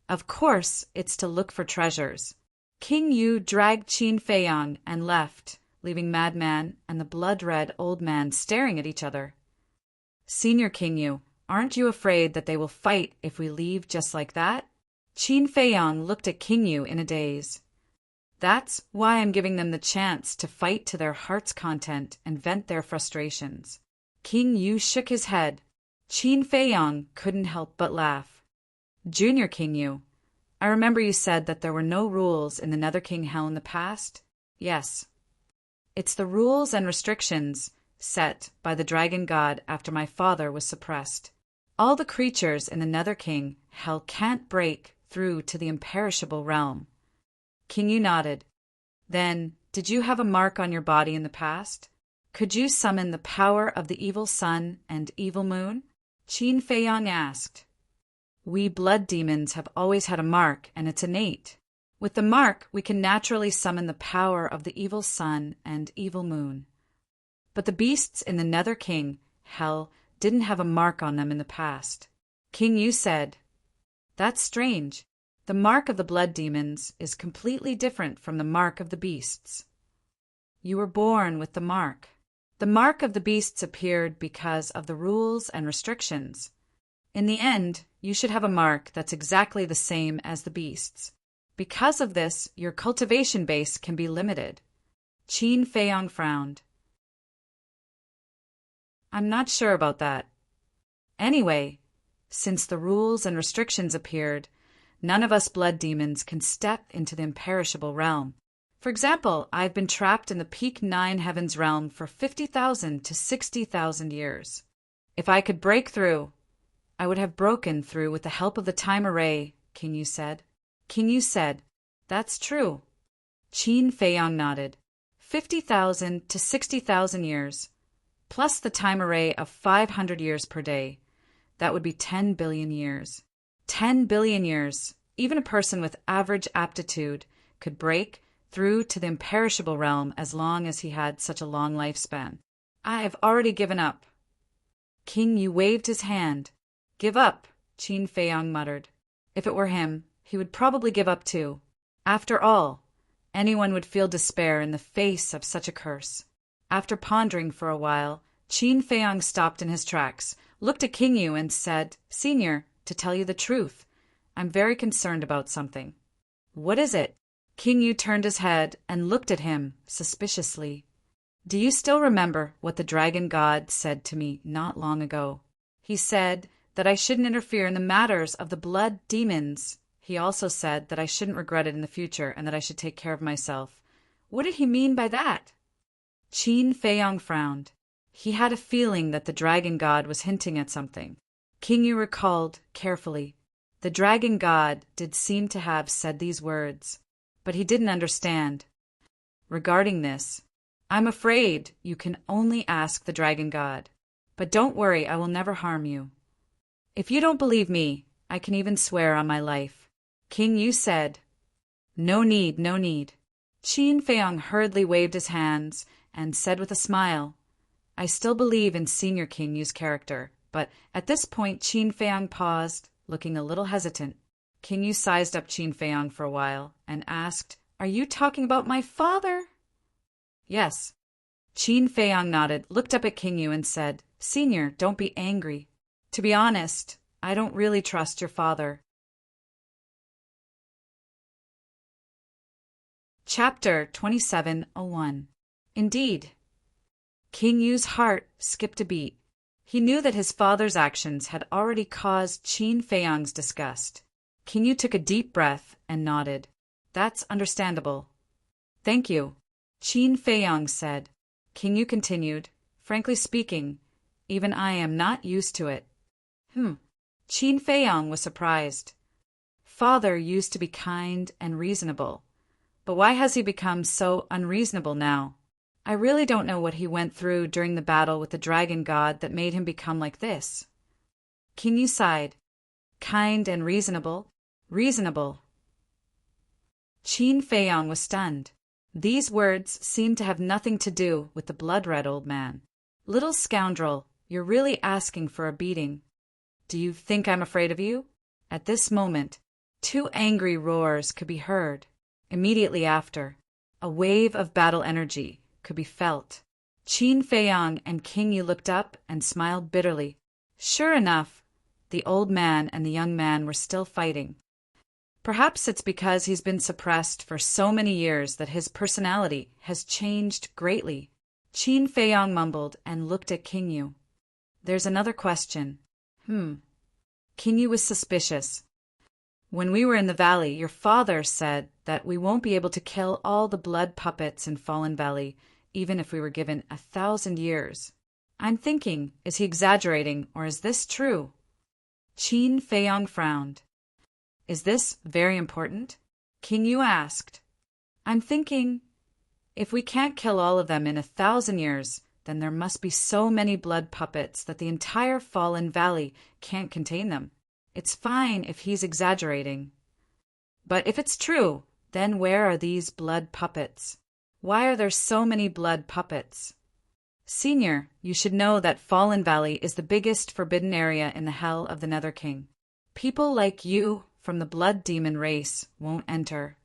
Of course, it's to look for treasures. King Yu dragged Qin Feiyang and left, leaving Madman and the blood-red old man staring at each other. Senior King Yu, aren't you afraid that they will fight if we leave just like that? Qin Feiyang looked at King Yu in a daze. That's why I'm giving them the chance to fight to their heart's content and vent their frustrations. King Yu shook his head. Qin Feiyang couldn't help but laugh. Junior King Yu, I remember you said that there were no rules in the Nether King Hell in the past. Yes. It's the rules and restrictions set by the dragon god after my father was suppressed. All the creatures in the Nether King hell can't break through to the imperishable realm. King Yu nodded. Then, did you have a mark on your body in the past? Could you summon the power of the evil sun and evil moon? Qin Feiyang asked. We blood demons have always had a mark, and it's innate. With the mark, we can naturally summon the power of the evil sun and evil moon. But the beasts in the Nether King, hell, didn't have a mark on them in the past. King Yu said, That's strange. The mark of the blood demons is completely different from the mark of the beasts. You were born with the mark. The mark of the beasts appeared because of the rules and restrictions. In the end, you should have a mark that's exactly the same as the beasts. Because of this, your cultivation base can be limited. Qin Feiyang frowned. I'm not sure about that. Anyway, since the rules and restrictions appeared, none of us blood demons can step into the imperishable realm. For example, I've been trapped in the peak 9 heavens realm for 50,000 to 60,000 years. If I could break through, I would have broken through with the help of the time array, King Yu said. King Yu said, That's true. Qin Feiyang nodded. 50,000 to 60,000 years, plus the time array of 500 years per day. That would be 10 billion years. 10 billion years. Even a person with average aptitude could break through to the imperishable realm as long as he had such a long lifespan. I've already given up. King Yu waved his hand. Give up, Qin Feiyang muttered. If it were him, he would probably give up too. After all, anyone would feel despair in the face of such a curse. After pondering for a while, Qin Feiyang stopped in his tracks, looked at King Yu and said, Senior, to tell you the truth, I'm very concerned about something. What is it? King Yu turned his head and looked at him suspiciously. Do you still remember what the dragon god said to me not long ago? He said that I shouldn't interfere in the matters of the blood demons. He also said that I shouldn't regret it in the future and that I should take care of myself. What did he mean by that? Qin Feiyang frowned. He had a feeling that the dragon god was hinting at something. King Yu recalled carefully. The dragon god did seem to have said these words, but he didn't understand. Regarding this, I'm afraid you can only ask the dragon god. But don't worry, I will never harm you. If you don't believe me, I can even swear on my life. King Yu said, No need, no need. Qin Feiyang hurriedly waved his hands and said with a smile, I still believe in Senior King Yu's character, but at this point Qin Feiyang paused, looking a little hesitant. King Yu sized up Qin Feiyang for a while and asked, Are you talking about my father? Yes. Qin Feiyang nodded, looked up at King Yu and said, Senior, don't be angry. To be honest, I don't really trust your father. Chapter 2701. Indeed. King Yu's heart skipped a beat. He knew that his father's actions had already caused Qin Feiyang's disgust. King Yu took a deep breath and nodded. That's understandable. Thank you, Qin Feiyang said. King Yu continued, Frankly speaking, even I am not used to it. Qin Feiyang was surprised. Father used to be kind and reasonable, but why has he become so unreasonable now? I really don't know what he went through during the battle with the dragon god that made him become like this. King Yu sighed. Kind and reasonable. Reasonable. Qin Feiyang was stunned. These words seemed to have nothing to do with the blood-red old man. Little scoundrel, you're really asking for a beating. Do you think I'm afraid of you? At this moment, 2 angry roars could be heard. Immediately after, a wave of battle energy could be felt. Qin Feiyang and King Yu looked up and smiled bitterly. Sure enough, the old man and the young man were still fighting. Perhaps it's because he's been suppressed for so many years that his personality has changed greatly. Qin Feiyang mumbled and looked at King Yu. There's another question. King Yu was suspicious. When we were in the valley, your father said that we won't be able to kill all the blood puppets in Fallen Valley, even if we were given 1,000 years. I'm thinking, is he exaggerating, or is this true? Qin Feiyang frowned. Is this very important? King Yu asked. I'm thinking, if we can't kill all of them in 1,000 years, then there must be so many blood puppets that the entire Fallen Valley can't contain them. It's fine if he's exaggerating. But if it's true, then where are these blood puppets? Why are there so many blood puppets? Senior, you should know that Fallen Valley is the biggest forbidden area in the Hell of the Nether King. People like you from the blood demon race won't enter.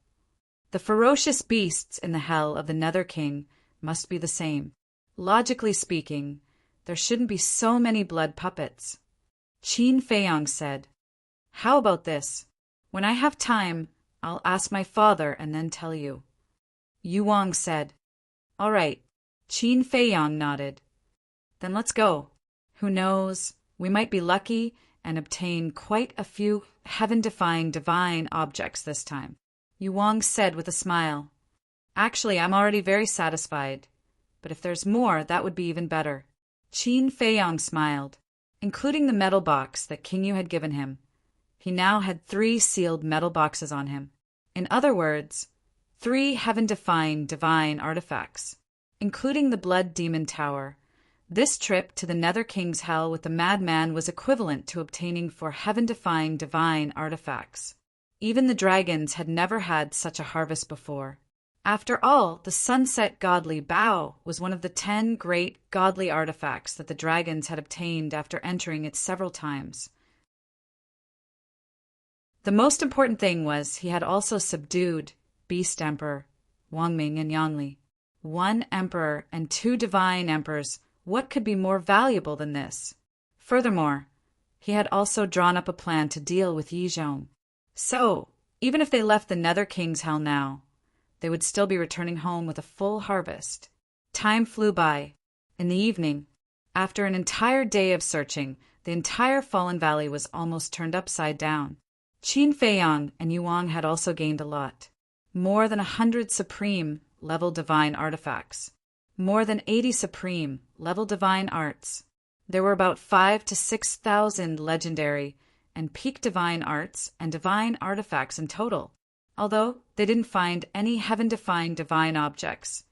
The ferocious beasts in the Hell of the Nether King must be the same. Logically speaking, there shouldn't be so many blood puppets. Qin Feiyang said, How about this? When I have time, I'll ask my father and then tell you. Yu Wang said, All right. Qin Feiyang nodded. Then let's go. Who knows, we might be lucky and obtain quite a few heaven-defying divine objects this time. Yu Wang said with a smile. Actually, I'm already very satisfied. But if there's more, that would be even better. Qin Feiyang smiled, including the metal box that King Yu had given him. He now had 3 sealed metal boxes on him. In other words, 3 heaven-defying divine artifacts, including the Blood Demon Tower. This trip to the Nether King's Hell with the madman was equivalent to obtaining 4 heaven-defying divine artifacts. Even the dragons had never had such a harvest before. After all, the Sunset Godly Bow was one of the 10 great godly artifacts that the dragons had obtained after entering it several times. The most important thing was he had also subdued Beast Emperor, Wangming and Yangli. 1 emperor and 2 divine emperors, what could be more valuable than this? Furthermore, he had also drawn up a plan to deal with Yi Zhong. So, even if they left the Nether King's Hell now, they would still be returning home with a full harvest. Time flew by. In the evening, after an entire day of searching, the entire Fallen Valley was almost turned upside down. Qin Feiyang and Yu Wang had also gained a lot. More than 100 supreme level divine artifacts. More than 80 supreme level divine arts. There were about 5,000 to 6,000 legendary and peak divine arts and divine artifacts in total, although they didn't find any heaven-defying divine objects.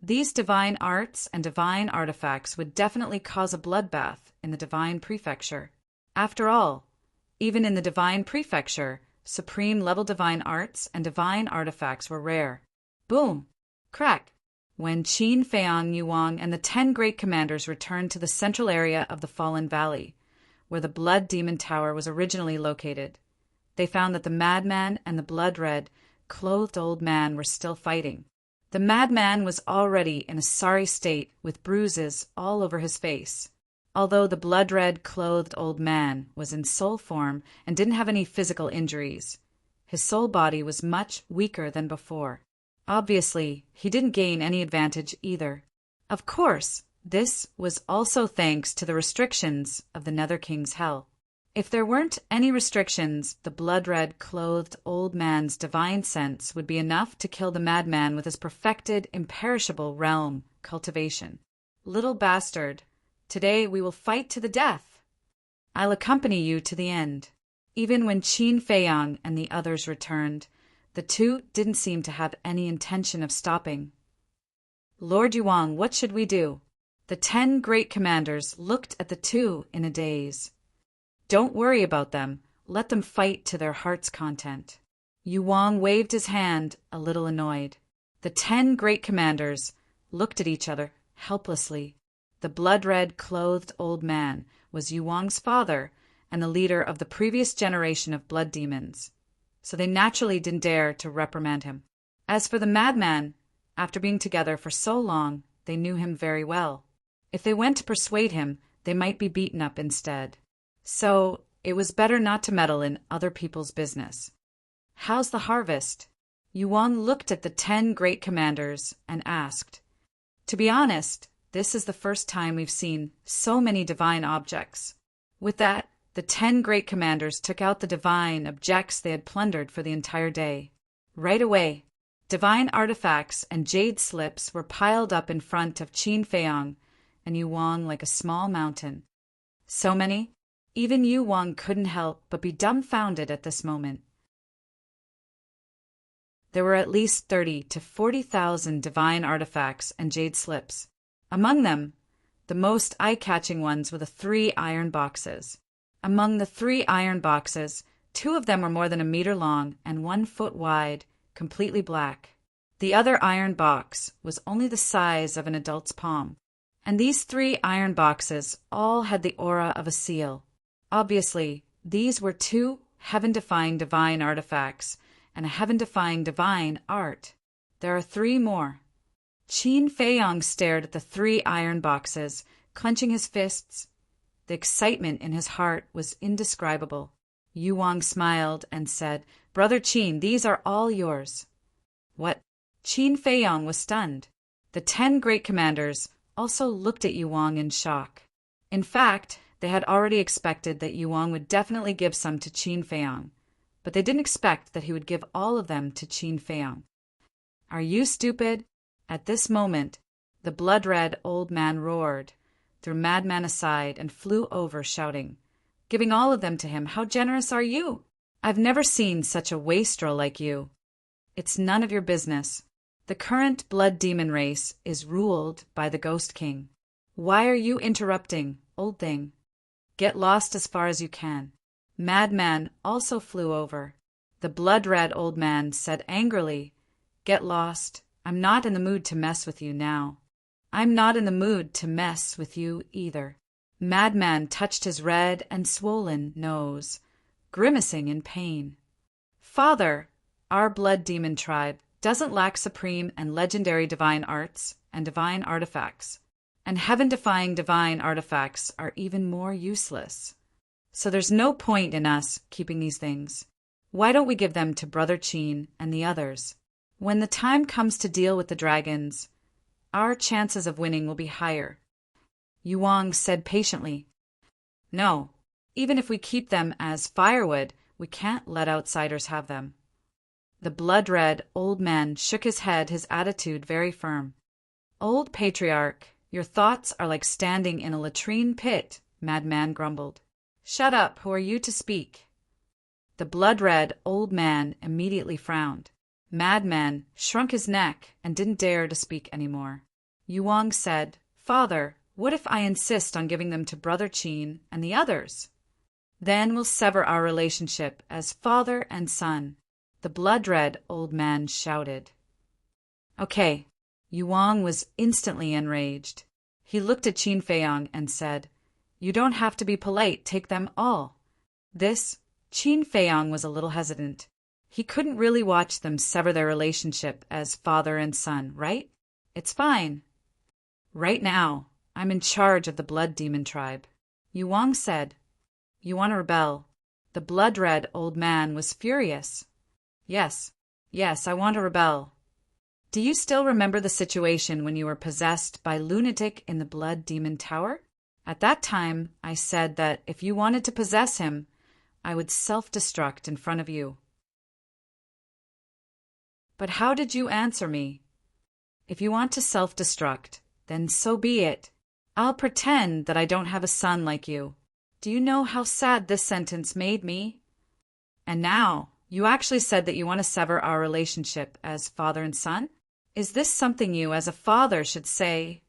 These divine arts and divine artifacts would definitely cause a bloodbath in the divine prefecture. After all, even in the divine prefecture, supreme level divine arts and divine artifacts were rare. Boom! Crack! When Qin Feiyang, Yu Wang, and the 10 great commanders returned to the central area of the Fallen Valley, where the Blood Demon Tower was originally located, they found that the madman and the blood-red, clothed old man were still fighting. The madman was already in a sorry state with bruises all over his face. Although the blood-red, clothed old man was in soul form and didn't have any physical injuries, his soul body was much weaker than before. Obviously, he didn't gain any advantage either. Of course, this was also thanks to the restrictions of the Nether King's Hell. If there weren't any restrictions, the blood-red, clothed old man's divine sense would be enough to kill the madman with his perfected, imperishable realm cultivation. Little bastard, today we will fight to the death. I'll accompany you to the end. Even when Qin Feiyang and the others returned, the 2 didn't seem to have any intention of stopping. Lord Yu Wang, what should we do? The 10 great commanders looked at the 2 in a daze. Don't worry about them. Let them fight to their heart's content. Yu Wang waved his hand, a little annoyed. The 10 great commanders looked at each other helplessly. The blood-red, clothed old man was Yu Wang's father and the leader of the previous generation of blood demons, so they naturally didn't dare to reprimand him. As for the madman, after being together for so long, they knew him very well. If they went to persuade him, they might be beaten up instead. So it was better not to meddle in other people's business. How's the harvest? Yu Wang looked at the 10 great commanders and asked. To be honest, this is the first time we've seen so many divine objects. With that, the 10 great commanders took out the divine objects they had plundered for the entire day. Right away, divine artifacts and jade slips were piled up in front of Qin Feiyang and Yu Wang like a small mountain. So many? Even Yu Wang couldn't help but be dumbfounded at this moment. There were at least 30 to 40,000 divine artifacts and jade slips. Among them, the most eye-catching ones were the 3 iron boxes. Among the 3 iron boxes, 2 of them were more than a meter long and 1 foot wide, completely black. The other iron box was only the size of an adult's palm. And these 3 iron boxes all had the aura of a seal. Obviously, these were 2 heaven-defying divine artifacts and a heaven-defying divine art. There are 3 more. Qin Feiyang stared at the 3 iron boxes, clenching his fists. The excitement in his heart was indescribable. Yu Wang smiled and said, "Brother Qin, these are all yours." What? Qin Feiyang was stunned. The 10 great commanders also looked at Yu Wang in shock. In fact, they had already expected that Yu Wang would definitely give some to Qin Feiyang, but they didn't expect that he would give all of them to Qin Feiyang. "Are you stupid?" At this moment, the blood-red old man roared, threw Madman aside, and flew over, shouting, "Giving all of them to him, how generous are you? I've never seen such a wastrel like you. It's none of your business. The current blood demon race is ruled by the Ghost King. Why are you interrupting, old thing? Get lost as far as you can." Madman also flew over. The blood-red old man said angrily, "Get lost. I'm not in the mood to mess with you now." "I'm not in the mood to mess with you either." Madman touched his red and swollen nose, grimacing in pain. "Father, our blood demon tribe doesn't lack supreme and legendary divine arts and divine artifacts, and heaven-defying divine artifacts are even more useless. So there's no point in us keeping these things. Why don't we give them to Brother Qin and the others? When the time comes to deal with the dragons, our chances of winning will be higher." Yu Wang said patiently, "No, even if we keep them as firewood, we can't let outsiders have them." The blood-red old man shook his head, his attitude very firm. "Old patriarch, your thoughts are like standing in a latrine pit," Madman grumbled. "Shut up, who are you to speak?" The blood-red old man immediately frowned. Madman shrunk his neck and didn't dare to speak anymore. Yu Wang said, "Father, what if I insist on giving them to Brother Qin and the others? Then we'll sever our relationship as father and son," the blood-red old man shouted. "Okay." Yu Wang was instantly enraged. He looked at Qin Feiyang and said, "You don't have to be polite, take them all." Qin Feiyang was a little hesitant. He couldn't really watch them sever their relationship as father and son, right? "It's fine. Right now, I'm in charge of the blood demon tribe." Yu Wang said, "You want to rebel?" The blood-red old man was furious. Yes, I want to rebel. Do you still remember the situation when you were possessed by lunatic in the blood demon tower? At that time, I said that if you wanted to possess him, I would self-destruct in front of you. But how did you answer me? If you want to self-destruct, then so be it. I'll pretend that I don't have a son like you. Do you know how sad this sentence made me? And now, you actually said that you want to sever our relationship as father and son? Is this something you, as a father, should say?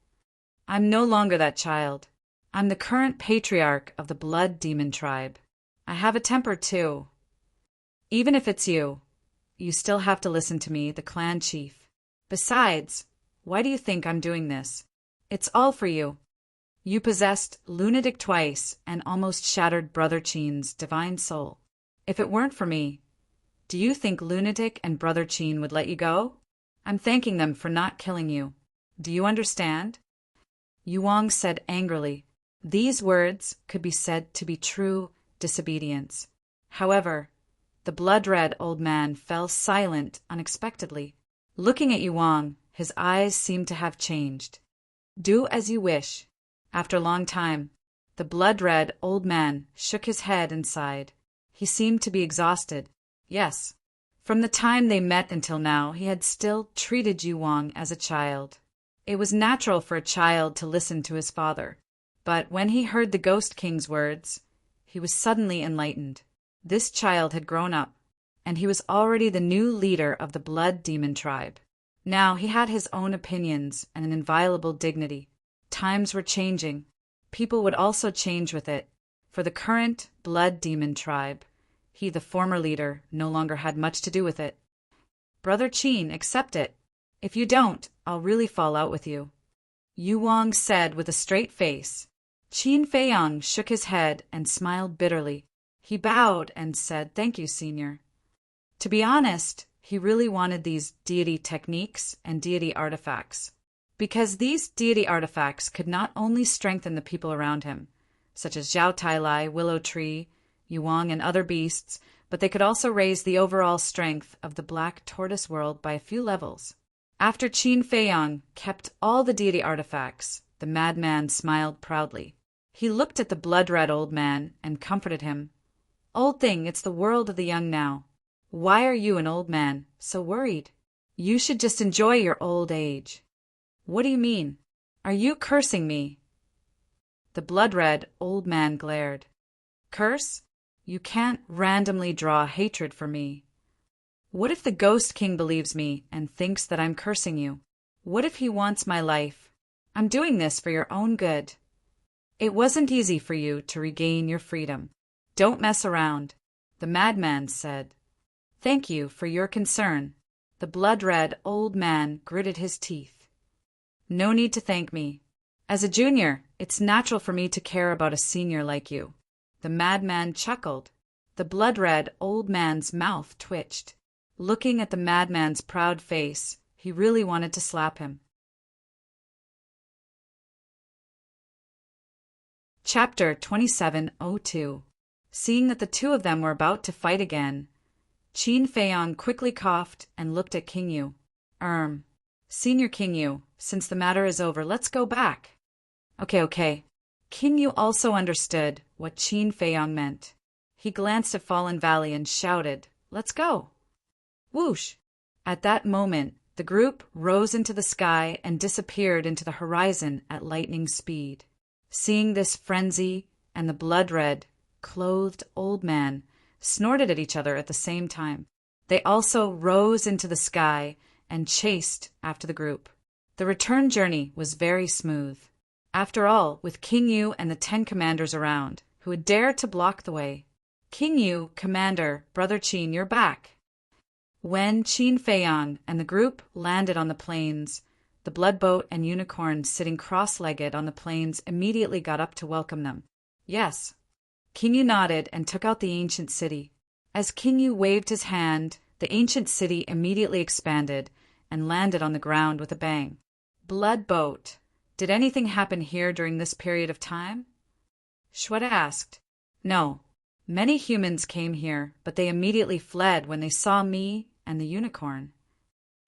I'm no longer that child. I'm the current patriarch of the blood demon tribe. I have a temper, too. Even if it's you, you still have to listen to me, the clan chief. Besides, why do you think I'm doing this? It's all for you. You possessed lunatic twice and almost shattered Brother Qin's divine soul. If it weren't for me, do you think lunatic and Brother Qin would let you go? I'm thanking them for not killing you. Do you understand?" Yu Wang said angrily. These words could be said to be true disobedience. However, the blood-red old man fell silent unexpectedly. Looking at Yu Wang, his eyes seemed to have changed. "Do as you wish." After a long time, the blood-red old man shook his head and sighed. He seemed to be exhausted. Yes, from the time they met until now, he had still treated Yu Wang as a child. It was natural for a child to listen to his father, but when he heard the Ghost King's words, he was suddenly enlightened. This child had grown up, and he was already the new leader of the Blood Demon tribe. Now he had his own opinions and an inviolable dignity. Times were changing. People would also change with it. For the current Blood Demon tribe, he, the former leader, no longer had much to do with it. Brother Qin, accept it. If you don't, I'll really fall out with you, Yu Wang said with a straight face. Qin Feiyang shook his head and smiled bitterly. He bowed and said, "Thank you, senior." To be honest, he really wanted these deity techniques and deity artifacts, because these deity artifacts could not only strengthen the people around him, such as Zhao Tailai, Willow Tree, Yuang, and other beasts, but they could also raise the overall strength of the Black Tortoise world by a few levels. After Qin Feiyang kept all the deity artifacts, the madman smiled proudly. He looked at the blood-red old man and comforted him. "Old thing, it's the world of the young now. Why are you, an old man, so worried? You should just enjoy your old age." "What do you mean? Are you cursing me?" The blood-red old man glared. "Curse? You can't randomly draw hatred for me. What if the Ghost King believes me and thinks that I'm cursing you? What if he wants my life? I'm doing this for your own good. It wasn't easy for you to regain your freedom. Don't mess around," the madman said. "Thank you for your concern." The blood-red old man gritted his teeth. "No need to thank me. As a junior, it's natural for me to care about a senior like you." The madman chuckled. The blood-red old man's mouth twitched. Looking at the madman's proud face, he really wanted to slap him. Chapter 2702. Seeing that the two of them were about to fight again, Qin Feiyang quickly coughed and looked at King Yu. Senior King Yu, since the matter is over, let's go back." Okay. King Yu also understood what Qin Feiyang meant. He glanced at Fallen Valley and shouted, "Let's go!" Whoosh! At that moment, the group rose into the sky and disappeared into the horizon at lightning speed. Seeing this frenzy, and the blood-red, clothed old man snorted at each other at the same time. They also rose into the sky and chased after the group. The return journey was very smooth. After all, with King Yu and the 10 commanders around, who had dared to block the way. "King Yu, Commander, Brother Qin, you're back." When Qin Feiyang and the group landed on the plains, the blood boat and unicorn sitting cross-legged on the plains immediately got up to welcome them. "Yes." King Yu nodded and took out the ancient city. As King Yu waved his hand, the ancient city immediately expanded and landed on the ground with a bang. "Blood boat, did anything happen here during this period of time?" Shweta asked. "No. Many humans came here, but they immediately fled when they saw me and the unicorn."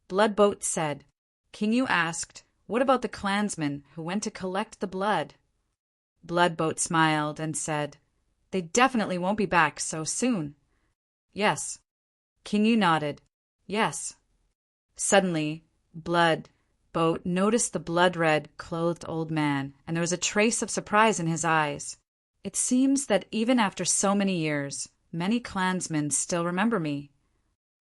Bloodboat said. King Yu asked, "What about the clansmen who went to collect the blood?" Bloodboat smiled and said, "They definitely won't be back so soon." "Yes." King Yu nodded. "Yes." Suddenly, Bloodboat noticed the blood-red, clothed old man, and there was a trace of surprise in his eyes. "It seems that even after so many years, many clansmen still remember me."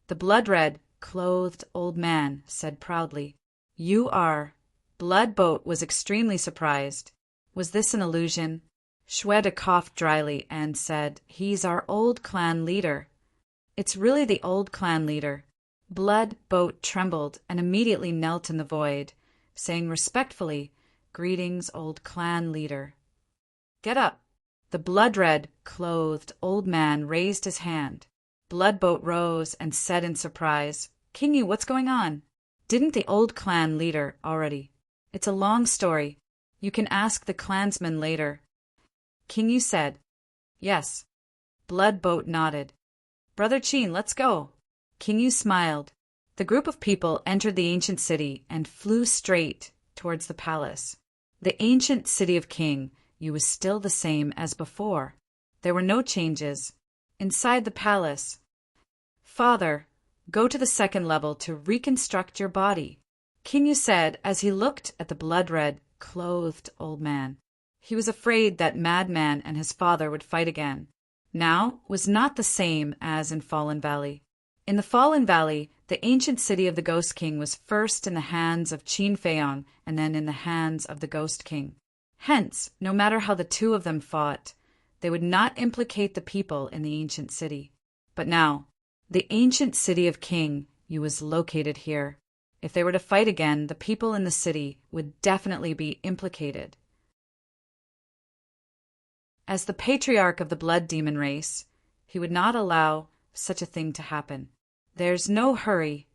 The blood-red, clothed old man said proudly, "You are." Bloodboat was extremely surprised. Was this an illusion? Shweta coughed dryly and said, "He's our old clan leader." "It's really the old clan leader." Bloodboat trembled and immediately knelt in the void, saying respectfully, "Greetings, old clan leader." "Get up." The blood-red, clothed old man raised his hand. Bloodboat rose and said in surprise, "King Yu, what's going on? Didn't the old clan leader already?" "It's a long story. You can ask the clansmen later." King Yu said, "Yes." Bloodboat nodded. "Brother Qin, let's go." King Yu smiled. The group of people entered the ancient city and flew straight towards the palace. The ancient city of King Yu was still the same as before. There were no changes. Inside the palace, "Father, go to the second level to reconstruct your body," King Yu said as he looked at the blood-red, clothed old man. He was afraid that Madman and his father would fight again, now was not the same as in Fallen Valley. In the Fallen Valley, the ancient city of the Ghost King was first in the hands of Qin Feiyang and then in the hands of the Ghost King. Hence, no matter how the two of them fought, they would not implicate the people in the ancient city. But now, the ancient city of King Yu was located here. If they were to fight again, the people in the city would definitely be implicated. As the patriarch of the blood demon race, he would not allow such a thing to happen. There's no hurry.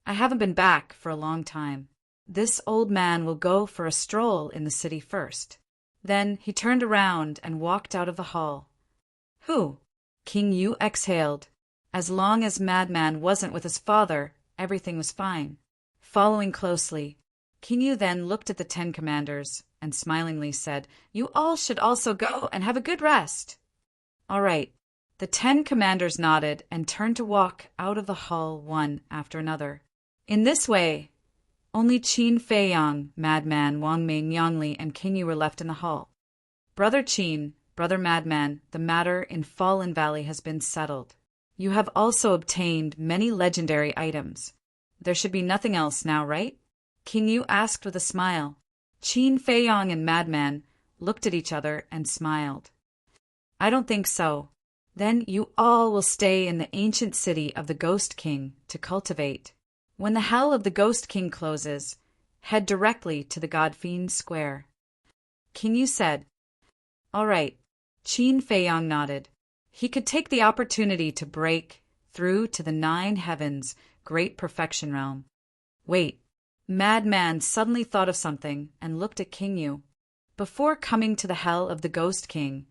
I haven't been back for a long time. This old man will go for a stroll in the city first. Then he turned around and walked out of the hall. Who? King Yu exhaled. As long as Madman wasn't with his father, everything was fine. Following closely, King Yu then looked at the 10 commanders and smilingly said, "You all should also go and have a good rest." All right. The 10 commanders nodded and turned to walk out of the hall one after another. In this way, only Qin Feiyang, Madman, Wang Ming, Yangli, and King Yu were left in the hall. Brother Qin, Brother Madman, the matter in Fallen Valley has been settled. You have also obtained many legendary items. There should be nothing else now, right? King Yu asked with a smile. Qin Feiyang and Madman looked at each other and smiled. I don't think so. Then you all will stay in the ancient city of the Ghost King to cultivate. When the hell of the Ghost King closes, head directly to the God Fiend Square. King Yu said. All right. Qin Feiyang nodded. He could take the opportunity to break through to the 9 heavens' great perfection realm. Wait. Madman suddenly thought of something and looked at King Yu. Before coming to the hell of the Ghost King,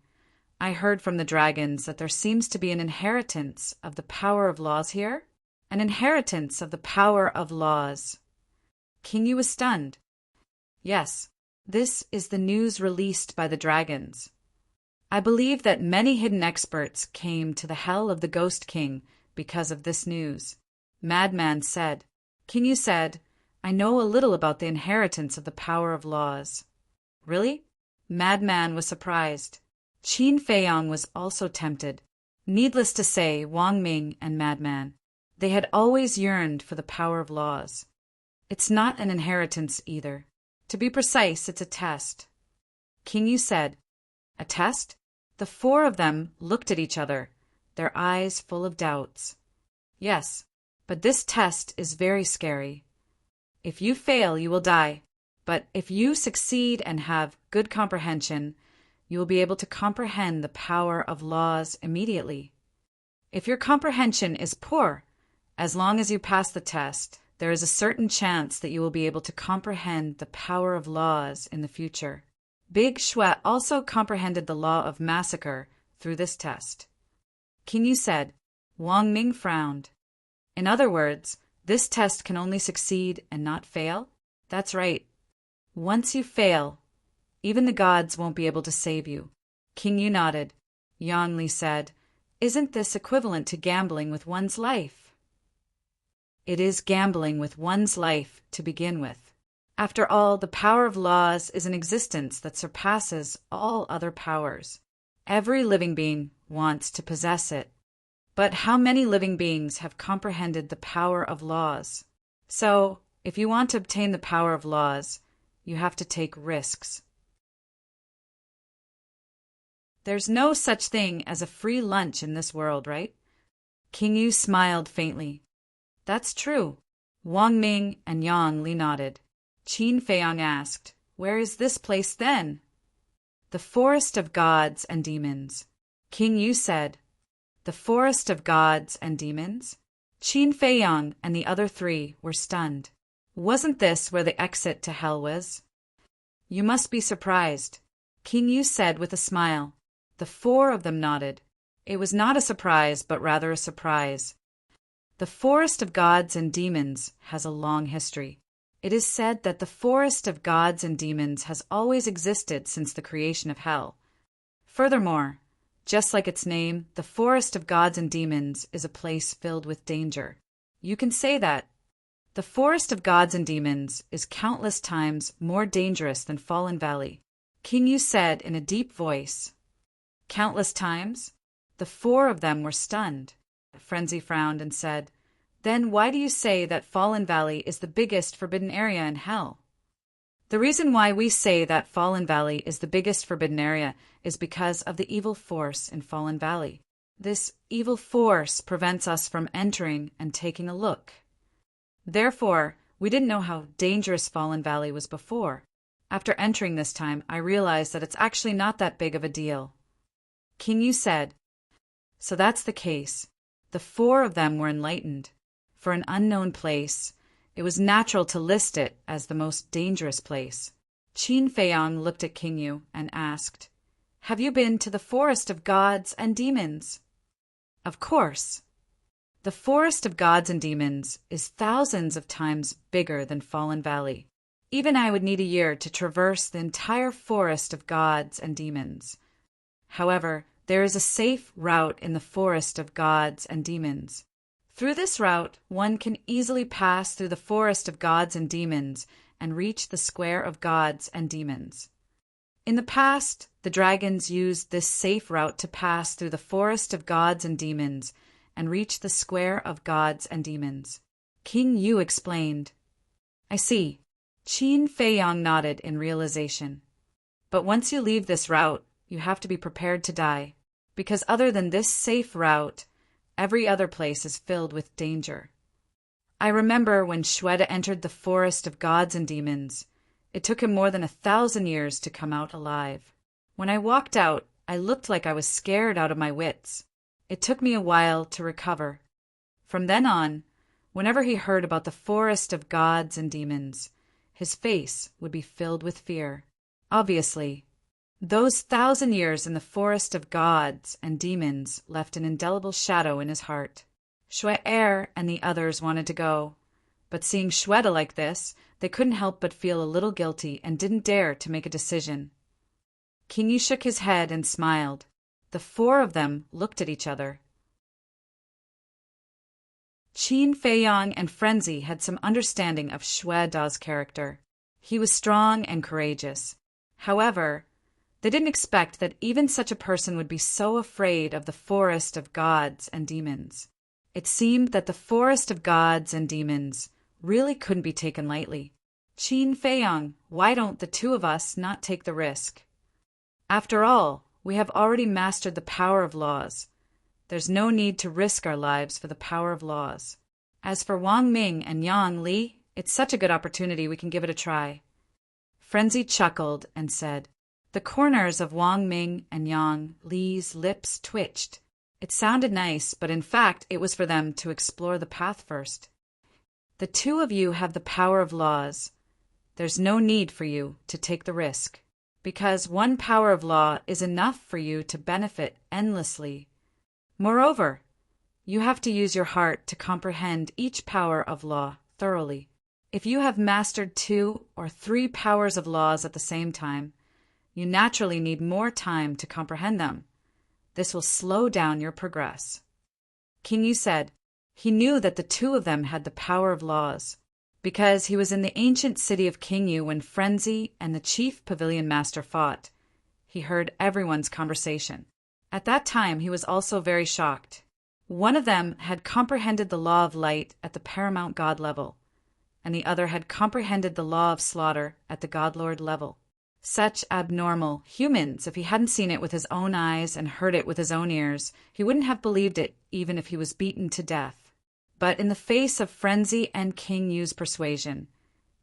I heard from the dragons that there seems to be an inheritance of the power of laws here. An inheritance of the power of laws. King Yu was stunned. Yes, this is the news released by the dragons. I believe that many hidden experts came to the hell of the Ghost King because of this news. Madman said. King Yu said, I know a little about the inheritance of the power of laws. Really? Madman was surprised. Qin Feiyang was also tempted. Needless to say, Wang Ming and Madman. They had always yearned for the power of laws. It's not an inheritance either. To be precise, it's a test. King Yu said, A test? The 4 of them looked at each other, their eyes full of doubts. Yes, but this test is very scary. If you fail, you will die. But if you succeed and have good comprehension, you will be able to comprehend the power of laws immediately. If your comprehension is poor, as long as you pass the test, there is a certain chance that you will be able to comprehend the power of laws in the future. Big Shui also comprehended the law of massacre through this test. King Yu said. Wang Ming frowned. In other words, this test can only succeed and not fail? That's right. Once you fail, even the gods won't be able to save you. King Yu nodded. Yang Li said, Isn't this equivalent to gambling with one's life? It is gambling with one's life to begin with. After all, the power of laws is an existence that surpasses all other powers. Every living being wants to possess it. But how many living beings have comprehended the power of laws? So, if you want to obtain the power of laws, you have to take risks. There's no such thing as a free lunch in this world, right? King Yu smiled faintly. That's true. Wang Ming and Yang Li nodded. Qin Feiyang asked, Where is this place then? The forest of gods and demons. King Yu said, The forest of gods and demons? Qin Feiyang and the other 3 were stunned. Wasn't this where the exit to hell was? You must be surprised, King Yu said with a smile. The 4 of them nodded. It was not a surprise, but rather a surprise. The forest of gods and demons has a long history. It is said that the forest of gods and demons has always existed since the creation of hell. Furthermore, just like its name, the forest of gods and demons is a place filled with danger. You can say that. The forest of gods and demons is countless times more dangerous than Fallen Valley. King Yu said in a deep voice. Countless times? The four of them were stunned. Frenzy frowned and said, "Then why do you say that Fallen Valley is the biggest forbidden area in hell?" "The reason why we say that Fallen Valley is the biggest forbidden area is because of the evil force in Fallen Valley. This evil force prevents us from entering and taking a look. Therefore, we didn't know how dangerous Fallen Valley was before. After entering this time, I realized that it's actually not that big of a deal." King Yu said, "So that's the case. The four of them were enlightened. For an unknown place, it was natural to list it as the most dangerous place." Qin Feiyang looked at King Yu and asked, "Have you been to the forest of gods and demons?" "Of course. The forest of gods and demons is thousands of times bigger than Fallen Valley. Even I would need a year to traverse the entire forest of gods and demons. However, there is a safe route in the forest of gods and demons. Through this route, one can easily pass through the forest of gods and demons and reach the square of gods and demons. In the past, the dragons used this safe route to pass through the forest of gods and demons and reach the square of gods and demons." King Yu explained. "I see." Qin Feiyang nodded in realization. "But once you leave this route, you have to be prepared to die, because other than this safe route, every other place is filled with danger. I remember when Shweta entered the forest of gods and demons, it took him more than 1,000 years to come out alive. When I walked out, I looked like I was scared out of my wits. It took me a while to recover. From then on, whenever he heard about the forest of gods and demons, his face would be filled with fear. Obviously, those 1,000 years in the forest of gods and demons left an indelible shadow in his heart. Shui and the others wanted to go, but seeing Shweta like this, they couldn't help but feel a little guilty and didn't dare to make a decision." King Yu shook his head and smiled. The four of them looked at each other. Qin Feiyang and Frenzy had some understanding of Shue Da's character. He was strong and courageous. However, they didn't expect that even such a person would be so afraid of the forest of gods and demons. It seemed that the forest of gods and demons really couldn't be taken lightly. "Qin Feiyang, why don't the two of us not take the risk? After all, we have already mastered the power of laws. There's no need to risk our lives for the power of laws. As for Wang Ming and Yang Li, it's such a good opportunity we can give it a try." Frenzy chuckled and said. The corners of Wang Ming and Yang Li's lips twitched. It sounded nice, but in fact it was for them to explore the path first. "The two of you have the power of laws. There's no need for you to take the risk, because one power of law is enough for you to benefit endlessly. Moreover, you have to use your heart to comprehend each power of law thoroughly. If you have mastered 2 or 3 powers of laws at the same time, you naturally need more time to comprehend them. This will slow down your progress." King Yu said he knew that the two of them had the power of laws, because he was in the ancient city of King Yu when Frenzy and the chief pavilion master fought. He heard everyone's conversation. At that time he was also very shocked. One of them had comprehended the law of light at the paramount god level, and the other had comprehended the law of slaughter at the godlord level. Such abnormal humans, if he hadn't seen it with his own eyes and heard it with his own ears, he wouldn't have believed it even if he was beaten to death. But in the face of Frenzy and King Yu's persuasion,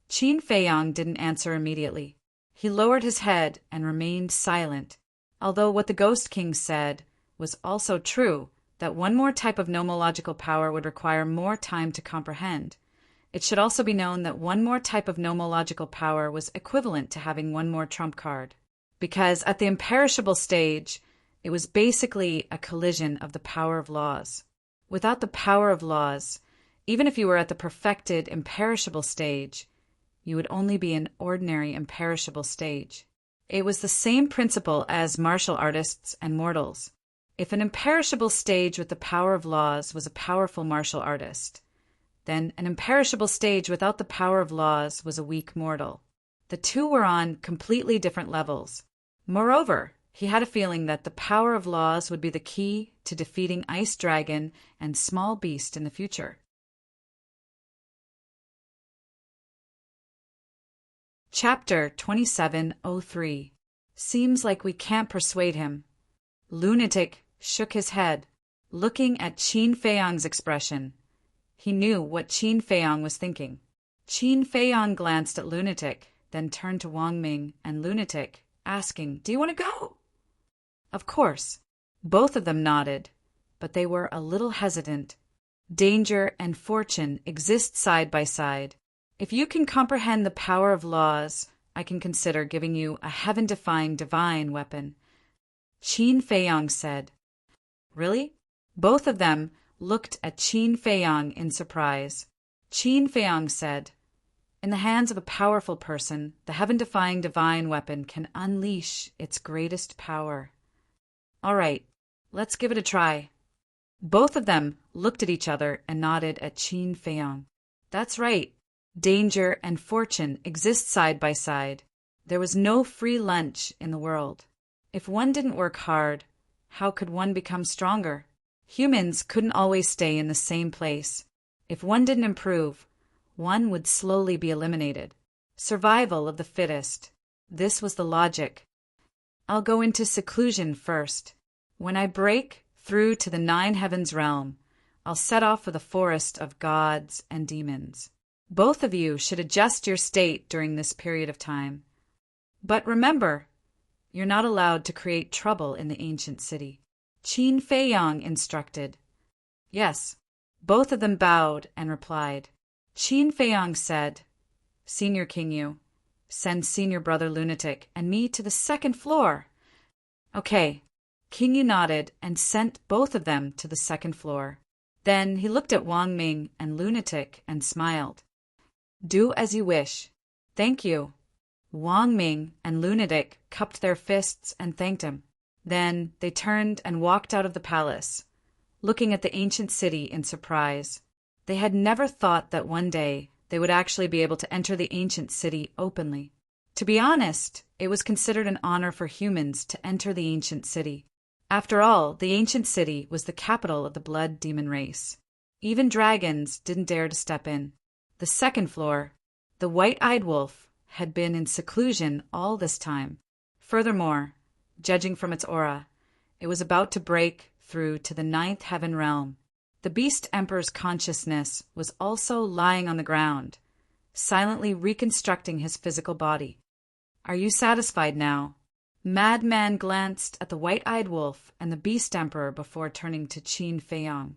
Qin Feiyang didn't answer immediately. He lowered his head and remained silent, although what the Ghost King said was also true, that one more type of nomological power would require more time to comprehend. It should also be known that one more type of nomological power was equivalent to having one more trump card, because at the imperishable stage, it was basically a collision of the power of laws. Without the power of laws, even if you were at the perfected imperishable stage, you would only be an ordinary imperishable stage. It was the same principle as martial artists and mortals. If an imperishable stage with the power of laws was a powerful martial artist, then an imperishable stage without the power of laws was a weak mortal. The two were on completely different levels. Moreover, He had a feeling that the power of laws would be the key to defeating Ice Dragon and Small Beast in the future. Chapter 2703. Seems like we can't persuade him. Lunatic shook his head, looking at Qin Feiyang's expression. He knew what Qin Feiyang was thinking. Qin Feiyang glanced at Lunatic, then turned to Wang Ming and Lunatic, asking, "Do you want to go?" Of course. Both of them nodded, but they were a little hesitant. Danger and fortune exist side by side. If you can comprehend the power of laws, I can consider giving you a heaven-defying divine weapon. Qin Feiyang said. Really? Both of them looked at Qin Feiyang in surprise. Qin Feiyang said, "In the hands of a powerful person, the heaven-defying divine weapon can unleash its greatest power." All right, let's give it a try. Both of them looked at each other and nodded at Qin Feiyang. That's right. Danger and fortune exist side by side. There was no free lunch in the world. If one didn't work hard, how could one become stronger? Humans couldn't always stay in the same place. If one didn't improve, one would slowly be eliminated. Survival of the fittest. This was the logic. I'll go into seclusion first. When I break through to the Nine Heavens realm, I'll set off for the forest of gods and demons. Both of you should adjust your state during this period of time. But remember, you're not allowed to create trouble in the ancient city. Qin Feiyang instructed. Yes, both of them bowed and replied. Qin Feiyang said, "Senior King Yu, send senior brother Lunatic and me to the second floor." Okay, King Yu nodded and sent both of them to the second floor. Then he looked at Wang Ming and Lunatic and smiled. "Do as you wish." "Thank you." Wang Ming and Lunatic cupped their fists and thanked him. Then they turned and walked out of the palace, looking at the ancient city in surprise. They had never thought that one day they would actually be able to enter the ancient city openly. To be honest, it was considered an honor for humans to enter the ancient city. After all, the ancient city was the capital of the blood demon race. Even dragons didn't dare to step in. The second floor, the white-eyed wolf, had been in seclusion all this time. Furthermore, judging from its aura, it was about to break through to the ninth heaven realm. The Beast Emperor's consciousness was also lying on the ground, silently reconstructing his physical body. "Are you satisfied now?" Madman glanced at the white-eyed wolf and the Beast Emperor before turning to Qin Feiyang.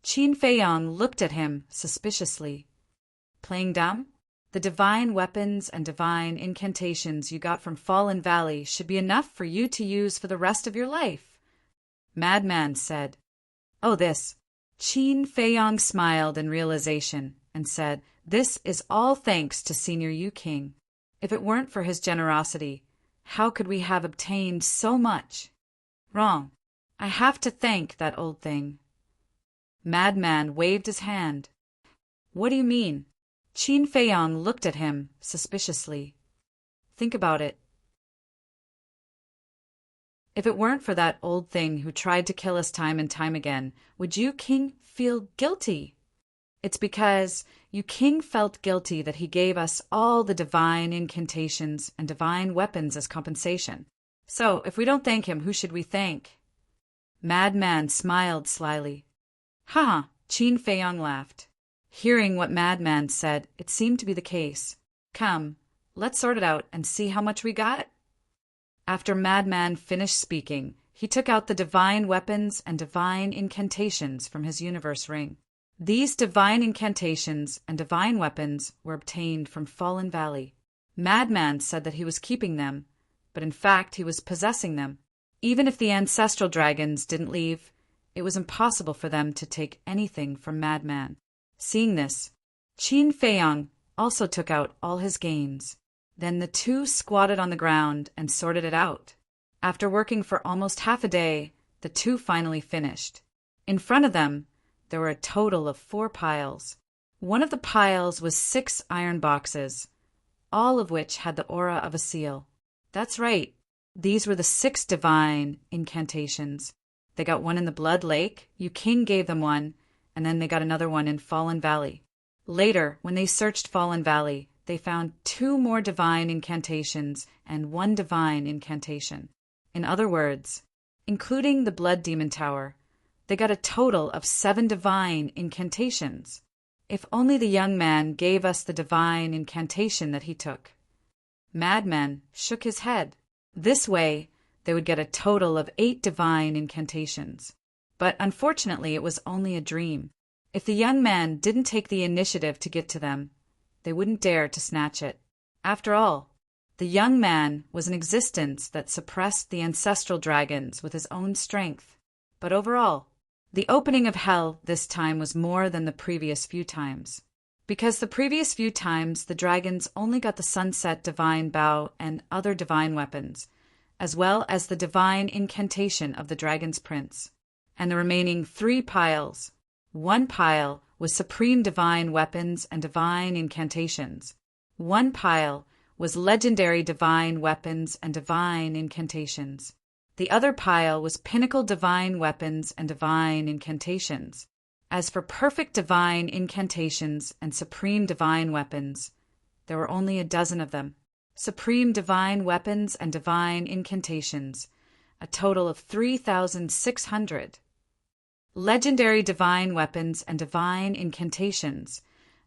Qin Feiyang looked at him suspiciously. "Playing dumb? The divine weapons and divine incantations you got from Fallen Valley should be enough for you to use for the rest of your life." Madman said. "Oh, this." Qin Feiyang smiled in realization and said, "This is all thanks to Senior Yu King. If it weren't for his generosity, how could we have obtained so much?" "Wrong. I have to thank that old thing." Madman waved his hand. "What do you mean?" Qin Feiyang looked at him suspiciously. "Think about it. If it weren't for that old thing who tried to kill us time and time again, would you, King, feel guilty? It's because you, King, felt guilty that he gave us all the divine incantations and divine weapons as compensation. So, if we don't thank him, who should we thank?" Madman smiled slyly. "Ha!" Qin Feiyang laughed. Hearing what Madman said, it seemed to be the case. "Come, let's sort it out and see how much we got." After Madman finished speaking, he took out the divine weapons and divine incantations from his universe ring. These divine incantations and divine weapons were obtained from Fallen Valley. Madman said that he was keeping them, but in fact he was possessing them. Even if the ancestral dragons didn't leave, it was impossible for them to take anything from Madman. Seeing this, Qin Feiyang also took out all his gains. Then the two squatted on the ground and sorted it out. After working for almost half a day, the two finally finished. In front of them, there were a total of 4 piles. One of the piles was 6 iron boxes, all of which had the aura of a seal. That's right, These were the 6 divine incantations. They got one in the Blood Lake, Yu King gave them one, and then they got another one in Fallen Valley. Later, when they searched Fallen Valley, they found 2 more divine incantations and 1 divine incantation. In other words, including the Blood Demon Tower, they got a total of 7 divine incantations. If only the young man gave us the divine incantation that he took. Madman shook his head. This way, they would get a total of 8 divine incantations. But unfortunately, it was only a dream. If the young man didn't take the initiative to get to them, they wouldn't dare to snatch it. After all, the young man was an existence that suppressed the ancestral dragons with his own strength. But overall, the opening of hell this time was more than the previous few times. Because the previous few times the dragons only got the sunset divine bow and other divine weapons, as well as the divine incantation of the dragon's prince. And the remaining 3 piles. 1 pile was supreme divine weapons and divine incantations. 1 pile was legendary divine weapons and divine incantations. The other pile was pinnacle divine weapons and divine incantations. As for perfect divine incantations and supreme divine weapons, there were only a dozen of them. Supreme divine weapons and divine incantations, a total of 3,600. Legendary divine weapons and divine incantations,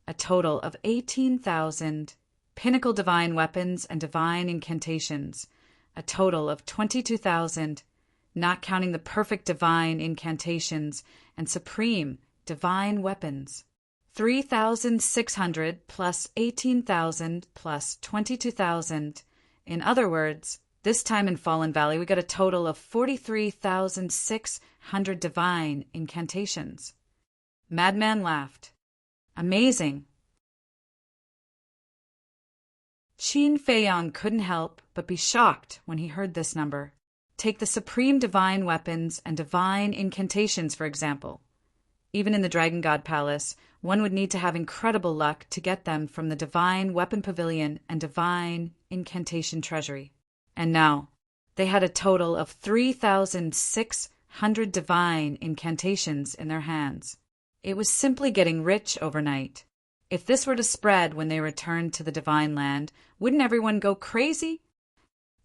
a total of 18,000. Pinnacle divine weapons and divine incantations, a total of 22,000, not counting the perfect divine incantations and supreme divine weapons. 3,600 plus 18,000 plus 22,000. In other words, this time in Fallen Valley, we got a total of 43,600 divine incantations. Madman laughed. Amazing. Qin Feiyang couldn't help but be shocked when he heard this number. Take the supreme divine weapons and divine incantations, for example. Even in the Dragon God Palace, one would need to have incredible luck to get them from the Divine Weapon Pavilion and Divine Incantation Treasury. And now, they had a total of 3,600 divine incantations in their hands. It was simply getting rich overnight. If this were to spread when they returned to the Divine Land, wouldn't everyone go crazy?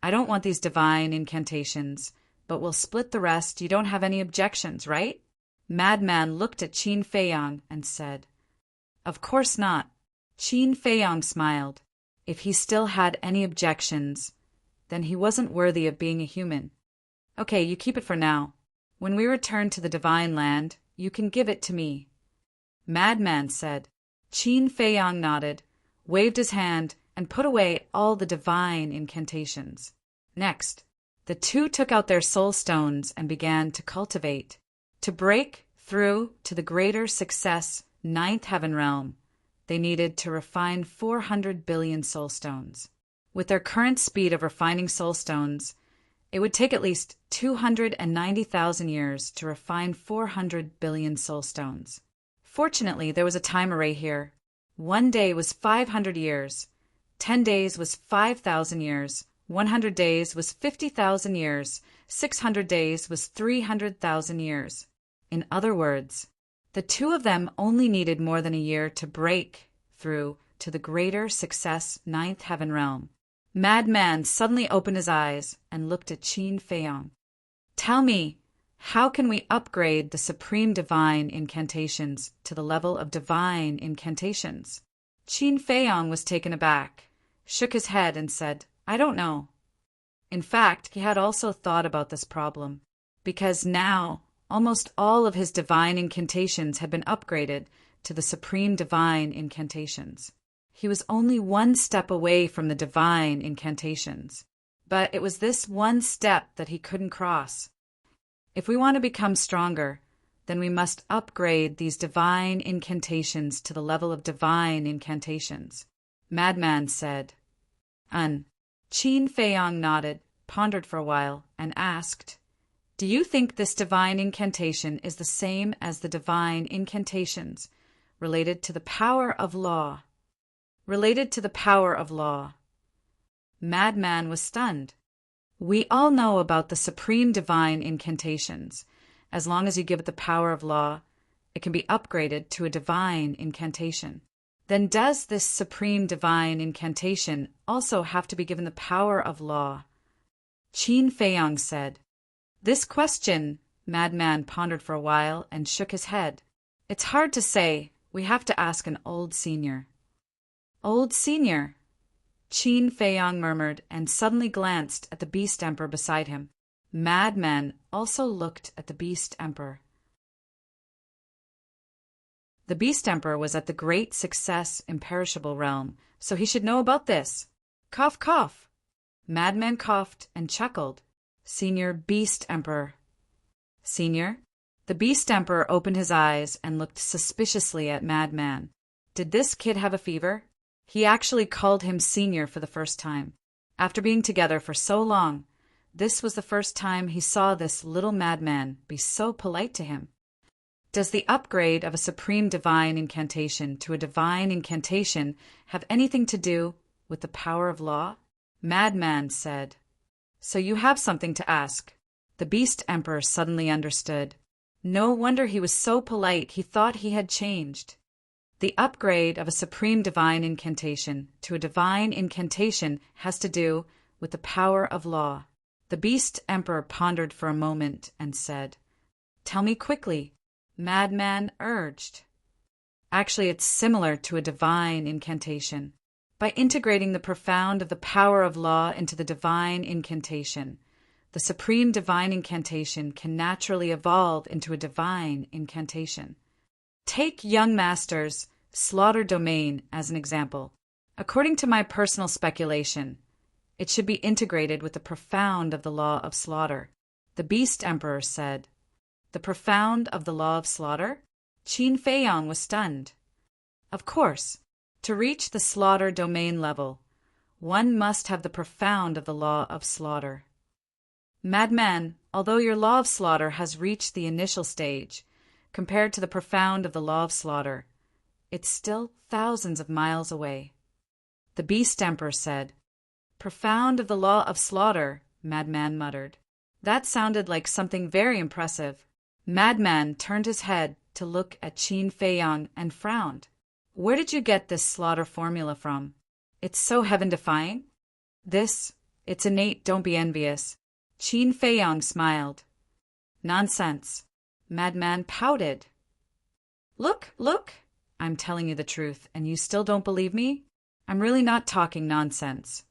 I don't want these divine incantations, but we'll split the rest. You don't have any objections, right? Madman looked at Qin Feiyang and said, "Of course not." Qin Feiyang smiled. If he still had any objections, then he wasn't worthy of being a human. Okay, you keep it for now. When we return to the Divine Land, you can give it to me. Madman said. Qin Feiyang nodded, waved his hand, and put away all the divine incantations. Next, the two took out their soul stones and began to cultivate. To break through to the greater success 9th heaven realm, they needed to refine 400 billion soul stones. With their current speed of refining soul stones, it would take at least 290,000 years to refine 400 billion soul stones. Fortunately, there was a time array here. 1 day was 500 years, 10 days was 5,000 years, 100 days was 50,000 years, 600 days was 300,000 years. In other words, the two of them only needed more than a year to break through to the greater success 9th heaven realm. Madman suddenly opened his eyes and looked at Qin Feiyang. Tell me, how can we upgrade the supreme divine incantations to the level of divine incantations? Qin Feiyang was taken aback, shook his head and said, I don't know. In fact, he had also thought about this problem, because now almost all of his divine incantations had been upgraded to the supreme divine incantations. He was only one step away from the divine incantations, but it was this one step that he couldn't cross. If we want to become stronger, then we must upgrade these divine incantations to the level of divine incantations. Madman said. Qin Feiyang nodded, pondered for a while, and asked, Do you think this divine incantation is the same as the divine incantations related to the power of law? Related to the power of law. Madman was stunned. We all know about the supreme divine incantations. As long as you give it the power of law, it can be upgraded to a divine incantation. Then does this supreme divine incantation also have to be given the power of law? Qin Feiyang said. This question, Madman pondered for a while and shook his head. It's hard to say. We have to ask an old senior. Old senior, Qin Feiyang murmured and suddenly glanced at the Beast Emperor beside him. Madman also looked at the Beast Emperor. The Beast Emperor was at the Great Success Imperishable Realm, so he should know about this. Cough, cough. Madman coughed and chuckled. Senior Beast Emperor. Senior? The Beast Emperor opened his eyes and looked suspiciously at Madman. Did this kid have a fever? He actually called him Senior for the first time. After being together for so long, this was the first time he saw this little madman be so polite to him. Does the upgrade of a supreme divine incantation to a divine incantation have anything to do with the power of law? Madman said. So you have something to ask. The Beast Emperor suddenly understood. No wonder he was so polite, he thought he had changed. The upgrade of a supreme divine incantation to a divine incantation has to do with the power of law. The Beast Emperor pondered for a moment and said, Tell me quickly. Madman urged. Actually, it's similar to a divine incantation. By integrating the profound of the power of law into the divine incantation, the supreme divine incantation can naturally evolve into a divine incantation. Take Young Master's Slaughter Domain as an example. According to my personal speculation, it should be integrated with the profound of the law of slaughter. The Beast Emperor said. The profound of the law of slaughter? Qin Feiyang was stunned. Of course, to reach the slaughter domain level, one must have the profound of the law of slaughter. Madman, although your law of slaughter has reached the initial stage, compared to the profound of the law of slaughter, it's still thousands of miles away. The Beast Emperor said. Profound of the law of slaughter, Madman muttered. That sounded like something very impressive. Madman turned his head to look at Qin Feiyang and frowned. Where did you get this slaughter formula from? It's so heaven-defying. It's innate, don't be envious. Qin Feiyang smiled. Nonsense. Madman pouted. Look, I'm telling you the truth, and you still don't believe me? I'm really not talking nonsense.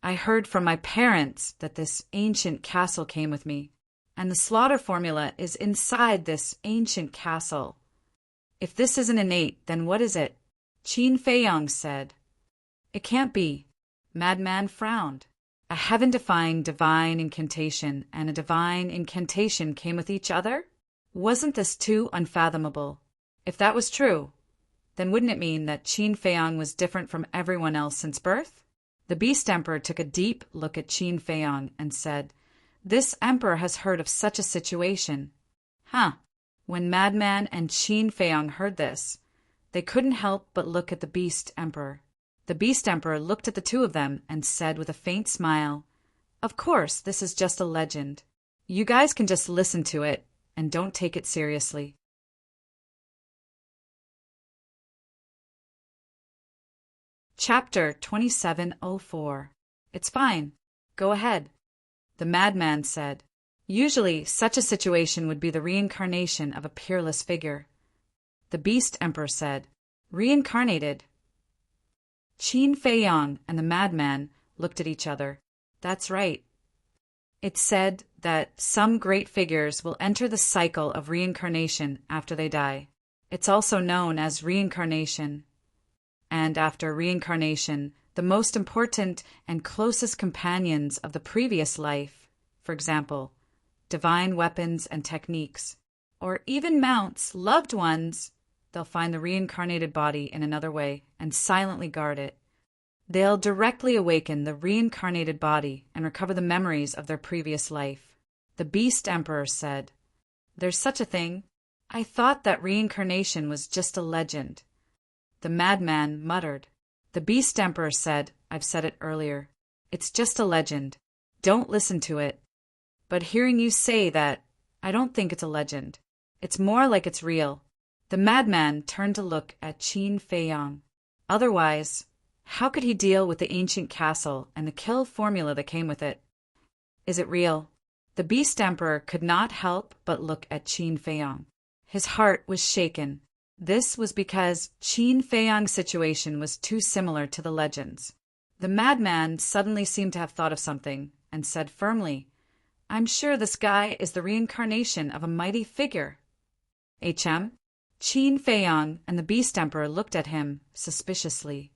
I heard from my parents that this ancient castle came with me, and the slaughter formula is inside this ancient castle. If this isn't innate, then what is it? Qin Feiyang said. It can't be. Madman frowned. A heaven-defying divine incantation and a divine incantation came with each other? Wasn't this too unfathomable? If that was true, then wouldn't it mean that Qin Feiyang was different from everyone else since birth? The Beast Emperor took a deep look at Qin Feiyang and said, This emperor has heard of such a situation. When Madman and Qin Feiyang heard this, they couldn't help but look at the Beast Emperor. The Beast Emperor looked at the two of them and said with a faint smile, Of course, this is just a legend. You guys can just listen to it and don't take it seriously. Chapter 2704. It's fine. Go ahead. The madman said. Usually, such a situation would be the reincarnation of a peerless figure. The Beast Emperor said. Reincarnated? Qin Feiyang and the madman looked at each other. That's right. It's said that some great figures will enter the cycle of reincarnation after they die. It's also known as reincarnation. And after reincarnation, the most important and closest companions of the previous life, for example, divine weapons and techniques, or even mounts, loved ones, they'll find the reincarnated body in another way and silently guard it. They'll directly awaken the reincarnated body and recover the memories of their previous life. The Beast Emperor said, There's such a thing. I thought that reincarnation was just a legend. The madman muttered. The Beast Emperor said, I've said it earlier. It's just a legend. Don't listen to it. But hearing you say that, I don't think it's a legend. It's more like it's real. The madman turned to look at Qin Feiyang. Otherwise, how could he deal with the ancient castle and the kill formula that came with it? Is it real? The Beast Emperor could not help but look at Qin Feiyang. His heart was shaken. This was because Qin Feiyang's situation was too similar to the legends. The madman suddenly seemed to have thought of something and said firmly, I'm sure this guy is the reincarnation of a mighty figure. Qin Feiyang and the Beast Emperor looked at him suspiciously.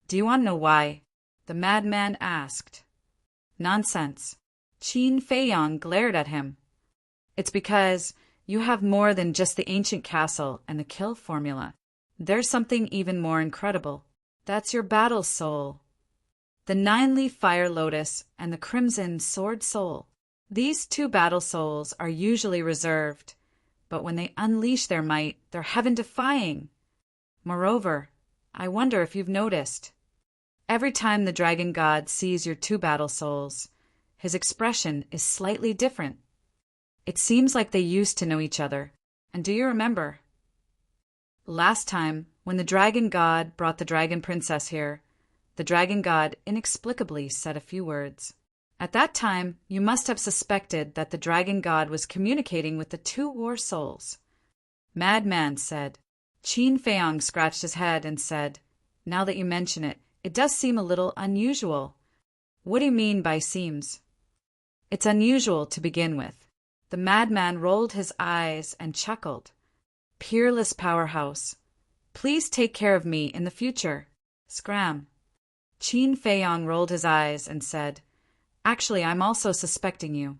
Do you want to know why? The madman asked. Nonsense. Qin Feiyang glared at him. It's because you have more than just the ancient castle and the kill formula. There's something even more incredible. That's your battle soul. The 9-leaf fire lotus and the crimson sword soul. These 2 battle souls are usually reserved, but when they unleash their might, they're heaven-defying. Moreover, I wonder if you've noticed. Every time the dragon god sees your 2 battle souls, his expression is slightly different. It seems like they used to know each other. And do you remember? Last time, when the dragon god brought the dragon princess here, the dragon god inexplicably said a few words. At that time, you must have suspected that the dragon god was communicating with the 2 war souls. Madman said. Qin Feiyang scratched his head and said, Now that you mention it, it does seem a little unusual. What do you mean by seems? It's unusual to begin with. The madman rolled his eyes and chuckled. Peerless powerhouse. Please take care of me in the future. Scram. Qin Feiyang rolled his eyes and said, Actually, I'm also suspecting you.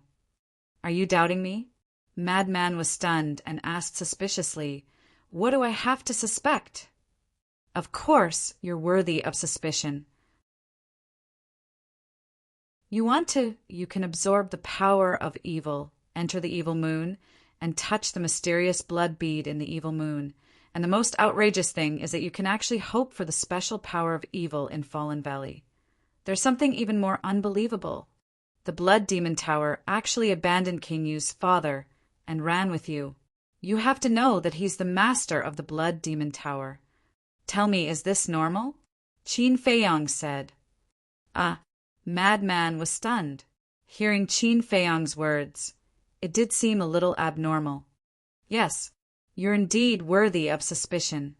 Are you doubting me? Madman was stunned and asked suspiciously, What do I have to suspect? Of course, you're worthy of suspicion. You can absorb the power of evil, enter the evil moon, and touch the mysterious blood bead in the evil moon. And the most outrageous thing is that you can actually hope for the special power of evil in Fallen Valley. There's something even more unbelievable. The Blood Demon Tower actually abandoned King Yu's father and ran with you. You have to know that he's the master of the Blood Demon Tower. Tell me, is this normal? Qin Feiyang said. Madman was stunned. Hearing Qin Feiyang's words, it did seem a little abnormal. Yes, you're indeed worthy of suspicion.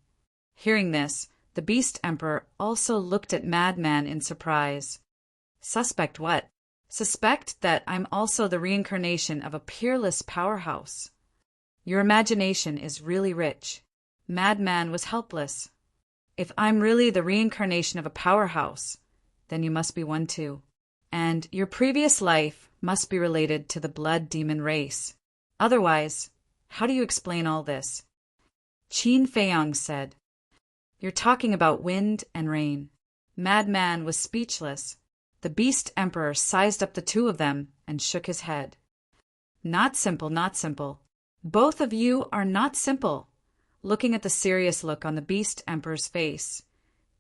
Hearing this, the Beast Emperor also looked at Madman in surprise. Suspect what? Suspect that I'm also the reincarnation of a peerless powerhouse. Your imagination is really rich. Madman was helpless. If I'm really the reincarnation of a powerhouse, then you must be one too. And your previous life must be related to the blood demon race. Otherwise, how do you explain all this? Qin Feiyang said. You're talking about wind and rain. Madman was speechless. The Beast Emperor sized up the 2 of them and shook his head. Not simple, not simple. Both of you are not simple. Looking at the serious look on the Beast Emperor's face,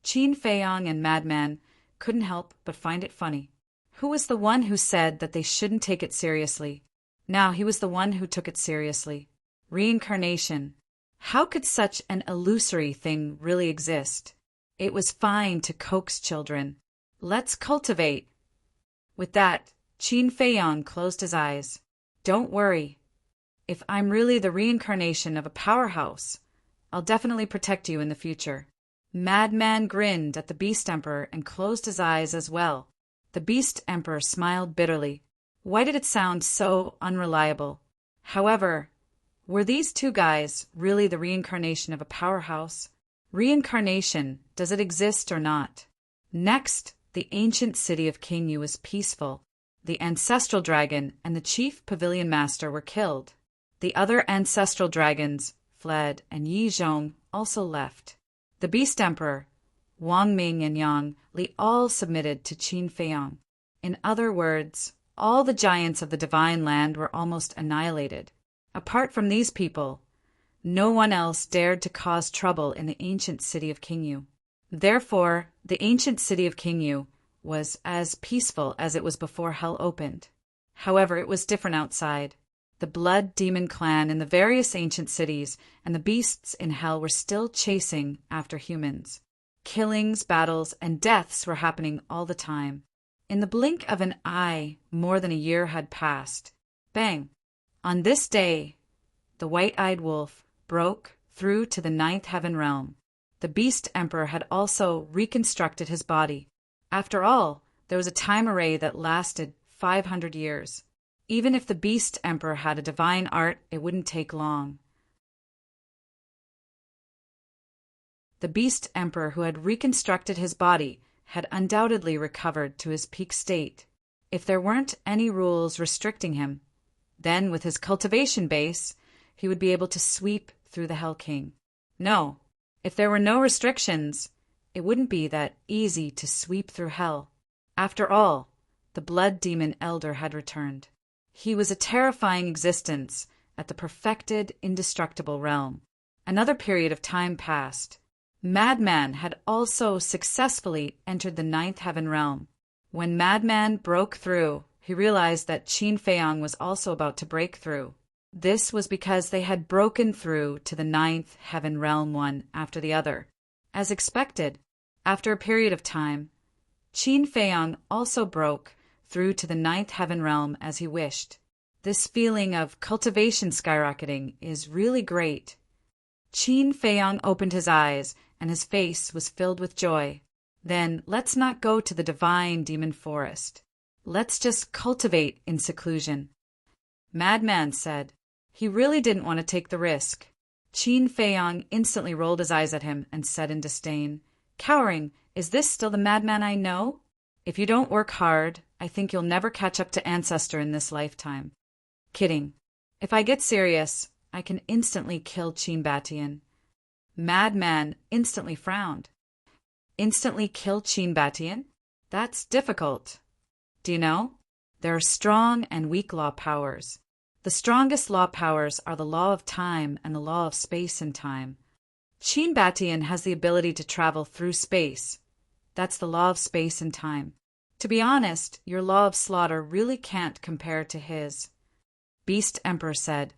Qin Feiyang and Madman couldn't help but find it funny. Who was the one who said that they shouldn't take it seriously? Now he was the one who took it seriously. Reincarnation. How could such an illusory thing really exist? It was fine to coax children. Let's cultivate. With that, Qin Feiyang closed his eyes. Don't worry. If I'm really the reincarnation of a powerhouse, I'll definitely protect you in the future. Madman grinned at the Beast Emperor and closed his eyes as well. The Beast Emperor smiled bitterly. Why did it sound so unreliable? However, were these 2 guys really the reincarnation of a powerhouse? Reincarnation, does it exist or not? Next, the ancient city of King Yu was peaceful. The ancestral dragon and the chief pavilion master were killed. The other ancestral dragons fled, and Yi Zhong also left. The Beast Emperor, Wang Ming and Yang Li all submitted to Qin Feiyang. In other words, all the giants of the divine land were almost annihilated. Apart from these people, no one else dared to cause trouble in the ancient city of King Yu. Therefore, the ancient city of King Yu was as peaceful as it was before hell opened. However, it was different outside. The blood demon clan in the various ancient cities and the beasts in hell were still chasing after humans. Killings, battles, and deaths were happening all the time. In the blink of an eye, more than a year had passed. Bang! On this day, the white-eyed wolf broke through to the ninth heaven realm. The Beast Emperor had also reconstructed his body. After all, there was a time array that lasted 500 years. Even if the Beast Emperor had a divine art, it wouldn't take long. The Beast Emperor, who had reconstructed his body, had undoubtedly recovered to his peak state. If there weren't any rules restricting him, then with his cultivation base, he would be able to sweep through the Hell King. No, if there were no restrictions, it wouldn't be that easy to sweep through hell. After all, the Blood Demon Elder had returned. He was a terrifying existence at the perfected, indestructible realm. Another period of time passed. Madman had also successfully entered the ninth heaven realm. When Madman broke through, he realized that Qin Feiyang was also about to break through. This was because they had broken through to the ninth heaven realm one after the other. As expected, after a period of time, Qin Feiyang also broke through to the ninth heaven realm as he wished. This feeling of cultivation skyrocketing is really great. Qin Feiyang opened his eyes, and his face was filled with joy. Then let's not go to the divine demon forest. Let's just cultivate in seclusion. Madman said. He really didn't want to take the risk. Qin Feiyang instantly rolled his eyes at him and said in disdain, "Cowering, is this still the madman I know? If you don't work hard, I think you'll never catch up to Ancestor in this lifetime." Kidding. If I get serious, I can instantly kill Qin Batian. Madman instantly frowned. Instantly kill Qin Batian? That's difficult. Do you know? There are strong and weak law powers. The strongest law powers are the law of time and the law of space and time. Qin Batian has the ability to travel through space. That's the law of space and time. To be honest, your law of slaughter really can't compare to his. Beast Emperor said.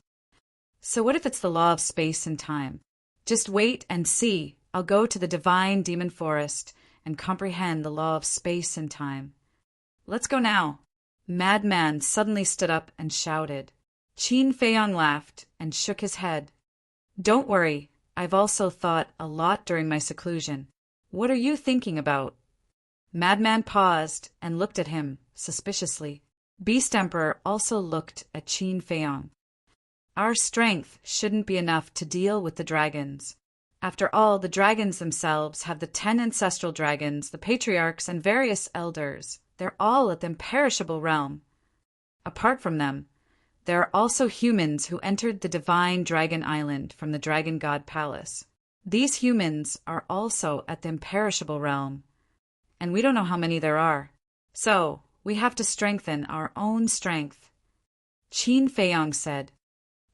So what if it's the law of space and time? Just wait and see. I'll go to the divine demon forest and comprehend the law of space and time. Let's go now. Madman suddenly stood up and shouted. Qin Feiyang laughed and shook his head. Don't worry, I've also thought a lot during my seclusion. What are you thinking about? Madman paused and looked at him suspiciously. Beast Emperor also looked at Qin Feiyang. Our strength shouldn't be enough to deal with the dragons. After all, the dragons themselves have the 10 ancestral dragons, the patriarchs, and various elders. They're all at the imperishable realm. Apart from them, there are also humans who entered the divine dragon island from the dragon god palace. These humans are also at the imperishable realm, and we don't know how many there are. So, we have to strengthen our own strength. Qin Feiyang said,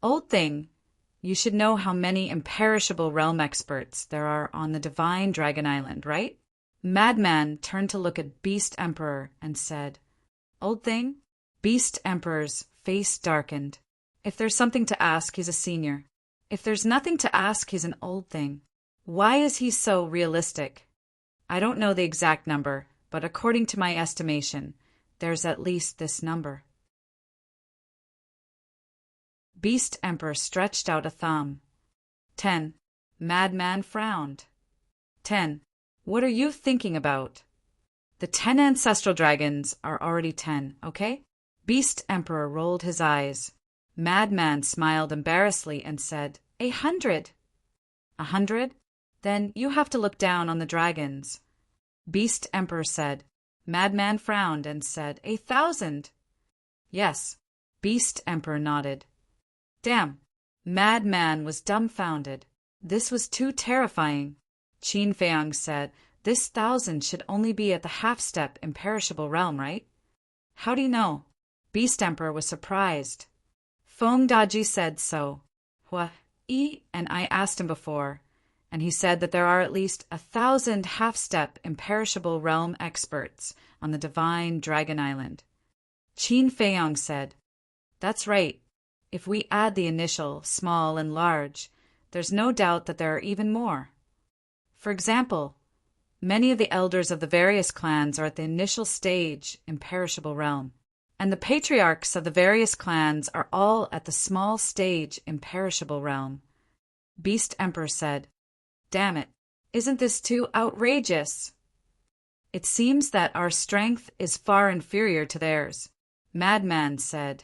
Old thing, you should know how many imperishable realm experts there are on the divine dragon island, right? Madman turned to look at Beast Emperor and said, Old thing? Beast Emperor's face darkened. If there's something to ask, he's a senior. If there's nothing to ask, he's an old thing. Why is he so realistic? I don't know the exact number, but according to my estimation, there's at least this number. Beast Emperor stretched out a thumb. 10. Madman frowned. 10. What are you thinking about? The 10 ancestral dragons are already 10, okay? Beast Emperor rolled his eyes. Madman smiled embarrassedly and said, 100. 100? Then you have to look down on the dragons. Beast Emperor said. Madman frowned and said, 1,000. Yes. Beast Emperor nodded. Damn. Madman was dumbfounded. This was too terrifying. Qin Feiyang said, This 1,000 should only be at the half-step imperishable realm, right? How do you know? Beast Emperor was surprised. Feng Daji said so. And I asked him before, and he said that there are at least 1,000 half-step imperishable realm experts on the divine Dragon Island. Qin Feiyang said, "That's right. If we add the initial, small, and large, there's no doubt that there are even more. For example, many of the elders of the various clans are at the initial stage, imperishable realm, and the patriarchs of the various clans are all at the small stage, imperishable realm." Beast Emperor said, "Damn it, isn't this too outrageous? It seems that our strength is far inferior to theirs," Madman said.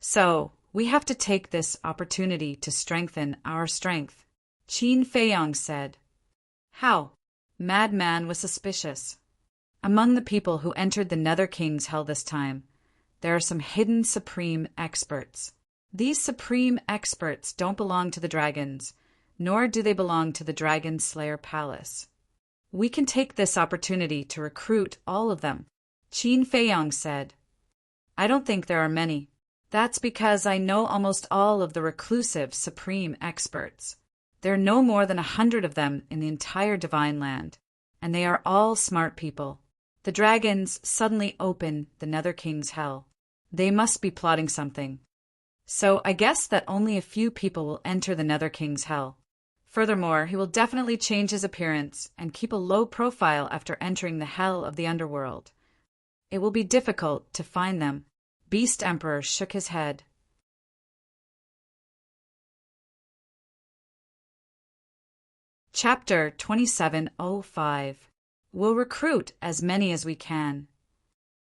"So, we have to take this opportunity to strengthen our strength," Qin Feiyang said. "How?" Madman was suspicious. "Among the people who entered the Nether King's Hell this time, there are some hidden supreme experts. These supreme experts don't belong to the dragons, nor do they belong to the Dragon Slayer Palace. We can take this opportunity to recruit all of them," Qin Feiyang said. "I don't think there are many. That's because I know almost all of the reclusive supreme experts. There are no more than 100 of them in the entire Divine Land, and they are all smart people. The dragons suddenly open the Nether King's Hell. They must be plotting something. So I guess that only a few people will enter the Nether King's Hell. Furthermore, he will definitely change his appearance and keep a low profile after entering the Hell of the Underworld. It will be difficult to find them." Beast Emperor shook his head. Chapter 2705. We'll recruit as many as we can.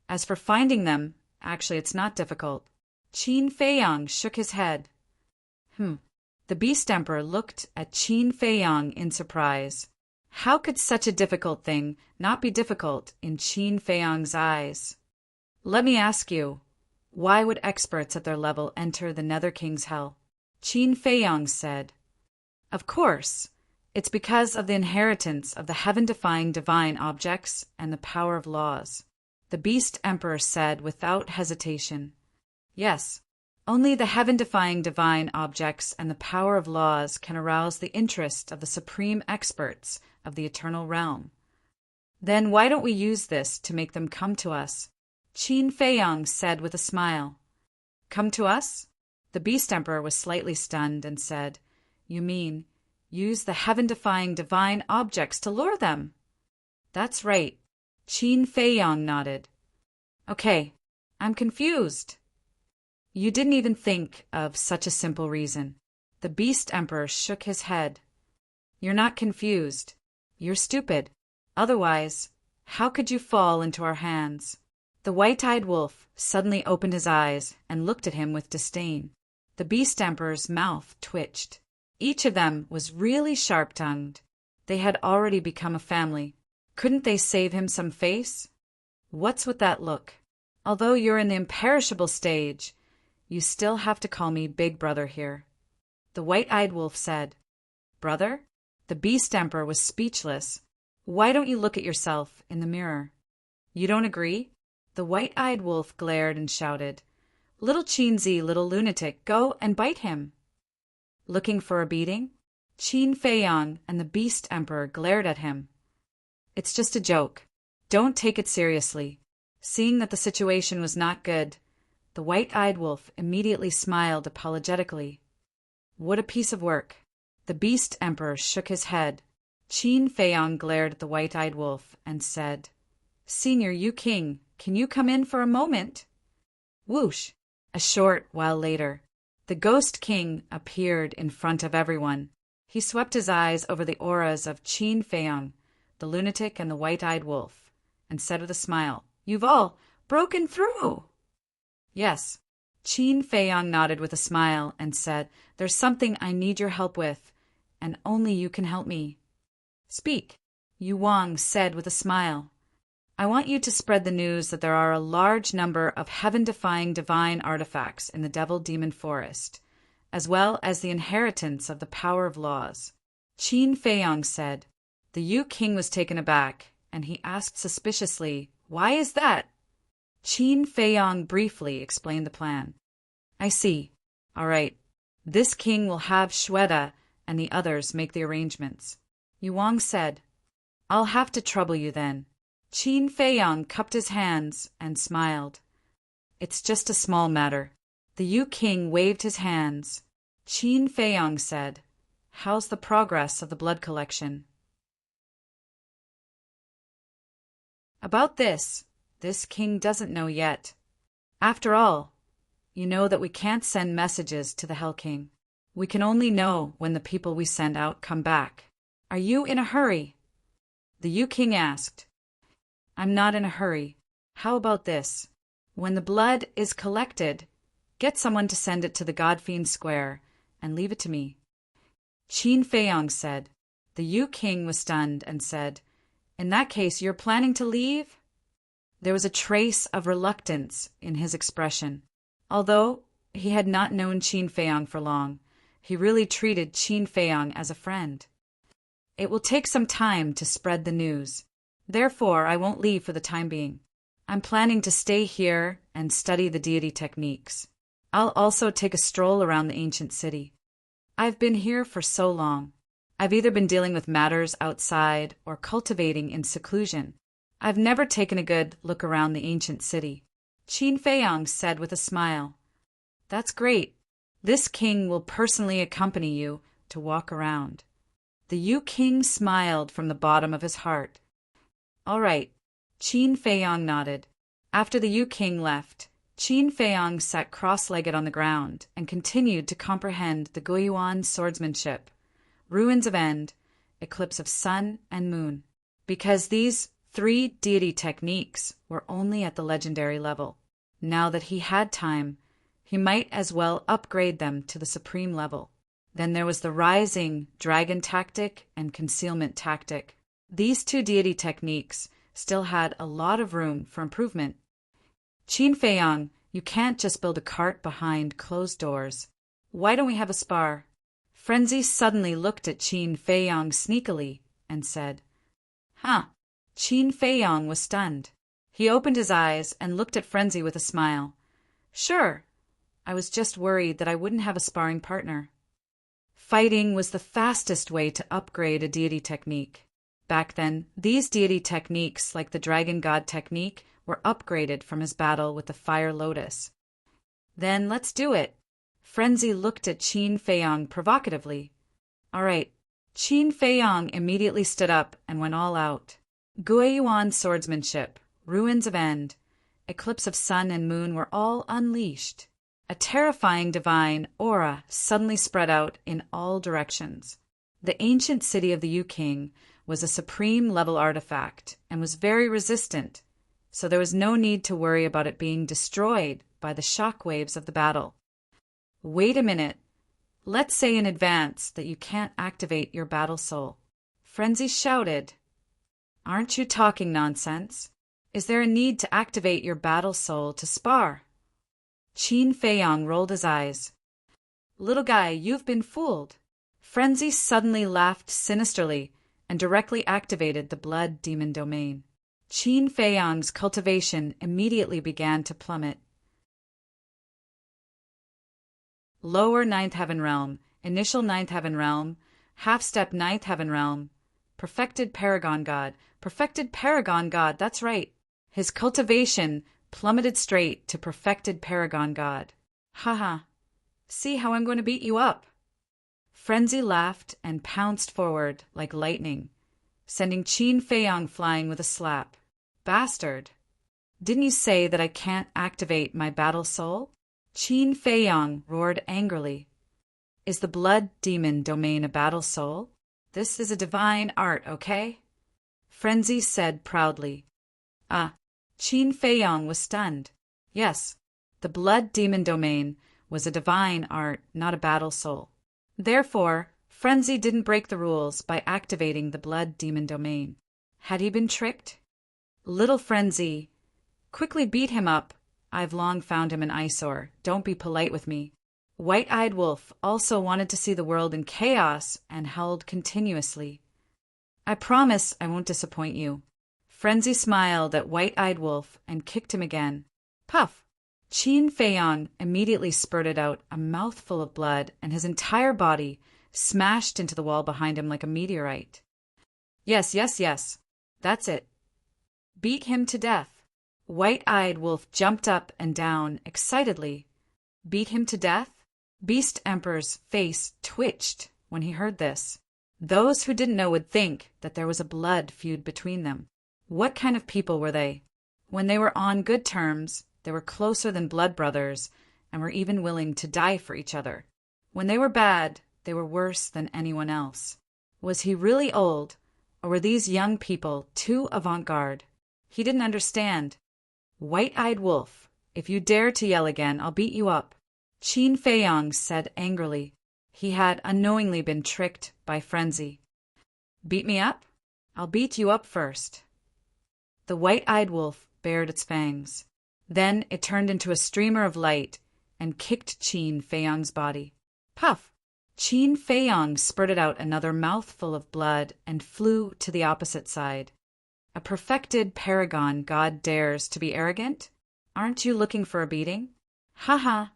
As for finding them, actually it's not difficult. Qin Feiyang shook his head. The Beast Emperor looked at Qin Feiyang in surprise. How could such a difficult thing not be difficult in Qin Feiyang's eyes? "Let me ask you, why would experts at their level enter the Nether King's Hell?" Qin Feiyang said. "Of course, it's because of the inheritance of the heaven-defying divine objects and the power of laws," the Beast Emperor said without hesitation. "Yes, only the heaven-defying divine objects and the power of laws can arouse the interest of the supreme experts of the eternal realm. Then why don't we use this to make them come to us?" Qin Feiyang said with a smile. "Come to us?" The Beast Emperor was slightly stunned and said, "You mean, use the heaven-defying divine objects to lure them?" "That's right." Qin Feiyang nodded. "Okay, I'm confused." "You didn't even think of such a simple reason." The Beast Emperor shook his head. "You're not confused. You're stupid. Otherwise, how could you fall into our hands?" The white-eyed wolf suddenly opened his eyes and looked at him with disdain. The Beast Emperor's mouth twitched. Each of them was really sharp-tongued. They had already become a family. Couldn't they save him some face? "What's with that look? Although you're in the imperishable stage, you still have to call me Big Brother here," the white-eyed wolf said. "Brother?" The Beast Emperor was speechless. "Why don't you look at yourself in the mirror?" "You don't agree?" The white-eyed wolf glared and shouted, "Little Qinzi, little lunatic, go and bite him." "Looking for a beating?" Qin Feiyang and the Beast Emperor glared at him. "It's just a joke. Don't take it seriously." Seeing that the situation was not good, the white-eyed wolf immediately smiled apologetically. "What a piece of work." The Beast Emperor shook his head. Qin Feiyang glared at the white-eyed wolf and said, "Senior Yu King, can you come in for a moment?" Whoosh! A short while later, the Ghost King appeared in front of everyone. He swept his eyes over the auras of Qin Feiyang, the lunatic and the white-eyed wolf, and said with a smile, "You've all broken through." "Yes." Qin Feiyang nodded with a smile and said, "There's something I need your help with, and only you can help me." "Speak," Yu Wang said with a smile. "I want you to spread the news that there are a large number of heaven-defying divine artifacts in the Devil-Demon Forest, as well as the inheritance of the power of laws." Qin Feiyang said. The Yu King was taken aback, and he asked suspiciously, "Why is that?" Qin Feiyang briefly explained the plan. "I see. All right. This king will have Shweta and the others make the arrangements. Yuang said, I'll have to trouble you then. Qin Feiyang cupped his hands and smiled. It's just a small matter. The Yu King waved his hands. Qin Feiyang said, How's the progress of the blood collection? About this king doesn't know yet. After all, you know that we can't send messages to the Hell King. We can only know when the people we send out come back. Are you in a hurry? The Yu King asked. I'm not in a hurry. How about this? When the blood is collected, get someone to send it to the Godfiend Square and leave it to me. Qin Feiyang said. The Yu King was stunned and said, In that case, you're planning to leave? There was a trace of reluctance in his expression. Although he had not known Qin Feiyang for long, he really treated Qin Feiyang as a friend. It will take some time to spread the news. Therefore, I won't leave for the time being. I'm planning to stay here and study the deity techniques. I'll also take a stroll around the ancient city. I've been here for so long. I've either been dealing with matters outside or cultivating in seclusion. I've never taken a good look around the ancient city. Qin Feiyang said with a smile. That's great. This king will personally accompany you to walk around. The Yu King smiled from the bottom of his heart. All right. Qin Feiyang nodded. After the Yu King left, Qin Feiyang sat cross-legged on the ground and continued to comprehend the Guiyuan swordsmanship, ruins of end, eclipse of sun and moon, because these 3 deity techniques were only at the legendary level. Now that he had time, he might as well upgrade them to the supreme level. Then there was the rising dragon tactic and concealment tactic. These 2 deity techniques still had a lot of room for improvement. Qin Feiyang, you can't just build a cart behind closed doors. Why don't we have a spar? Frenzy suddenly looked at Qin Feiyang sneakily and said, Huh. Qin Feiyang was stunned. He opened his eyes and looked at Frenzy with a smile. Sure. I was just worried that I wouldn't have a sparring partner. Fighting was the fastest way to upgrade a deity technique. Back then, these deity techniques, like the Dragon God technique, were upgraded from his battle with the Fire Lotus. Then let's do it. Frenzy looked at Qin Feiyang provocatively. All right. Qin Feiyang immediately stood up and went all out. Guiyuan swordsmanship, ruins of end, eclipse of sun and moon were all unleashed. A terrifying divine aura suddenly spread out in all directions. The ancient city of the Yu King was a supreme level artifact and was very resistant, so there was no need to worry about it being destroyed by the shock waves of the battle. Wait a minute. Let's say in advance that you can't activate your battle soul. Frenzy shouted. Aren't you talking nonsense? Is there a need to activate your battle soul to spar? Qin Feiyang rolled his eyes. Little guy, you've been fooled. Frenzy suddenly laughed sinisterly and directly activated the blood demon domain. Qin Feiyang's cultivation immediately began to plummet. Lower 9th Heaven Realm, Initial 9th Heaven Realm, Half-Step 9th Heaven Realm, Perfected Paragon God, that's right. His cultivation plummeted straight to Perfected Paragon God. Haha, see how I'm going to beat you up. Frenzy laughed and pounced forward like lightning, sending Qin Feiyang flying with a slap. Bastard! Didn't you say that I can't activate my battle soul? Qin Feiyang roared angrily. Is the blood demon domain a battle soul? This is a divine art, okay? Frenzy said proudly. Qin Feiyang was stunned. Yes, the blood demon domain was a divine art, not a battle soul. Therefore, Frenzy didn't break the rules by activating the blood demon domain. Had he been tricked? Little Frenzy, quickly beat him up. I've long found him an eyesore. Don't be polite with me. White-Eyed Wolf also wanted to see the world in chaos and howled continuously. I promise I won't disappoint you. Frenzy smiled at White-Eyed Wolf and kicked him again. Puff! Qin Feiyang immediately spurted out a mouthful of blood and his entire body smashed into the wall behind him like a meteorite. Yes, yes, yes. That's it. Beat him to death. White-eyed Wolf jumped up and down excitedly. Beat him to death? Beast Emperor's face twitched when he heard this. Those who didn't know would think that there was a blood feud between them. What kind of people were they? When they were on good terms, they were closer than blood brothers and were even willing to die for each other. When they were bad, they were worse than anyone else. Was he really old, or were these young people too avant-garde? He didn't understand. White-eyed Wolf, if you dare to yell again, I'll beat you up, Qin Feiyang said angrily. He had unknowingly been tricked by frenzy. Beat me up? I'll beat you up first. The white-eyed wolf bared its fangs. Then it turned into a streamer of light and kicked Qin Feiyang's body. Puff! Qin Feiyang spurted out another mouthful of blood and flew to the opposite side. A perfected paragon god dares to be arrogant? Aren't you looking for a beating? Ha ha!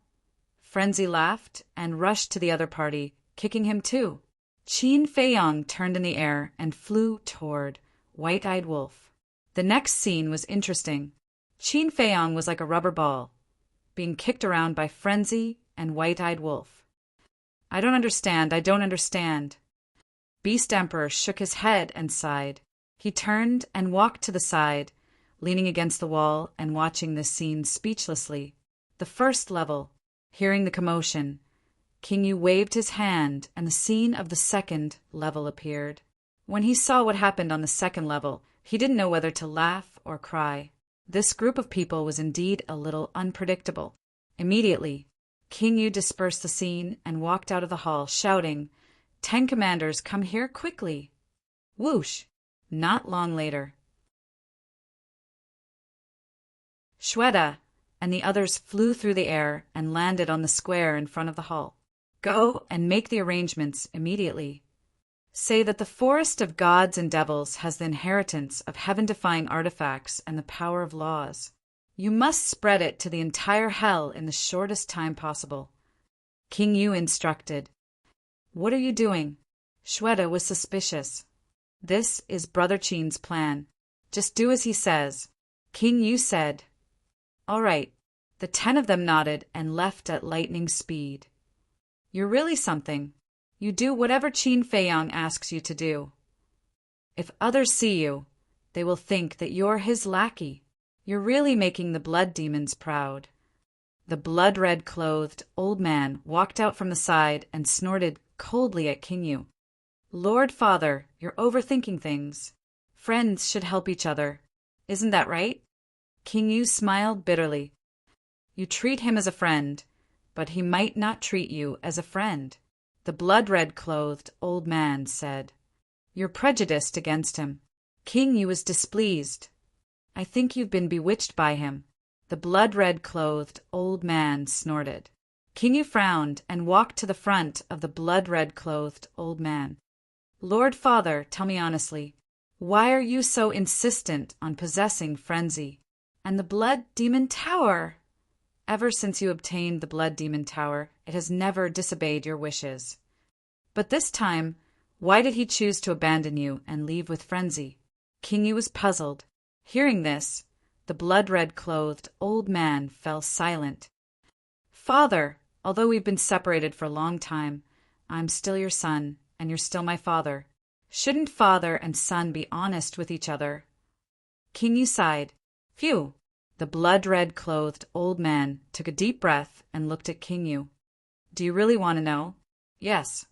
Frenzy laughed and rushed to the other party, kicking him too. Qin Feiyang turned in the air and flew toward White-eyed Wolf. The next scene was interesting. Qin Feiyang was like a rubber ball, being kicked around by Frenzy and White-eyed Wolf. I don't understand. Beast Emperor shook his head and sighed. He turned and walked to the side, leaning against the wall and watching this scene speechlessly. The first level. Hearing the commotion, King Yu waved his hand and the scene of the second level appeared. When he saw what happened on the second level, he didn't know whether to laugh or cry. This group of people was indeed a little unpredictable. Immediately, King Yu dispersed the scene and walked out of the hall, shouting, 10 commanders, come here quickly! Whoosh! Not long later. Shweta and the others flew through the air and landed on the square in front of the hall. Go and make the arrangements immediately. Say that the forest of gods and devils has the inheritance of heaven-defying artifacts and the power of laws. You must spread it to the entire hell in the shortest time possible. King Yu instructed. What are you doing? Shweta was suspicious. This is Brother Qin's plan. Just do as he says. King Yu said. All right. The 10 of them nodded and left at lightning speed. You're really something. You do whatever Qin Feiyang asks you to do. If others see you, they will think that you're his lackey. You're really making the blood demons proud. The blood-red clothed old man walked out from the side and snorted coldly at King Yu. Lord Father, you're overthinking things. Friends should help each other. Isn't that right? King Yu smiled bitterly. You treat him as a friend, but he might not treat you as a friend. The blood-red clothed old man said. You're prejudiced against him. King Yu was displeased. I think you've been bewitched by him. The blood-red clothed old man snorted. King Yu frowned and walked to the front of the blood-red clothed old man. Lord Father, tell me honestly, why are you so insistent on possessing Frenzy and the Blood Demon Tower? Ever since you obtained the Blood Demon Tower, it has never disobeyed your wishes. But this time, why did he choose to abandon you and leave with Frenzy? King Yu was puzzled. Hearing this, the blood-red clothed old man fell silent. Father, although we've been separated for a long time, I'm still your son, and you're still my father. Shouldn't father and son be honest with each other? King Yu sighed. Phew! The blood-red clothed old man took a deep breath and looked at King Yu. Do you really want to know? Yes.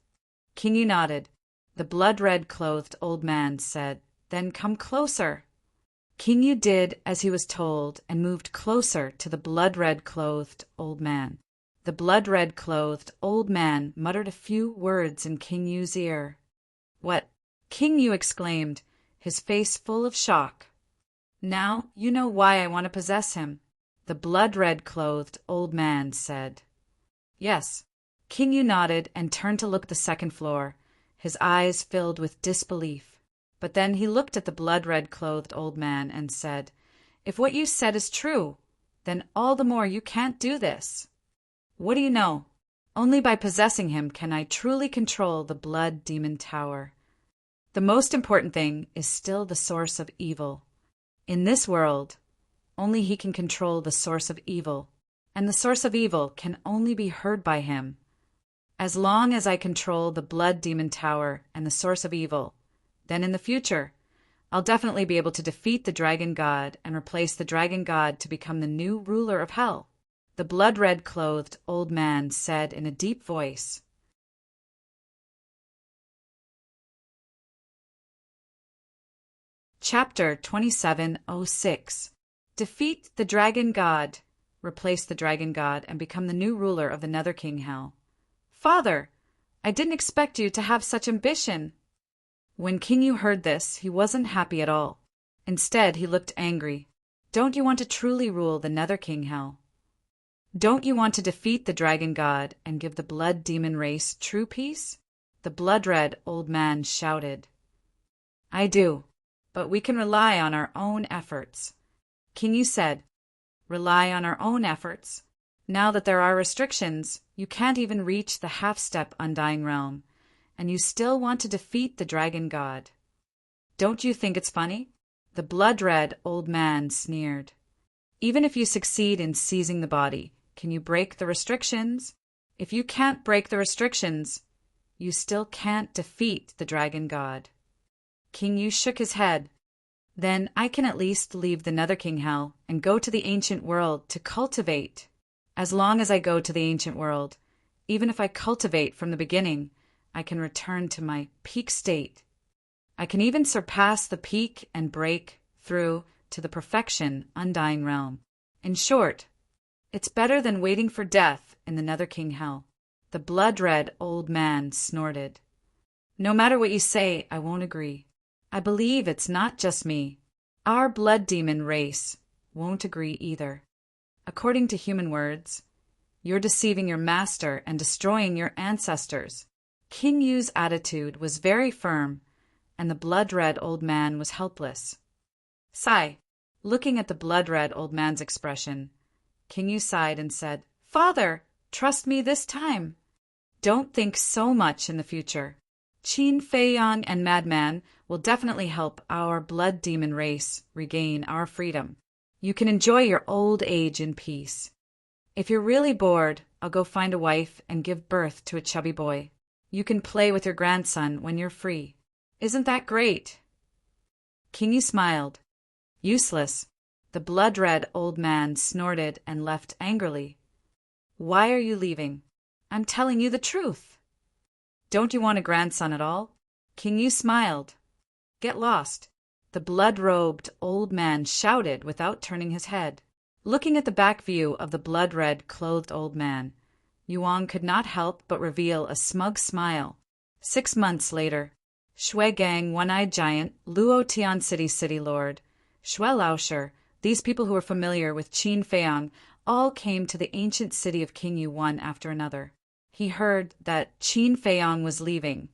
King Yu nodded. The blood-red clothed old man said, Then come closer. King Yu did as he was told and moved closer to the blood-red clothed old man. The blood-red clothed old man muttered a few words in King Yu's ear. What? King Yu exclaimed, his face full of shock. Now you know why I want to possess him, the blood-red clothed old man said. Yes. King Yu nodded and turned to look at the second floor, his eyes filled with disbelief. But then he looked at the blood-red clothed old man and said, If what you said is true, then all the more you can't do this. What do you know? Only by possessing him can I truly control the Blood Demon Tower. The most important thing is still the source of evil. In this world, only he can control the source of evil, and the source of evil can only be heard by him. As long as I control the Blood Demon Tower and the source of evil, then in the future, I'll definitely be able to defeat the Dragon God and replace the Dragon God to become the new ruler of Hell. The blood-red-clothed old man said in a deep voice. Chapter 2706. Defeat the Dragon God, replace the Dragon God, and become the new ruler of the Nether King Hell. Father, I didn't expect you to have such ambition. When King Yu heard this, he wasn't happy at all. Instead, he looked angry. Don't you want to truly rule the Nether King Hell? Don't you want to defeat the Dragon God and give the blood demon race true peace? The blood-red old man shouted. I do, but we can rely on our own efforts. King Yu said, rely on our own efforts? Now that there are restrictions, you can't even reach the half-step Undying Realm, and you still want to defeat the Dragon God. Don't you think it's funny? The blood-red old man sneered. Even if you succeed in seizing the body, can you break the restrictions? If you can't break the restrictions, you still can't defeat the Dragon God. King Yu shook his head. Then I can at least leave the Nether King Hell and go to the ancient world to cultivate. As long as I go to the ancient world, even if I cultivate from the beginning, I can return to my peak state. I can even surpass the peak and break through to the perfection Undying Realm. In short, it's better than waiting for death in the Nether King Hell. The blood-red old man snorted. No matter what you say, I won't agree. I believe it's not just me. Our blood demon race won't agree either. According to human words, you're deceiving your master and destroying your ancestors. King Yu's attitude was very firm, and the blood-red old man was helpless. Sigh. Looking at the blood-red old man's expression, King Yu sighed and said, Father, trust me this time. Don't think so much in the future. Qin Feiyang and Madman will definitely help our blood demon race regain our freedom. You can enjoy your old age in peace. If you're really bored, I'll go find a wife and give birth to a chubby boy. You can play with your grandson when you're free. Isn't that great? King Yu smiled. Useless. The blood-red old man snorted and left angrily. Why are you leaving? I'm telling you the truth. Don't you want a grandson at all? King Yu smiled. Get lost. The blood-robed old man shouted without turning his head. Looking at the back view of the blood-red clothed old man, Yuan could not help but reveal a smug smile. 6 months later, Shui Gang, One-Eyed Giant, Luo Tian City Lord, Shui Laosher, these people who were familiar with Qin Feiyang, all came to the ancient city of King Yu one after another. He heard that Qin Feiyang was leaving,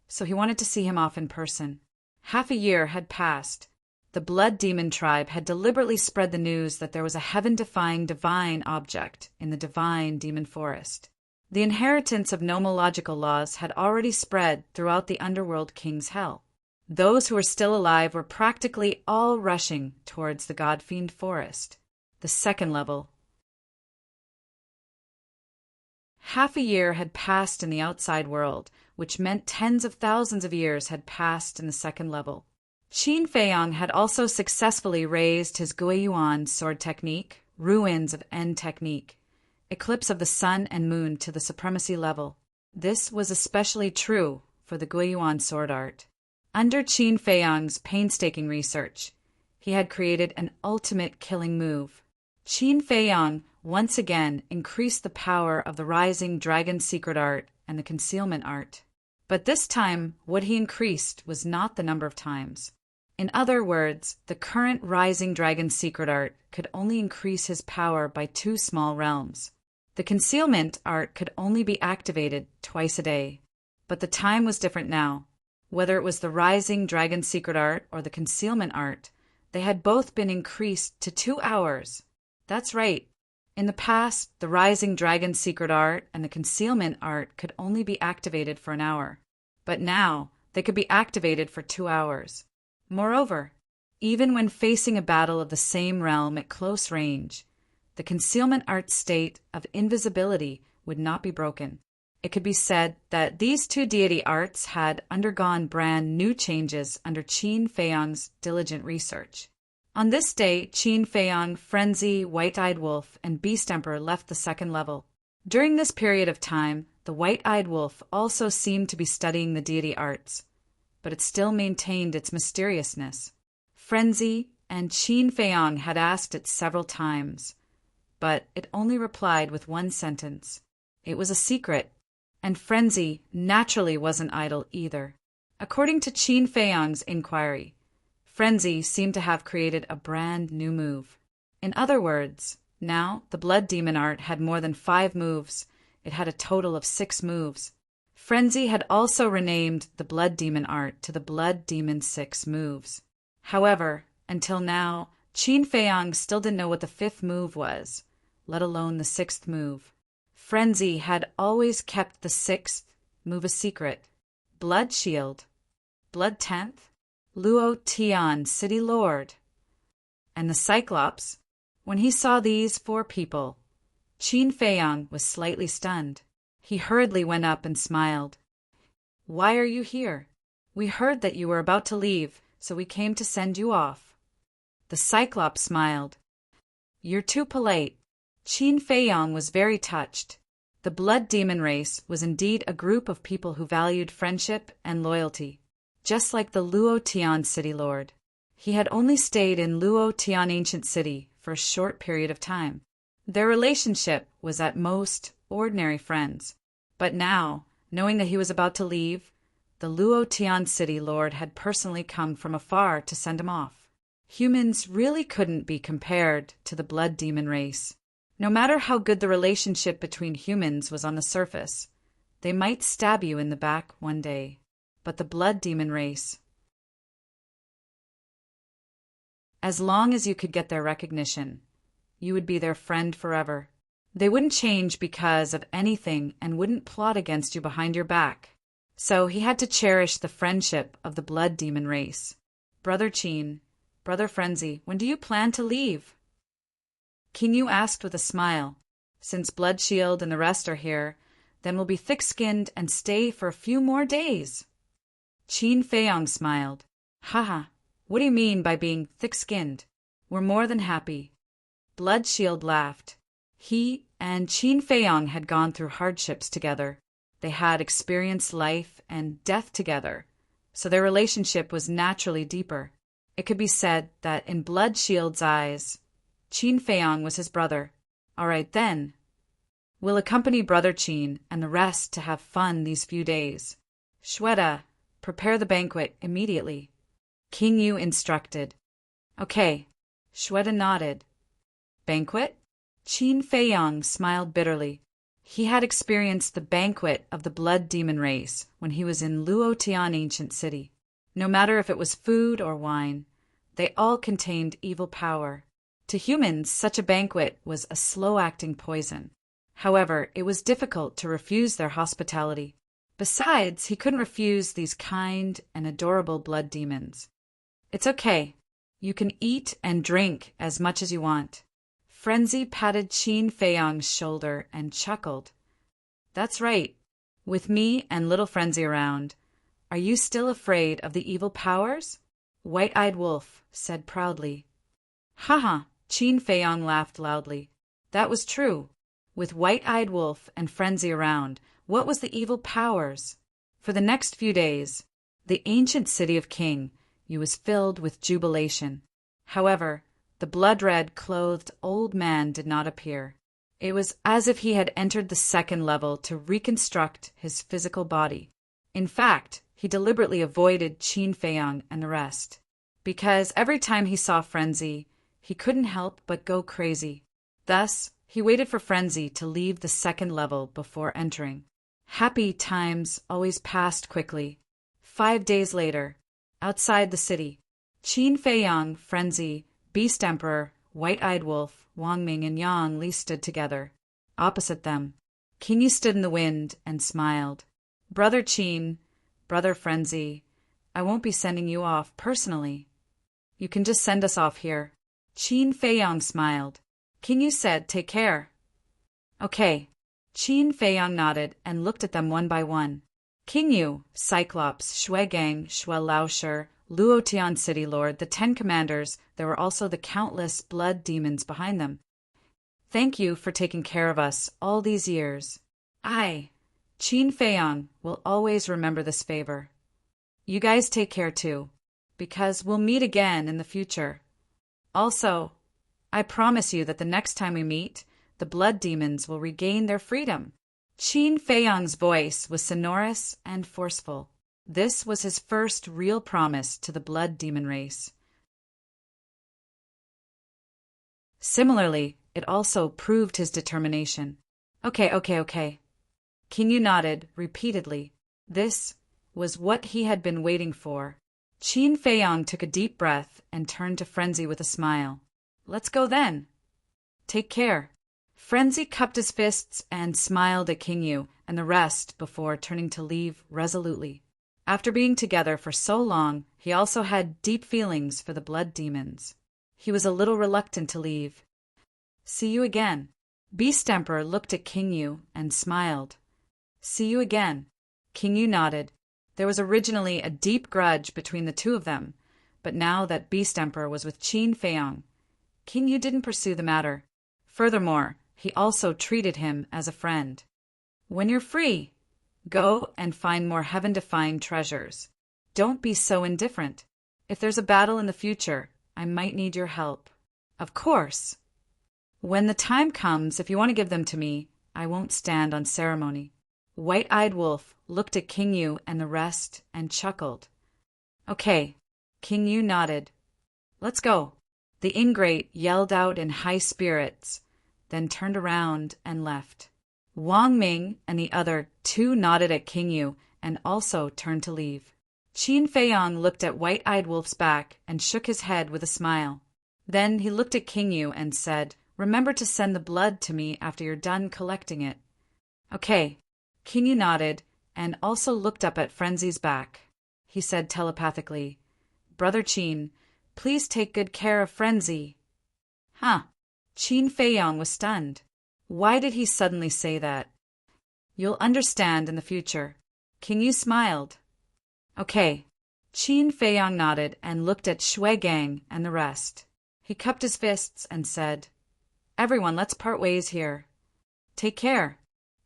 so he wanted to see him off in person. Half a year had passed. The Blood Demon tribe had deliberately spread the news that there was a heaven-defying divine object in the divine demon forest. The inheritance of nomological laws had already spread throughout the underworld king's hell. Those who were still alive were practically all rushing towards the God-fiend forest, the second level. Half a year had passed in the outside world, which meant tens of thousands of years had passed in the second level. Qin Feiyang had also successfully raised his Guiyuan sword technique, Ruins of End technique, Eclipse of the Sun and Moon to the supremacy level. This was especially true for the Guiyuan sword art. Under Qin Feiyang's painstaking research, he had created an ultimate killing move. Qin Feiyang once again increased the power of the Rising Dragon secret art and the concealment art. But this time, what he increased was not the number of times. In other words, the current Rising Dragon secret art could only increase his power by 2 small realms. The concealment art could only be activated twice a day. But the time was different now. Whether it was the Rising Dragon secret art or the concealment art, they had both been increased to 2 hours. That's right. In the past, the Rising Dragon secret art and the concealment art could only be activated for an hour. But now, they could be activated for 2 hours. Moreover, even when facing a battle of the same realm at close range, the concealment art state of invisibility would not be broken. It could be said that these two deity arts had undergone brand new changes under Qin Feiyang's diligent research. On this day, Qin Feiyang, Frenzy, White-Eyed Wolf, and Beast Emperor left the second level. During this period of time, the White-Eyed Wolf also seemed to be studying the deity arts, but it still maintained its mysteriousness. Frenzy and Qin Feiyang had asked it several times, but it only replied with one sentence. It was a secret, and Frenzy naturally wasn't idle either. According to Qin Feiyang's inquiry, Frenzy seemed to have created a brand new move. In other words, now the Blood Demon art had more than 5 moves. It had a total of 6 moves. Frenzy had also renamed the Blood Demon art to the Blood Demon 6 moves. However, until now, Qin Feiyang still didn't know what the 5th move was, let alone the 6th move. Frenzy had always kept the 6th move a secret. Blood Shield, Blood 10th, Luo Tian, City Lord, and the Cyclops. When he saw these 4 people, Qin Feiyang was slightly stunned. He hurriedly went up and smiled. "Why are you here? We heard that you were about to leave, so we came to send you off." The Cyclops smiled. "You're too polite." Qin Feiyang was very touched. The Blood Demon race was indeed a group of people who valued friendship and loyalty, just like the Luo Tian City Lord. He had only stayed in Luo Tian Ancient City for a short period of time. Their relationship was at most ordinary friends. But now, knowing that he was about to leave, the Luo Tian City Lord had personally come from afar to send him off. Humans really couldn't be compared to the Blood Demon race. No matter how good the relationship between humans was on the surface, they might stab you in the back one day. But the Blood Demon race, as long as you could get their recognition, you would be their friend forever. They wouldn't change because of anything and wouldn't plot against you behind your back. So he had to cherish the friendship of the Blood Demon race. "Brother Qin, Brother Frenzy, when do you plan to leave?" King Yu asked with a smile. "Since Blood Shield and the rest are here, then we'll be thick-skinned and stay for a few more days." Qin Feiyang smiled. "Haha, what do you mean by being thick-skinned? We're more than happy." Blood Shield laughed. He and Qin Feiyang had gone through hardships together. They had experienced life and death together, so their relationship was naturally deeper. It could be said that in Blood Shield's eyes, Qin Feiyang was his brother. "All right then. We'll accompany Brother Qin and the rest to have fun these few days. Shweta, prepare the banquet immediately." King Yu instructed. "Okay." Shweta nodded. "Banquet?" Qin Feiyang smiled bitterly. He had experienced the banquet of the Blood Demon race when he was in Luo Tian Ancient City. No matter if it was food or wine, they all contained evil power. To humans, such a banquet was a slow-acting poison. However, it was difficult to refuse their hospitality. Besides, he couldn't refuse these kind and adorable blood demons. "It's okay. You can eat and drink as much as you want." Frenzy patted Qin Feiyang's shoulder and chuckled. "That's right. With me and little Frenzy around, are you still afraid of the evil powers?" White-Eyed Wolf said proudly. "Haha," Qin Feiyang laughed loudly. That was true. With White-Eyed Wolf and Frenzy around, what was the evil powers? For the next few days, the ancient city of King Yu was filled with jubilation. However, the blood-red clothed old man did not appear. It was as if he had entered the second level to reconstruct his physical body. In fact, he deliberately avoided Qin Feiyang and the rest, because every time he saw Frenzy, he couldn't help but go crazy. Thus, he waited for Frenzy to leave the second level before entering. Happy times always passed quickly. 5 days later, outside the city, Qin Feiyang, Frenzy, Beast Emperor, White-Eyed Wolf, Wang Ming, and Yang Li stood together. Opposite them, King Yu stood in the wind and smiled. Brother Qin, Brother Frenzy, I won't be sending you off personally. You can just send us off here. Qin Feiyang smiled. King Yu said, take care. Okay. Qin Feiyang nodded and looked at them one by one. King Yu, Cyclops, Shui Gang, Shui Laoshi, Luo Tian City Lord, the 10 commanders, there were also the countless blood demons behind them. Thank you for taking care of us all these years. I, Qin Feiyang, will always remember this favor. You guys take care too, because we'll meet again in the future. Also, I promise you that the next time we meet, the blood demons will regain their freedom. Qin Feiyang's voice was sonorous and forceful. This was his first real promise to the blood demon race. Similarly, it also proved his determination. Okay. King Yu nodded repeatedly. This was what he had been waiting for. Qin Feiyang took a deep breath and turned to Frenzy with a smile. Let's go then. Take care. Frenzy cupped his fists and smiled at King Yu and the rest before turning to leave resolutely. After being together for so long, he also had deep feelings for the blood demons. He was a little reluctant to leave. See you again. Beast Emperor looked at King Yu and smiled. See you again. King Yu nodded. There was originally a deep grudge between the two of them, but now that Beast Emperor was with Qin Feiyang, King Yu didn't pursue the matter. Furthermore, he also treated him as a friend. When you're free, go and find more heaven-defying treasures. Don't be so indifferent. If there's a battle in the future, I might need your help. Of course. When the time comes, if you want to give them to me, I won't stand on ceremony. White-Eyed Wolf looked at King Yu and the rest and chuckled. Okay. King Yu nodded. Let's go. The ingrate yelled out in high spirits, then turned around and left. Wang Ming and the other 2 nodded at King Yu and also turned to leave. Qin Feiyang looked at White-Eyed Wolf's back and shook his head with a smile. Then he looked at King Yu and said, remember to send the blood to me after you're done collecting it. Okay. King Yu nodded and also looked up at Frenzy's back. He said telepathically, Brother Qin, please take good care of Frenzy. Huh. Qin Feiyang was stunned. Why did he suddenly say that? You'll understand in the future. King Yu smiled. Okay. Qin Feiyang nodded and looked at Shui Gang and the rest. He cupped his fists and said, everyone, let's part ways here. Take care.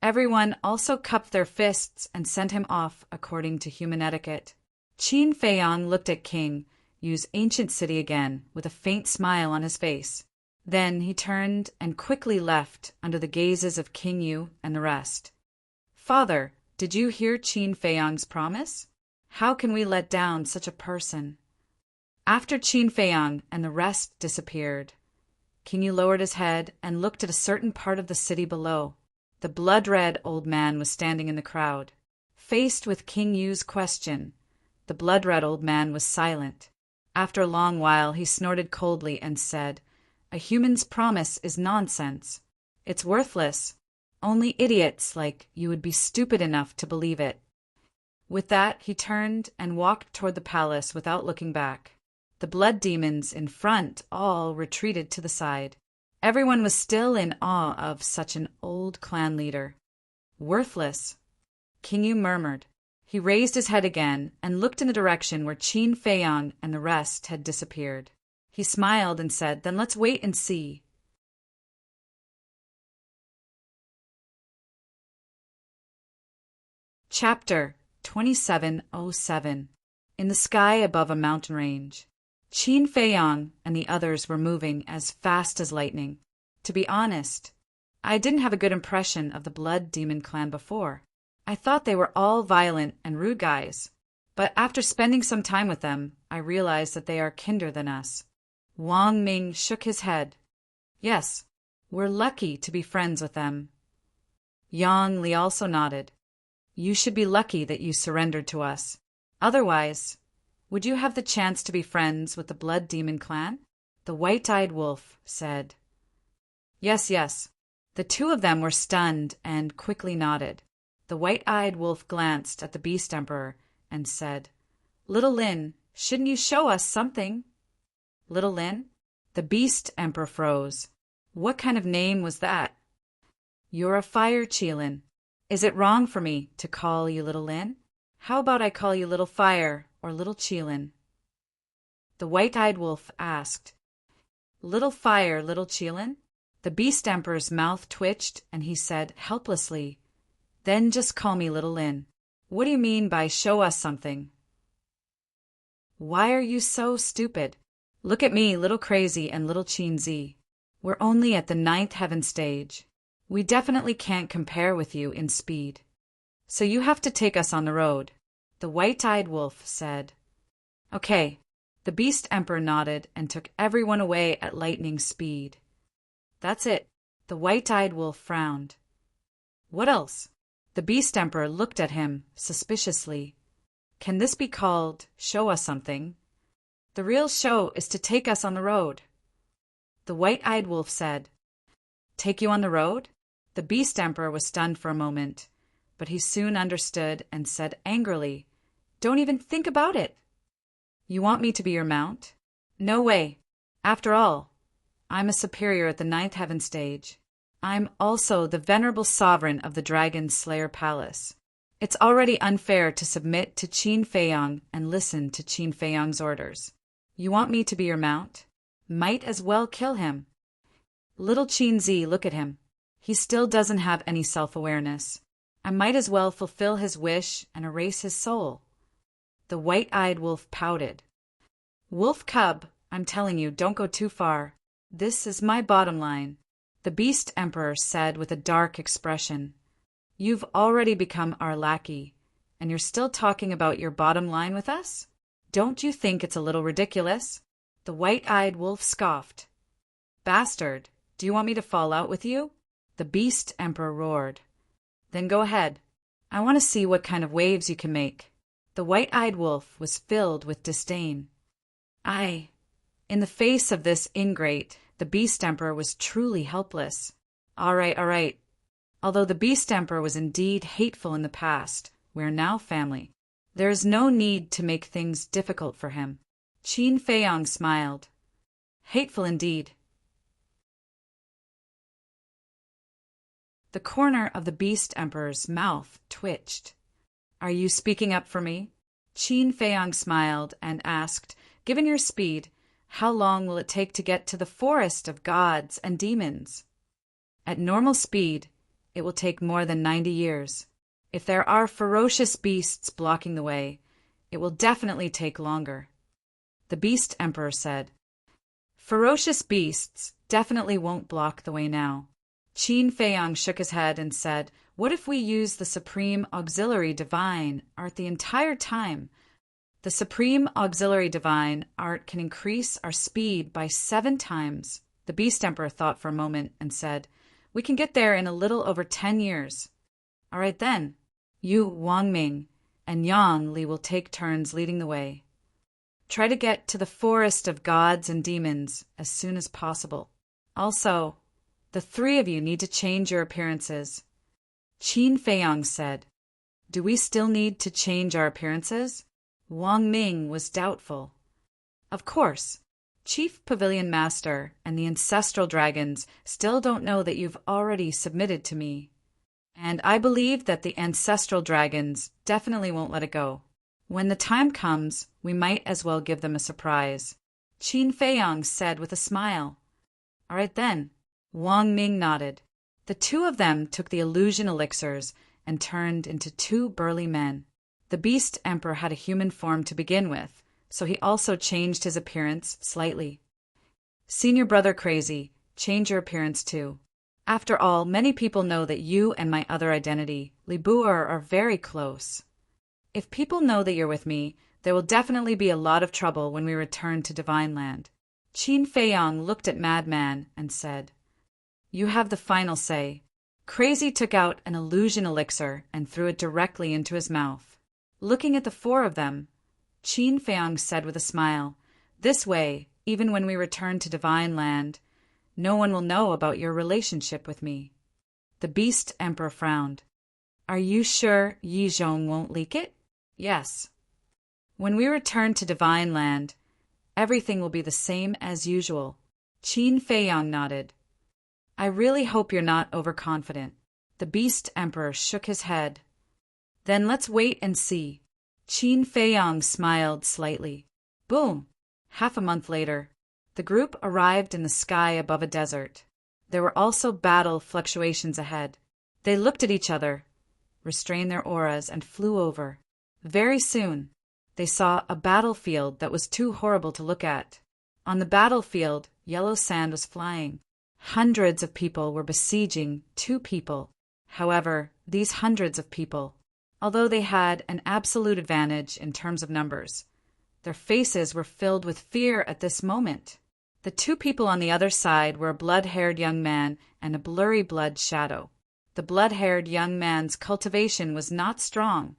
Everyone also cupped their fists and sent him off according to human etiquette. Qin Feiyang looked at King Yu's ancient city again with a faint smile on his face. Then he turned and quickly left under the gazes of King Yu and the rest. Father, did you hear Qin Feiyang's promise? How can we let down such a person? After Qin Feiyang and the rest disappeared, King Yu lowered his head and looked at a certain part of the city below. The blood-red old man was standing in the crowd. Faced with King Yu's question, the blood-red old man was silent. After a long while, he snorted coldly and said, a human's promise is nonsense. It's worthless. Only idiots like you would be stupid enough to believe it. With that, he turned and walked toward the palace without looking back. The blood demons in front all retreated to the side. Everyone was still in awe of such an old clan leader. Worthless, King Yu murmured. He raised his head again and looked in the direction where Qin Feiyang and the rest had disappeared. He smiled and said, then let's wait and see. Chapter 2707. In the sky above a mountain range. Qin Feiyang and the others were moving as fast as lightning. To be honest, I didn't have a good impression of the Blood Demon clan before. I thought they were all violent and rude guys. But after spending some time with them, I realized that they are kinder than us. Wang Ming shook his head. Yes, we're lucky to be friends with them. Yang Li also nodded. You should be lucky that you surrendered to us. Otherwise, would you have the chance to be friends with the Blood Demon clan? The white-eyed wolf said. Yes, yes. The two of them were stunned and quickly nodded. The white-eyed wolf glanced at the Beast Emperor and said, Little Lin, shouldn't you show us something? Little Lin? The Beast Emperor froze. What kind of name was that? You're a fire Qilin. Is it wrong for me to call you Little Lin? How about I call you Little Fire or Little Qilin? The white-eyed wolf asked. Little Fire, Little Qilin? The Beast Emperor's mouth twitched and he said helplessly, Then just call me Little Lin. What do you mean by show us something? Why are you so stupid? Look at me, Little Crazy and Little Qinzi. We're only at the 9th heaven stage. We definitely can't compare with you in speed. So you have to take us on the road. The white-eyed wolf said. Okay. The Beast Emperor nodded and took everyone away at lightning speed. That's it. The white-eyed wolf frowned. What else? The Beast Emperor looked at him suspiciously. Can this be called show us something? The real show is to take us on the road. The white-eyed wolf said. Take you on the road? The Beast Emperor was stunned for a moment, but he soon understood and said angrily, Don't even think about it. You want me to be your mount? No way. After all, I'm a superior at the 9th heaven stage. I'm also the venerable sovereign of the Dragon Slayer Palace. It's already unfair to submit to Qin Feiyang and listen to Qin Feiyang's orders. You want me to be your mount? Might as well kill him. Little Qinzi, look at him. He still doesn't have any self-awareness. I might as well fulfill his wish and erase his soul. The white-eyed wolf pouted. Wolf cub, I'm telling you, don't go too far. This is my bottom line. The Beast Emperor said with a dark expression. You've already become our lackey, and you're still talking about your bottom line with us? Don't you think it's a little ridiculous? The white-eyed wolf scoffed. Bastard, do you want me to fall out with you? The Beast Emperor roared. Then go ahead. I want to see what kind of waves you can make. The white-eyed wolf was filled with disdain. In the face of this ingrate, the Beast Emperor was truly helpless. All right. Although the Beast Emperor was indeed hateful in the past, we are now family. There is no need to make things difficult for him. Qin Feiyang smiled. Hateful indeed. The corner of the Beast Emperor's mouth twitched. Are you speaking up for me? Qin Feiyang smiled and asked, Given your speed, how long will it take to get to the forest of gods and demons? At normal speed, it will take more than 90 years. If there are ferocious beasts blocking the way, it will definitely take longer. The Beast Emperor said. Ferocious beasts definitely won't block the way now. Qin Feiyang shook his head and said, What if we use the Supreme Auxiliary Divine Art the entire time? The Supreme Auxiliary Divine Art can increase our speed by 7 times. The Beast Emperor thought for a moment and said, We can get there in a little over 10 years. All right then. You, Wang Ming, and Yang Li will take turns leading the way. Try to get to the forest of gods and demons as soon as possible. Also, the 3 of you need to change your appearances. Qin Feiyang said. Do we still need to change our appearances? Wang Ming was doubtful. Of course. Chief Pavilion Master and the Ancestral Dragons still don't know that you've already submitted to me. And I believe that the Ancestral Dragons definitely won't let it go. When the time comes, we might as well give them a surprise. Qin Feiyang said with a smile. All right then. Wang Ming nodded. The 2 of them took the illusion elixirs and turned into 2 burly men. The Beast Emperor had a human form to begin with, so he also changed his appearance slightly. Senior Brother Crazy, change your appearance too. After all, many people know that you and my other identity, Li Buer, are very close. If people know that you're with me, there will definitely be a lot of trouble when we return to Divine Land. Qin Feiyang looked at Madman and said, You have the final say. Crazy took out an illusion elixir and threw it directly into his mouth. Looking at the 4 of them, Qin Feiyang said with a smile, This way, Even when we return to Divine Land, no one will know about your relationship with me. The Beast Emperor frowned. Are you sure Yi Zhong won't leak it? Yes. When we return to Divine Land, everything will be the same as usual. Qin Feiyang nodded. I really hope you're not overconfident. The Beast Emperor shook his head. Then let's wait and see. Qin Feiyang smiled slightly. Boom! Half a month later, the group arrived in the sky above a desert. There were also battle fluctuations ahead. They looked at each other, restrained their auras, and flew over. Very soon, they saw a battlefield that was too horrible to look at. On the battlefield, yellow sand was flying. Hundreds of people were besieging 2 people. However, these hundreds of people, although they had an absolute advantage in terms of numbers, their faces were filled with fear at this moment. The 2 people on the other side were a blood-haired young man and a blurry blood shadow. The blood-haired young man's cultivation was not strong,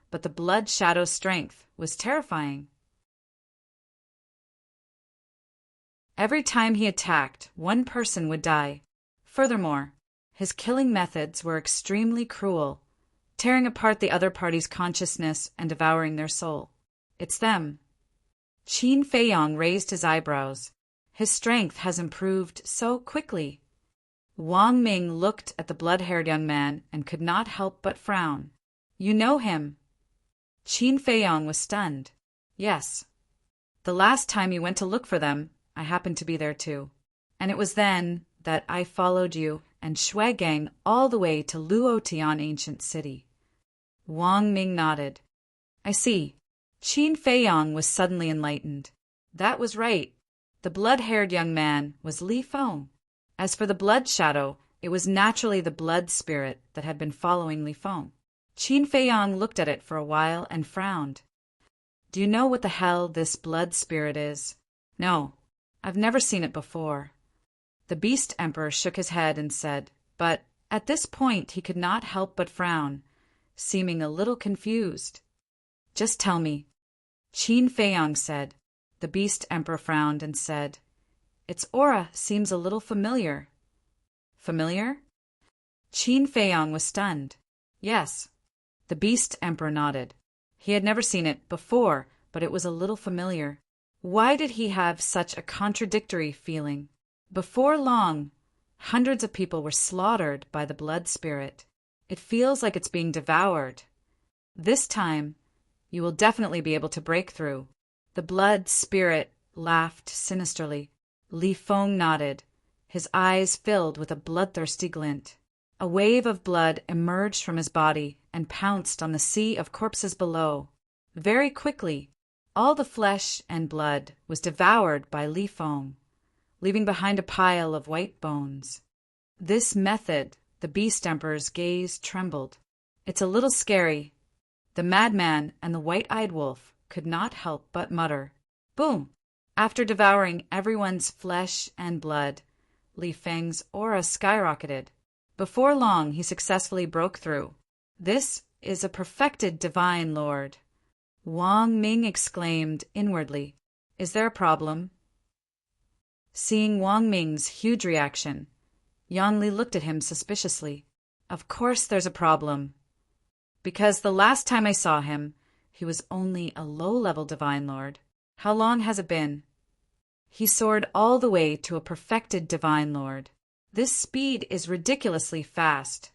but the blood shadow's strength was terrifying. Every time he attacked, 1 person would die. Furthermore, his killing methods were extremely cruel, tearing apart the other party's consciousness and devouring their soul. It's them. Qin Feiyang raised his eyebrows. His strength has improved so quickly. Wang Ming looked at the blood-haired young man and could not help but frown. You know him? Qin Feiyang was stunned. Yes. The last time you went to look for them, I happened to be there too. And it was then that I followed you and Shui Gang all the way to Luotian Ancient City. Wang Ming nodded. I see. Qin Feiyang was suddenly enlightened. That was right. The blood-haired young man was Li Feng. As for the blood shadow, it was naturally the blood spirit that had been following Li Feng. Qin Feiyang looked at it for a while and frowned. Do you know what the hell this blood spirit is? No, I've never seen it before. The Beast Emperor shook his head and said, but at this point he could not help but frown, seeming a little confused. Just tell me. Qin Feiyang said. The Beast Emperor frowned and said, its aura seems a little familiar. Familiar? Qin Feiyang was stunned. Yes. The Beast Emperor nodded. He had never seen it before, but it was a little familiar. Why did he have such a contradictory feeling? Before long, hundreds of people were slaughtered by the blood spirit. It feels like it's being devoured. This time, you will definitely be able to break through. The blood spirit laughed sinisterly. Li Feng nodded, his eyes filled with a bloodthirsty glint. A wave of blood emerged from his body and pounced on the sea of corpses below. Very quickly, all the flesh and blood was devoured by Li Feng, leaving behind a pile of white bones. This method, the Beast Emperor's gaze trembled. It's a little scary. The madman and the white-eyed wolf could not help but mutter. Boom! After devouring everyone's flesh and blood, Li Feng's aura skyrocketed. Before long, he successfully broke through. This is a perfected divine lord. Wang Ming exclaimed inwardly. Is there a problem? Seeing Wang Ming's huge reaction, Yang Li looked at him suspiciously. Of course there's a problem. Because the last time I saw him, he was only a low-level divine lord. How long has it been? He soared all the way to a perfected divine lord. This speed is ridiculously fast.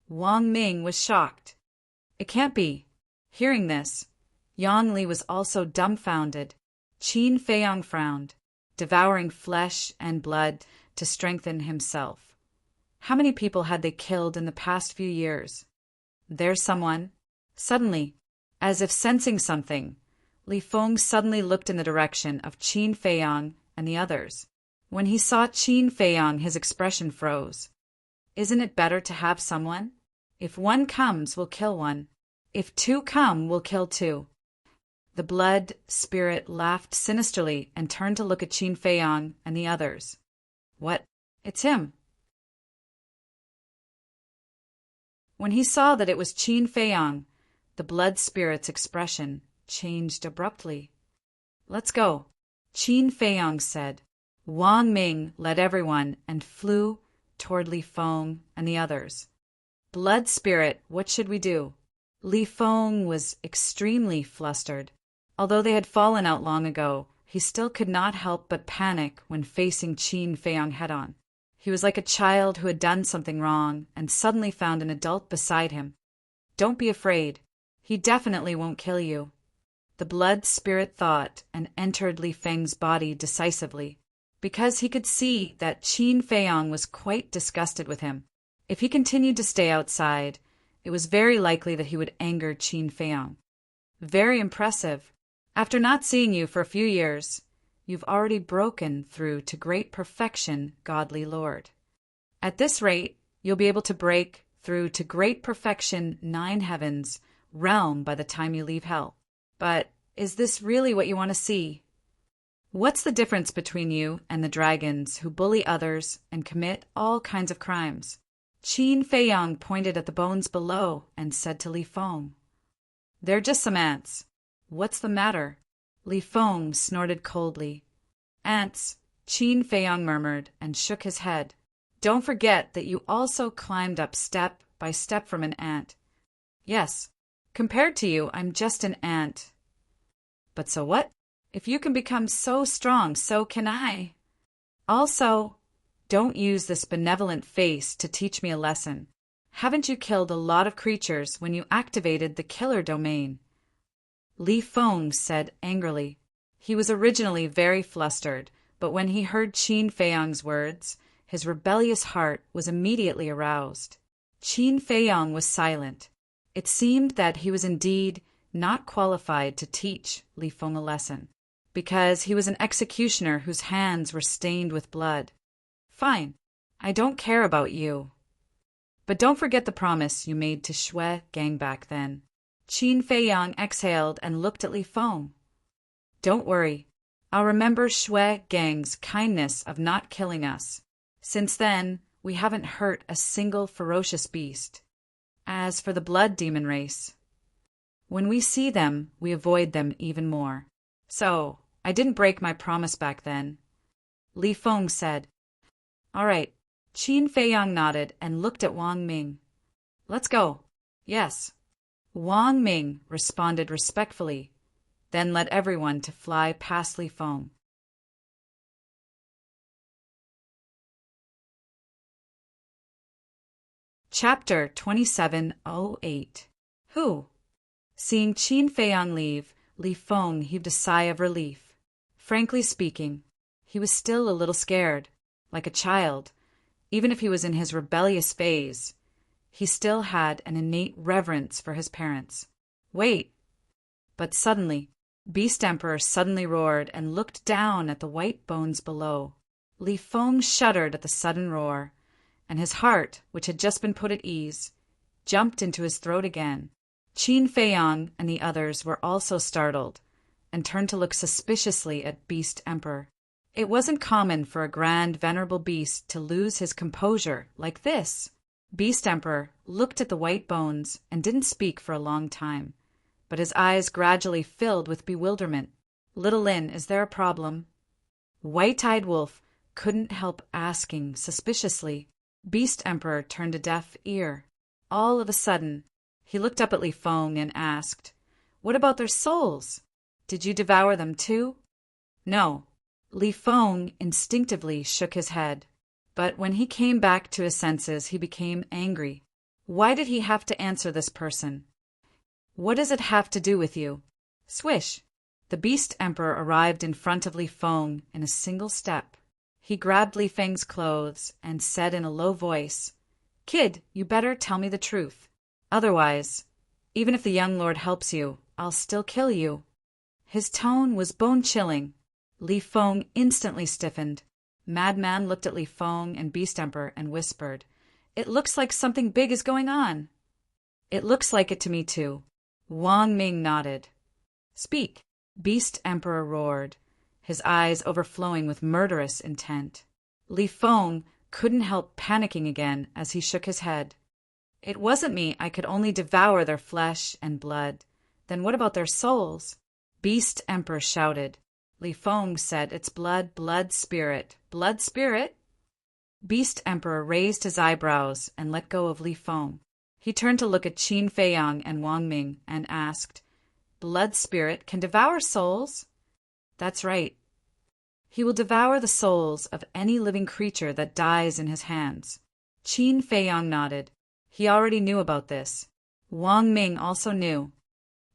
Wang Ming was shocked. It can't be. Hearing this, Yang Li was also dumbfounded. Qin Feiyang frowned, devouring flesh and blood to strengthen himself. How many people had they killed in the past few years? There's someone. Suddenly, as if sensing something, Li Feng suddenly looked in the direction of Qin Feiyang and the others. When he saw Qin Feiyang, his expression froze. Isn't it better to have someone? If one comes, we'll kill one. If 2 come, we'll kill 2. The blood spirit laughed sinisterly and turned to look at Qin Feiyang and the others. What? It's him. When he saw that it was Qin Feiyang, the blood spirit's expression changed abruptly. Let's go. Qin Feiyang said. Wang Ming led everyone and flew toward Li Feng and the others. Blood spirit, what should we do? Li Feng was extremely flustered. Although they had fallen out long ago, he still could not help but panic when facing Qin Feiyang head-on. He was like a child who had done something wrong and suddenly found an adult beside him. Don't be afraid. He definitely won't kill you. The blood spirit thought and entered Li Feng's body decisively, because he could see that Qin Feiyang was quite disgusted with him. If he continued to stay outside, it was very likely that he would anger Qin Feiyang. Very impressive. After not seeing you for a few years, you've already broken through to great perfection, godly lord. At this rate, you'll be able to break through to great perfection 9 heavens realm by the time you leave hell. But is this really what you want to see? What's the difference between you and the dragons who bully others and commit all kinds of crimes? Qin Feiyang pointed at the bones below and said to Li Feng, They're just some ants. What's the matter? Li Feng snorted coldly. Ants, Qin Feiyang murmured and shook his head. Don't forget that you also climbed up step by step from an ant. Yes, compared to you, I'm just an ant. But so what? If you can become so strong, so can I. Also, don't use this benevolent face to teach me a lesson. Haven't you killed a lot of creatures when you activated the killer domain? Li Feng said angrily. He was originally very flustered, but when he heard Qin Feiyang's words, his rebellious heart was immediately aroused. Qin Feiyang was silent. It seemed that he was indeed not qualified to teach Li Feng a lesson, because he was an executioner whose hands were stained with blood. Fine, I don't care about you. But don't forget the promise you made to Shui Gang back then. Qin Feiyang exhaled and looked at Li Feng. Don't worry, I'll remember Shui Gang's kindness of not killing us. Since then, we haven't hurt a single ferocious beast. As for the blood demon race, when we see them, we avoid them even more. So, I didn't break my promise back then. Li Feng said. All right. Qin Feiyang nodded and looked at Wang Ming. Let's go. Yes. Wang Ming responded respectfully, then led everyone to fly past Li Feng. Chapter 2708. Who? Seeing Qin Feiyang leave, Li Feng heaved a sigh of relief. Frankly speaking, he was still a little scared, like a child. Even if he was in his rebellious phase, he still had an innate reverence for his parents. Wait! But suddenly, Beast Emperor suddenly roared and looked down at the white bones below. Li Feng shuddered at the sudden roar, and his heart, which had just been put at ease, jumped into his throat again. Qin Feiyang and the others were also startled, and turned to look suspiciously at Beast Emperor. It wasn't common for a grand, venerable beast to lose his composure like this. Beast Emperor looked at the white bones and didn't speak for a long time, but his eyes gradually filled with bewilderment. Little Lin, is there a problem? White-eyed Wolf couldn't help asking suspiciously. Beast Emperor turned a deaf ear. All of a sudden, he looked up at Li Feng and asked, What about their souls? Did you devour them too? No. Li Feng instinctively shook his head, but when he came back to his senses, he became angry. Why did he have to answer this person? What does it have to do with you? Swish! The Beast Emperor arrived in front of Li Feng in a single step. He grabbed Li Feng's clothes and said in a low voice, Kid, you better tell me the truth. Otherwise, even if the young lord helps you, I'll still kill you. His tone was bone-chilling. Li Feng instantly stiffened. Madman looked at Li Feng and Beast Emperor and whispered, It looks like something big is going on. It looks like it to me too. Wang Ming nodded. Speak, Beast Emperor roared, his eyes overflowing with murderous intent. Li Feng couldn't help panicking again as he shook his head. It wasn't me, I could only devour their flesh and blood. Then what about their souls? Beast Emperor shouted. Li Feng said, "It's blood, blood spirit, blood spirit." Beast Emperor raised his eyebrows and let go of Li Feng. He turned to look at Qin Feiyang and Wang Ming and asked, "Blood spirit can devour souls?" "That's right. He will devour the souls of any living creature that dies in his hands." Qin Feiyang nodded. He already knew about this. Wang Ming also knew.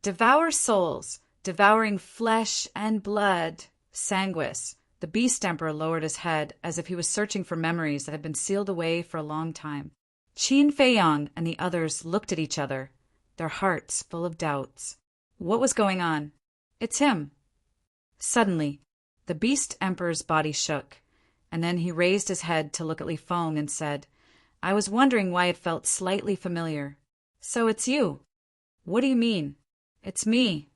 Devour souls, devouring flesh and blood. Sanguis, the Beast Emperor, lowered his head as if he was searching for memories that had been sealed away for a long time. Qin Feiyang and the others looked at each other, their hearts full of doubts. What was going on? "It's him." Suddenly, the Beast Emperor's body shook, and then he raised his head to look at Li Feng and said, "I was wondering why it felt slightly familiar." "So it's you?" "What do you mean?" "It's me."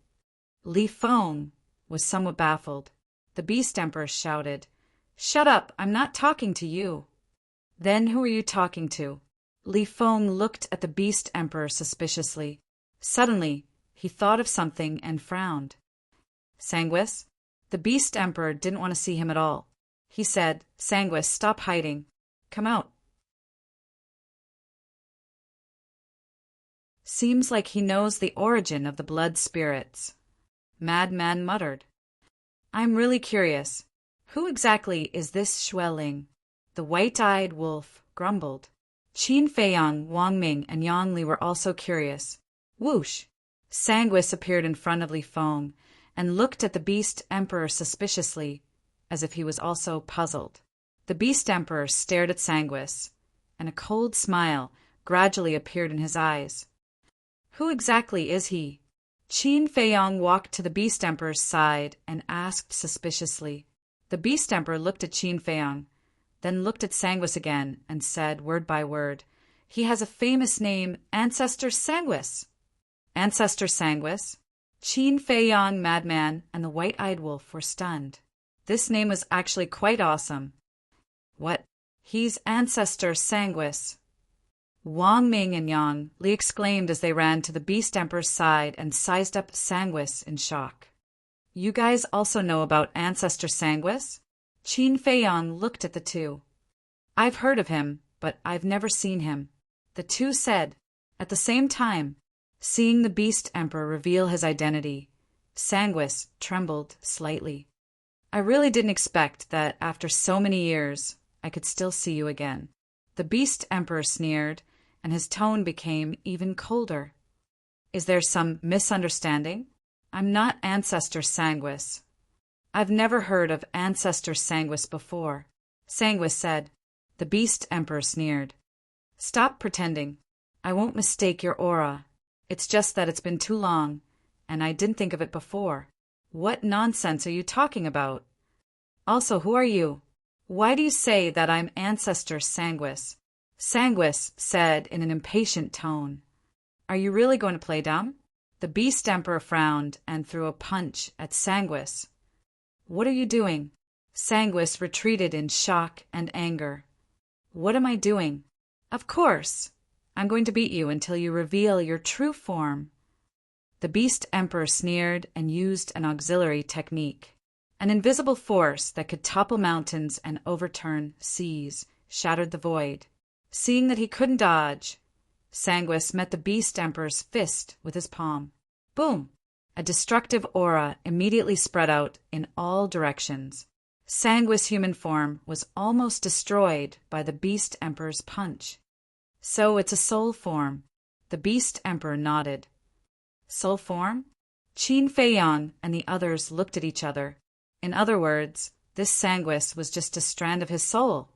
Li Feng was somewhat baffled. The Beast Emperor shouted, "Shut up, I'm not talking to you." "Then who are you talking to?" Li Feng looked at the Beast Emperor suspiciously. Suddenly, he thought of something and frowned. "Sanguis?" The Beast Emperor didn't want to see him at all. He said, "Sanguis, stop hiding. Come out." "Seems like he knows the origin of the blood spirits," Madman muttered. "I'm really curious. Who exactly is this Xueling?" The white-eyed wolf grumbled. Qin Feiyang, Wang Ming, and Yang Li were also curious. Whoosh! Sanguis appeared in front of Li Feng and looked at the Beast Emperor suspiciously, as if he was also puzzled. The Beast Emperor stared at Sanguis, and a cold smile gradually appeared in his eyes. "Who exactly is he?" Qin Feiyang walked to the Beast Emperor's side and asked suspiciously. The Beast Emperor looked at Qin Feiyang, then looked at Sanguis again and said, word by word, "He has a famous name, Ancestor Sanguis." Ancestor Sanguis? Qin Feiyang, Madman, and the White-Eyed Wolf were stunned. This name was actually quite awesome. "What? He's Ancestor Sanguis." Wang Ming and Yang Li exclaimed as they ran to the Beast Emperor's side and sized up Sanguis in shock. "You guys also know about Ancestor Sanguis?" Qin Feiyang looked at the two. "I've heard of him, but I've never seen him," the two said. At the same time, seeing the Beast Emperor reveal his identity, Sanguis trembled slightly. "I really didn't expect that after so many years I could still see you again." The Beast Emperor sneered, and his tone became even colder. "Is there some misunderstanding? I'm not Ancestor Sanguis." "I've never heard of Ancestor Sanguis before," Sanguis said. The Beast Emperor sneered. "Stop pretending. I won't mistake your aura. It's just that it's been too long, and I didn't think of it before." "What nonsense are you talking about? Also, who are you? Why do you say that I'm Ancestor Sanguis?" Sanguis said in an impatient tone. "Are you really going to play dumb?" The Beast Emperor frowned and threw a punch at Sanguis. "What are you doing?" Sanguis retreated in shock and anger. "What am I doing? Of course! I'm going to beat you until you reveal your true form." The Beast Emperor sneered and used an auxiliary technique. An invisible force that could topple mountains and overturn seas shattered the void. Seeing that he couldn't dodge, Sanguis met the Beast Emperor's fist with his palm. Boom! A destructive aura immediately spread out in all directions. Sanguis' human form was almost destroyed by the Beast Emperor's punch. "So it's a soul form." The Beast Emperor nodded. "Soul form?" Qin Feiyang and the others looked at each other. In other words, this Sanguis was just a strand of his soul.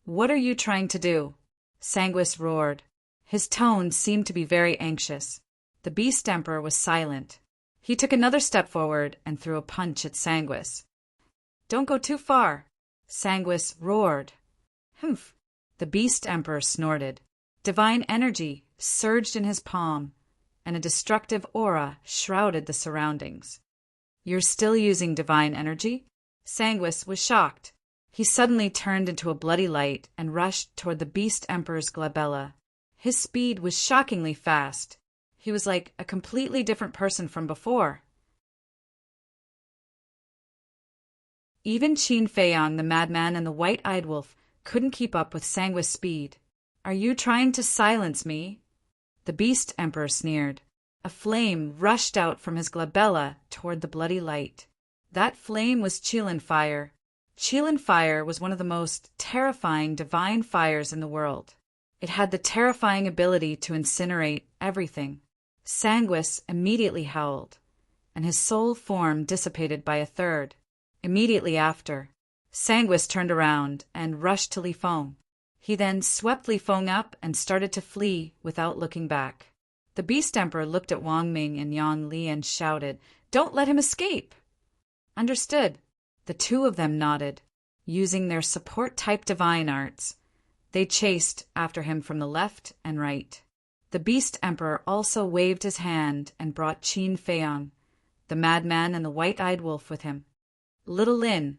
"What are you trying to do?" Sanguis roared. His tone seemed to be very anxious. The Beast Emperor was silent. He took another step forward and threw a punch at Sanguis. "Don't go too far," Sanguis roared. "Humph!" The Beast Emperor snorted. Divine energy surged in his palm, and a destructive aura shrouded the surroundings. "You're still using divine energy?" Sanguis was shocked. He suddenly turned into a bloody light and rushed toward the Beast Emperor's glabella. His speed was shockingly fast. He was like a completely different person from before. Even Qin Feiyang, the madman, and the white-eyed wolf couldn't keep up with Sanguis' speed. "Are you trying to silence me?" The Beast Emperor sneered. A flame rushed out from his glabella toward the bloody light. That flame was Qilin fire. Qilin fire was one of the most terrifying divine fires in the world. It had the terrifying ability to incinerate everything. Sanguis immediately howled, and his soul form dissipated by a third. Immediately after, Sanguis turned around and rushed to Li Feng. He then swept Li Feng up and started to flee without looking back. The Beast Emperor looked at Wang Ming and Yang Li and shouted, "Don't let him escape!" "Understood." The two of them nodded. Using their support-type divine arts, they chased after him from the left and right. The Beast Emperor also waved his hand and brought Qin Feiyang, the madman, and the white-eyed wolf with him. "Little Lin,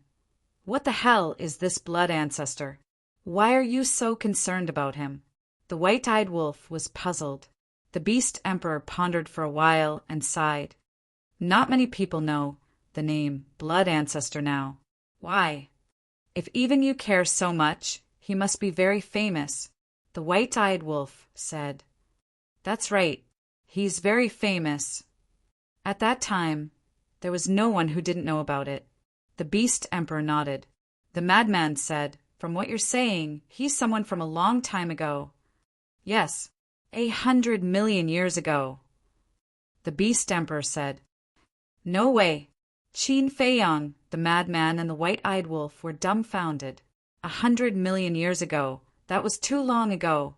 what the hell is this blood ancestor? Why are you so concerned about him?" The white-eyed wolf was puzzled. The Beast Emperor pondered for a while and sighed. "Not many people know the name Blood Ancestor now. Why? If even you care so much, he must be very famous." The white-eyed wolf said, "That's right. He's very famous." At that time, there was no one who didn't know about it. The Beast Emperor nodded. The madman said, "From what you're saying, he's someone from a long time ago." "Yes, 100 million years ago." The Beast Emperor said, "No way." Qin Feiyang, the madman, and the white-eyed wolf were dumbfounded. 100 million years ago. That was too long ago.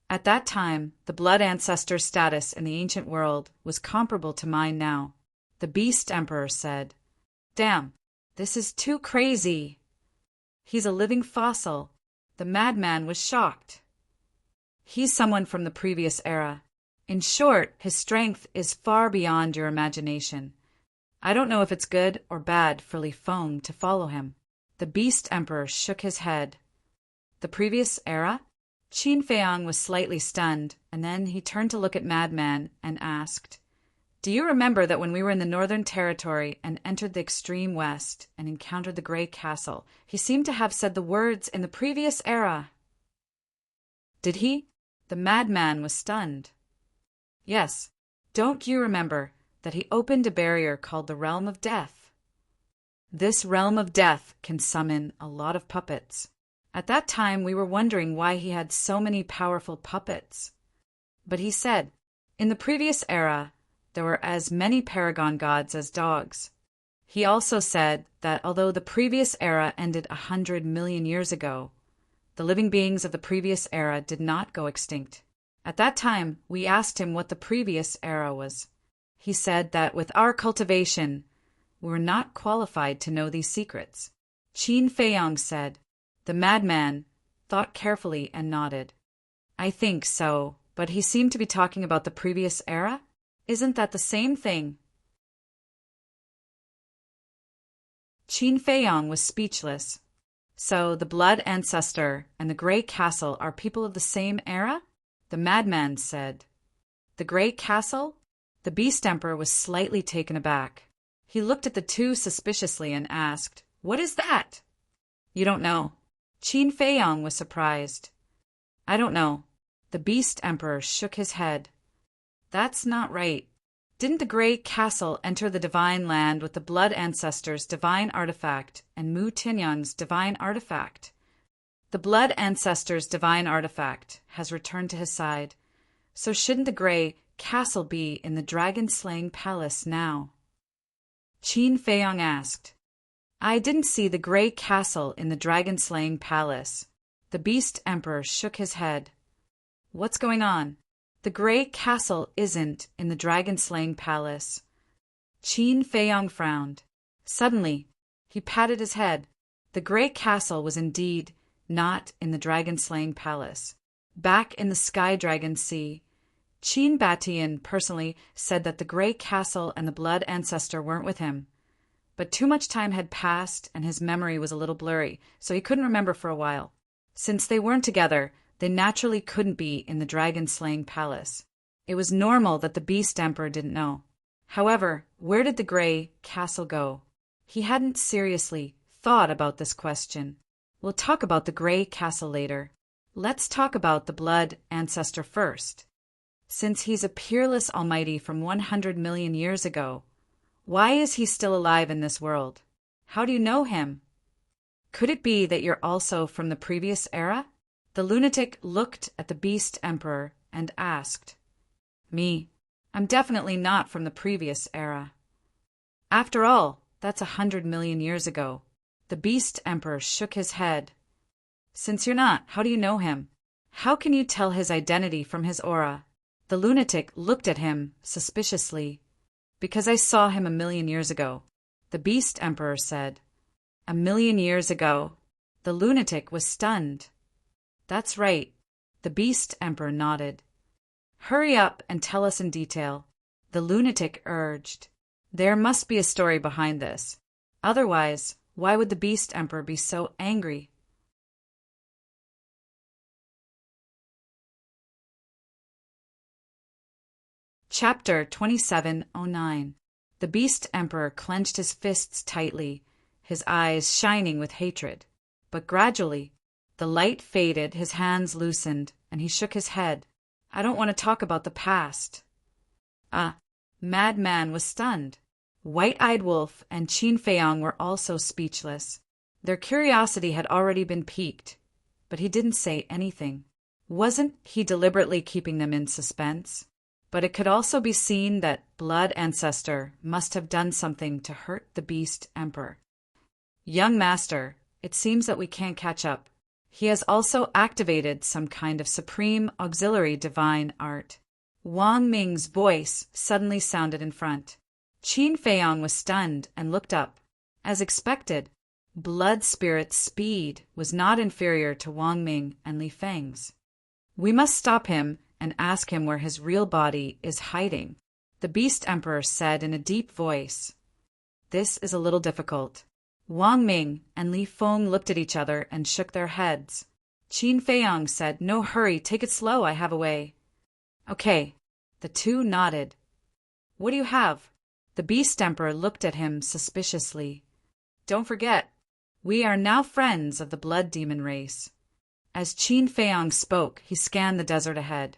At that time, the blood ancestor status in the ancient world was comparable to mine now. The Beast Emperor said, "Damn, this is too crazy." "He's a living fossil." The madman was shocked. "He's someone from the previous era. In short, his strength is far beyond your imagination. I don't know if it's good or bad for Li Feng to follow him." The Beast Emperor shook his head. "The previous era?" Qin Feiyang was slightly stunned, and then he turned to look at Madman and asked, "Do you remember that when we were in the Northern Territory and entered the extreme west and encountered the Grey Castle, he seemed to have said the words in the previous era?" "Did he?" The madman was stunned. "Yes. Don't you remember that he opened a barrier called the Realm of Death? This Realm of Death can summon a lot of puppets. At that time we were wondering why he had so many powerful puppets. But he said, in the previous era, there were as many paragon gods as dogs. He also said that although the previous era ended 100 million years ago, the living beings of the previous era did not go extinct. At that time, we asked him what the previous era was. He said that with our cultivation, we were not qualified to know these secrets." Qin Feiyang said. The madman thought carefully and nodded. "I think so, but he seemed to be talking about the previous era? Isn't that the same thing?" Qin Feiyang was speechless. "So the blood ancestor and the Grey Castle are people of the same era?" The madman said. "The Grey Castle?" The Beast Emperor was slightly taken aback. He looked at the two suspiciously and asked, "What is that?" "You don't know." Qin Feiyang was surprised. "I don't know." The Beast Emperor shook his head. "That's not right. Didn't the Grey Castle enter the Divine Land with the Blood Ancestor's divine artifact and Mu Tianyang's divine artifact? The Blood Ancestor's divine artifact has returned to his side, so shouldn't the Grey Castle be in the dragon-slaying palace now?" Qin Feiyang asked. "I didn't see the Grey Castle in the dragon-slaying palace." The Beast Emperor shook his head. "What's going on? The Grey Castle isn't in the dragon-slaying palace." Qin Feiyang frowned. Suddenly, he patted his head. The Grey Castle was indeed not in the dragon-slaying palace. Back in the Sky Dragon Sea, Qin Batian personally said that the Grey Castle and the Blood Ancestor weren't with him. But too much time had passed and his memory was a little blurry, so he couldn't remember for a while. Since they weren't together, they naturally couldn't be in the dragon-slaying palace. It was normal that the Beast Emperor didn't know. However, where did the Grey Castle go? He hadn't seriously thought about this question. We'll talk about the Grey Castle later. Let's talk about the Blood Ancestor first. Since he's a peerless almighty from 100 million years ago, why is he still alive in this world? How do you know him? Could it be that you're also from the previous era? The lunatic looked at the Beast Emperor and asked. Me. I'm definitely not from the previous era. After all, that's 100 million years ago. The Beast Emperor shook his head. Since you're not, how do you know him? How can you tell his identity from his aura? The lunatic looked at him suspiciously. Because I saw him 1,000,000 years ago, the Beast Emperor said. 1,000,000 years ago? The lunatic was stunned. That's right. The Beast Emperor nodded. Hurry up and tell us in detail, the lunatic urged. There must be a story behind this. Otherwise, why would the Beast Emperor be so angry? Chapter 2709. The Beast Emperor clenched his fists tightly, his eyes shining with hatred. But gradually, the light faded, his hands loosened, and he shook his head. I don't want to talk about the past. Madman was stunned. White-Eyed Wolf and Qin Feiyang were also speechless. Their curiosity had already been piqued, but he didn't say anything. Wasn't he deliberately keeping them in suspense? But it could also be seen that Blood Ancestor must have done something to hurt the Beast Emperor. Young Master, it seems that we can't catch up. He has also activated some kind of supreme auxiliary divine art. Wang Ming's voice suddenly sounded in front. Qin Feiyang was stunned and looked up. As expected, Blood Spirit's speed was not inferior to Wang Ming and Li Feng's. We must stop him and ask him where his real body is hiding, the Beast Emperor said in a deep voice. This is a little difficult. Wang Ming and Li Feng looked at each other and shook their heads. Qin Feiyang said, No hurry, take it slow, I have a way. Okay. The two nodded. What do you have? The Beast Emperor looked at him suspiciously. Don't forget, we are now friends of the Blood Demon race. As Qin Feiyang spoke, he scanned the desert ahead.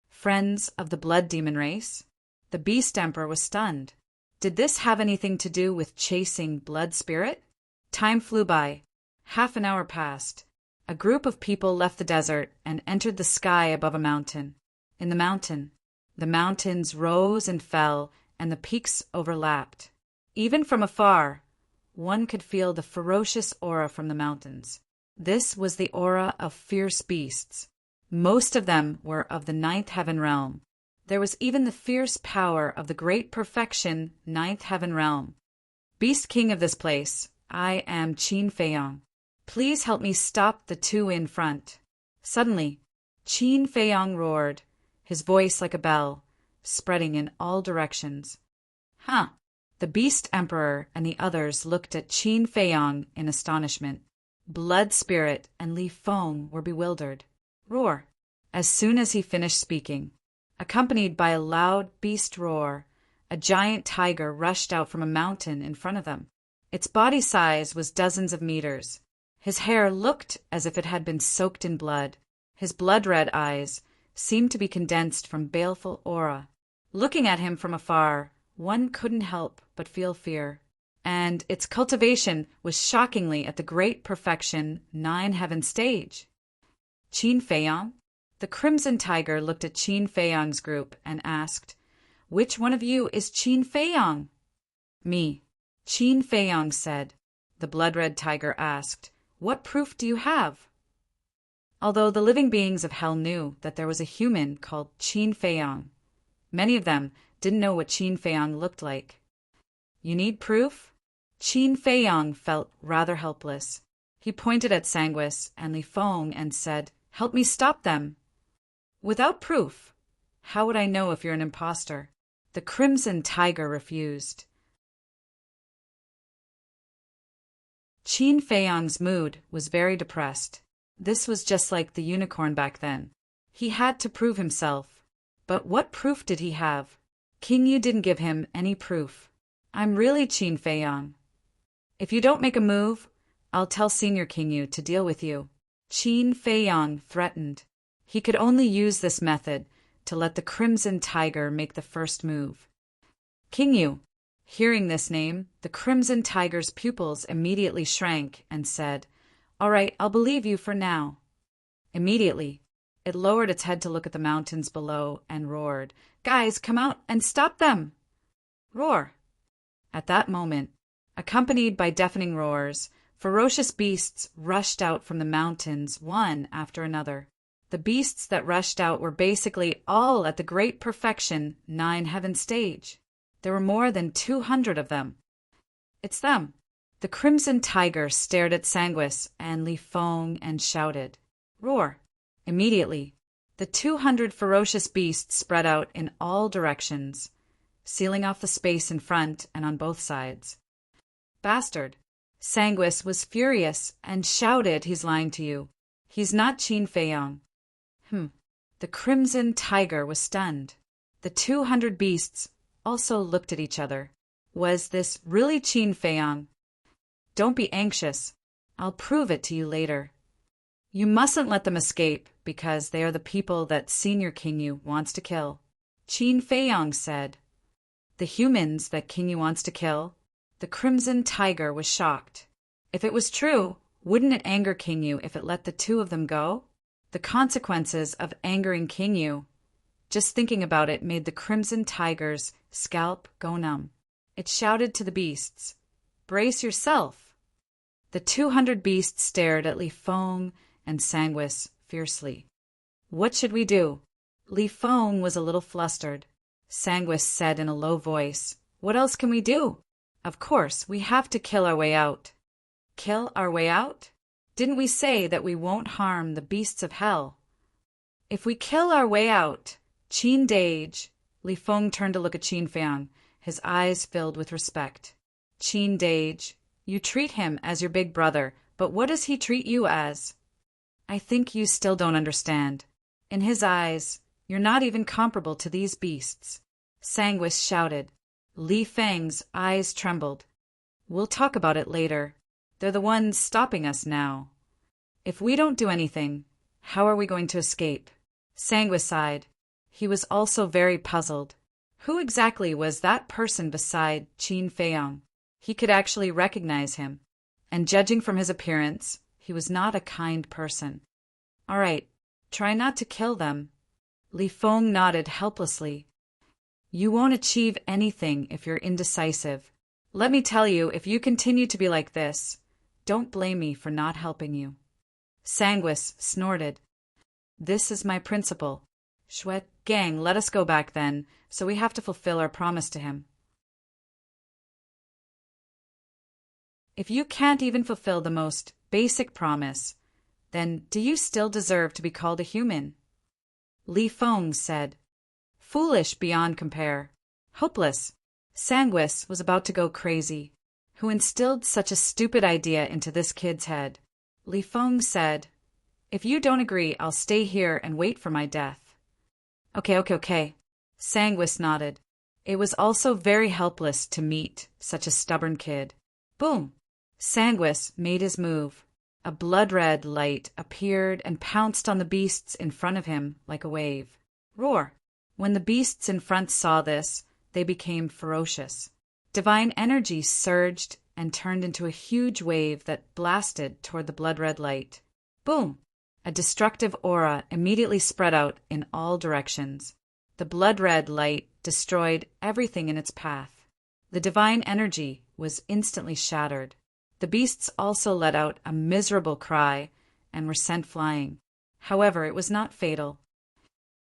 Friends of the Blood Demon race? The Beast Emperor was stunned. Did this have anything to do with chasing Blood Spirit? Time flew by. Half an hour passed. A group of people left the desert and entered the sky above a mountain. In the mountains rose and fell, and the peaks overlapped. Even from afar, one could feel the ferocious aura from the mountains. This was the aura of fierce beasts. Most of them were of the Ninth Heaven Realm. There was even the fierce power of the Great Perfection Ninth Heaven Realm. Beast King of this place, I am Qin Feiyang. Please help me stop the two in front. Suddenly, Qin Feiyang roared, his voice like a bell, spreading in all directions. The Beast Emperor and the others looked at Qin Feiyang in astonishment. Blood Spirit and Li Feng were bewildered. Roar! As soon as he finished speaking, accompanied by a loud beast roar, a giant tiger rushed out from a mountain in front of them. Its body size was dozens of meters. His hair looked as if it had been soaked in blood. His blood-red eyes seemed to be condensed from baleful aura. Looking at him from afar, one couldn't help but feel fear. And its cultivation was shockingly at the Great Perfection Nine Heaven stage. Qin Feiyang? The Crimson Tiger looked at Qin Feiyang's group and asked, Which one of you is Qin Feiyang? Me. Qin Feiyang said. The Blood-Red Tiger asked, What proof do you have? Although the living beings of hell knew that there was a human called Qin Feiyang, many of them didn't know what Qin Feiyang looked like. You need proof? Qin Feiyang felt rather helpless. He pointed at Sanguis and Li Feng and said, Help me stop them. Without proof, how would I know if you're an imposter? The Crimson Tiger refused. Qin Feiyang's mood was very depressed. This was just like the unicorn back then. He had to prove himself. But what proof did he have? King Yu didn't give him any proof. I'm really Qin Feiyang. If you don't make a move, I'll tell Senior Kingu to deal with you. Qin Feiyang threatened. He could only use this method to let the Crimson Tiger make the first move. Kingu. Hearing this name, the Crimson Tiger's pupils immediately shrank and said, "All right, I'll believe you for now." Immediately, it lowered its head to look at the mountains below and roared, "Guys, come out and stop them!" Roar! At that moment, accompanied by deafening roars, ferocious beasts rushed out from the mountains one after another. The beasts that rushed out were basically all at the great perfection 9-heaven stage. There were more than 200 of them. "It's them." The Crimson Tiger stared at Sanguis and Li Feng and shouted, "Roar!" Immediately, the 200 ferocious beasts spread out in all directions, sealing off the space in front and on both sides. "Bastard!" Sanguis was furious and shouted, "He's lying to you. He's not Qin Feiyang." The Crimson Tiger was stunned. The 200 beasts also looked at each other. Was this really Qin Feiyang? "Don't be anxious. I'll prove it to you later. You mustn't let them escape because they are the people that Senior Kingu wants to kill." Qin Feiyang said. "The humans that Kingu wants to kill?" The Crimson Tiger was shocked. If it was true, wouldn't it anger Kingu if it let the two of them go? The consequences of angering Kingu, just thinking about it, made the Crimson Tiger's scalp go numb. It shouted to the beasts, "Brace yourself!" The 200 beasts stared at Li Feng and Sanguis fiercely. "What should we do?" Li Feng was a little flustered. Sanguis said in a low voice, "What else can we do? Of course, we have to kill our way out." "Kill our way out? Didn't we say that we won't harm the beasts of hell?" "If we kill our way out, Qin Dage..." Li Feng turned to look at Qin Feiyang, his eyes filled with respect. "Qin Dage, you treat him as your big brother, but what does he treat you as?" "I think you still don't understand. In his eyes, you're not even comparable to these beasts." Sanguis shouted. Li Feng's eyes trembled. "We'll talk about it later. They're the ones stopping us now. If we don't do anything, how are we going to escape?" Sanguis sighed. He was also very puzzled. Who exactly was that person beside Qin Feiyang? He could actually recognize him, and judging from his appearance, he was not a kind person. "All right, try not to kill them." Li Feng nodded helplessly. "You won't achieve anything if you're indecisive. Let me tell you, if you continue to be like this, don't blame me for not helping you." Sanguis snorted. "This is my principle. Shwet gang, let us go back then, so we have to fulfill our promise to him." "If you can't even fulfill the most basic promise, then do you still deserve to be called a human?" Li Feng said. "Foolish beyond compare. Hopeless." Sanguis was about to go crazy. Who instilled such a stupid idea into this kid's head? Li Feng said, "If you don't agree, I'll stay here and wait for my death." Okay. Sanguis nodded. It was also very helpless to meet such a stubborn kid. Boom! Sanguis made his move. A blood-red light appeared and pounced on the beasts in front of him like a wave. Roar! When the beasts in front saw this, they became ferocious. Divine energy surged and turned into a huge wave that blasted toward the blood-red light. Boom! A destructive aura immediately spread out in all directions. The blood-red light destroyed everything in its path. The divine energy was instantly shattered. The beasts also let out a miserable cry and were sent flying. However, it was not fatal.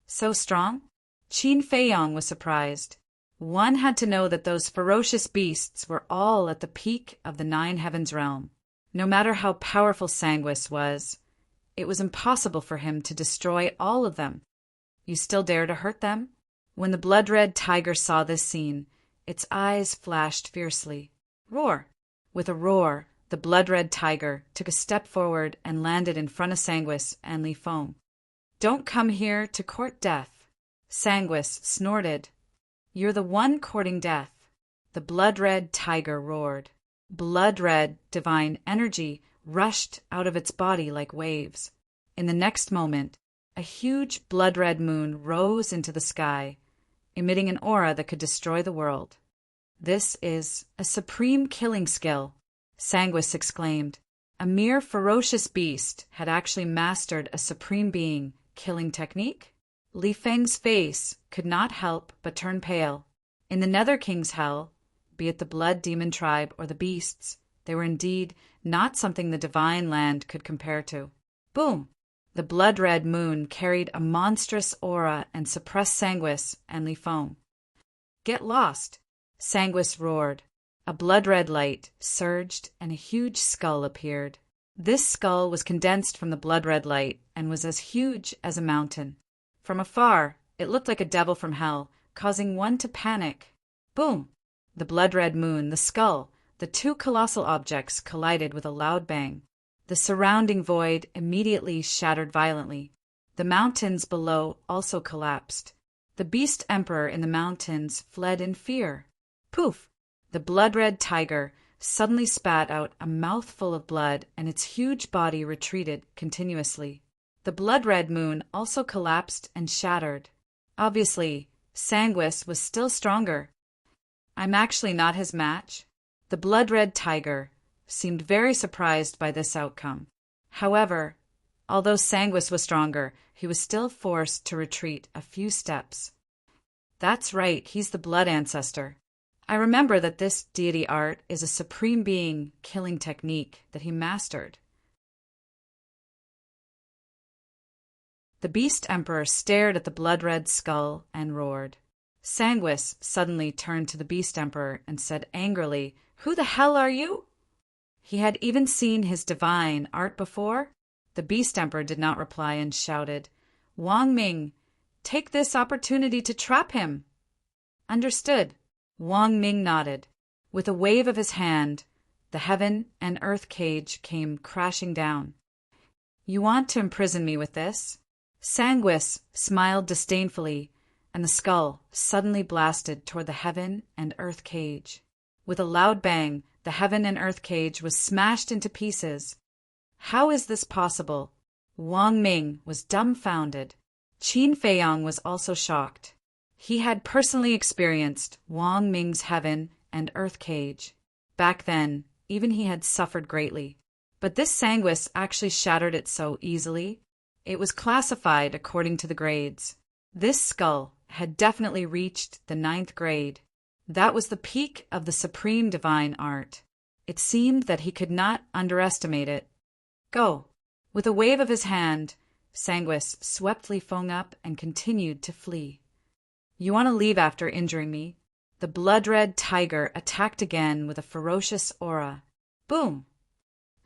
So strong? Qin Feiyang was surprised. One had to know that those ferocious beasts were all at the peak of the 9 heavens realm. No matter how powerful Sanguis was, it was impossible for him to destroy all of them. "You still dare to hurt them?" When the blood-red tiger saw this scene, its eyes flashed fiercely. Roar! With a roar, the blood-red tiger took a step forward and landed in front of Sanguis and Li Feng. "Don't come here to court death." Sanguis snorted. "You're the one courting death." The blood-red tiger roared. Blood-red, divine energy rushed out of its body like waves. In the next moment, a huge blood-red moon rose into the sky, emitting an aura that could destroy the world. "This is a supreme killing skill," Sanguis exclaimed. A mere ferocious beast had actually mastered a supreme being killing technique? Li Feng's face could not help but turn pale. In the Nether King's hell, be it the Blood Demon tribe or the beasts, they were indeed not something the divine land could compare to. Boom! The blood-red moon carried a monstrous aura and suppressed Sanguis and Li Feng. "Get lost!" Sanguis roared. A blood-red light surged and a huge skull appeared. This skull was condensed from the blood-red light and was as huge as a mountain. From afar, it looked like a devil from hell, causing one to panic. Boom! The blood-red moon, the skull, the two colossal objects collided with a loud bang. The surrounding void immediately shattered violently. The mountains below also collapsed. The beast emperor in the mountains fled in fear. Poof! The blood-red tiger suddenly spat out a mouthful of blood, and its huge body retreated continuously. The blood-red moon also collapsed and shattered. Obviously, Sanguis was still stronger. "I'm actually not his match." The blood-red tiger seemed very surprised by this outcome. However, although Sanguis was stronger, he was still forced to retreat a few steps. "That's right, he's the blood ancestor. I remember that this deity art is a supreme being killing technique that he mastered." The Beast Emperor stared at the blood-red skull and roared. Sanguis suddenly turned to the Beast Emperor and said angrily, "Who the hell are you?" He had even seen his divine art before. The Beast Emperor did not reply and shouted, "Wang Ming, take this opportunity to trap him." "Understood." Wang Ming nodded. With a wave of his hand, the heaven and earth cage came crashing down. "You want to imprison me with this?" Sanguis smiled disdainfully, and the skull suddenly blasted toward the heaven and earth cage. With a loud bang, the heaven and earth cage was smashed into pieces. How is this possible? Wang Ming was dumbfounded. Qin Feiyang was also shocked. He had personally experienced Wang Ming's heaven and earth cage. Back then, even he had suffered greatly. But this Sanguis actually shattered it so easily. It was classified according to the grades. This skull had definitely reached the 9th grade. That was the peak of the supreme divine art. It seemed that he could not underestimate it. "Go." With a wave of his hand, Sanguis swept Li Feng up and continued to flee. "You want to leave after injuring me?" The blood-red tiger attacked again with a ferocious aura. Boom!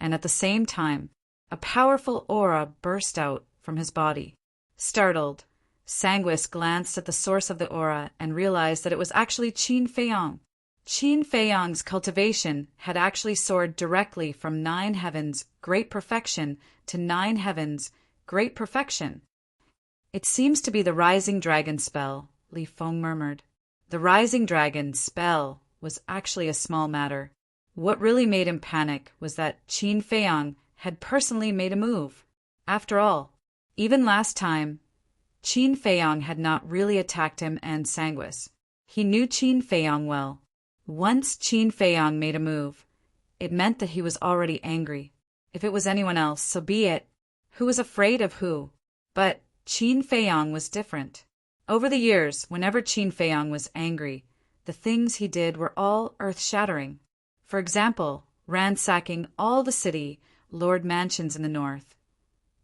And at the same time, a powerful aura burst out from his body. Startled, Sanguis glanced at the source of the aura and realized that it was actually Qin Feiyang. Qin Feiyang's cultivation had actually soared directly from 9 heavens, great perfection, to 9 heavens, great perfection. "It seems to be the Rising Dragon spell," Li Feng murmured. The Rising Dragon spell was actually a small matter. What really made him panic was that Qin Feiyang had personally made a move. After all, even last time, Qin Feiyang had not really attacked him and Sanguis. He knew Qin Feiyang well. Once Qin Feiyang made a move, it meant that he was already angry. If it was anyone else, so be it. Who was afraid of who? But Qin Feiyang was different. Over the years, whenever Qin Feiyang was angry, the things he did were all earth-shattering. For example, ransacking all the city, lord mansions in the north,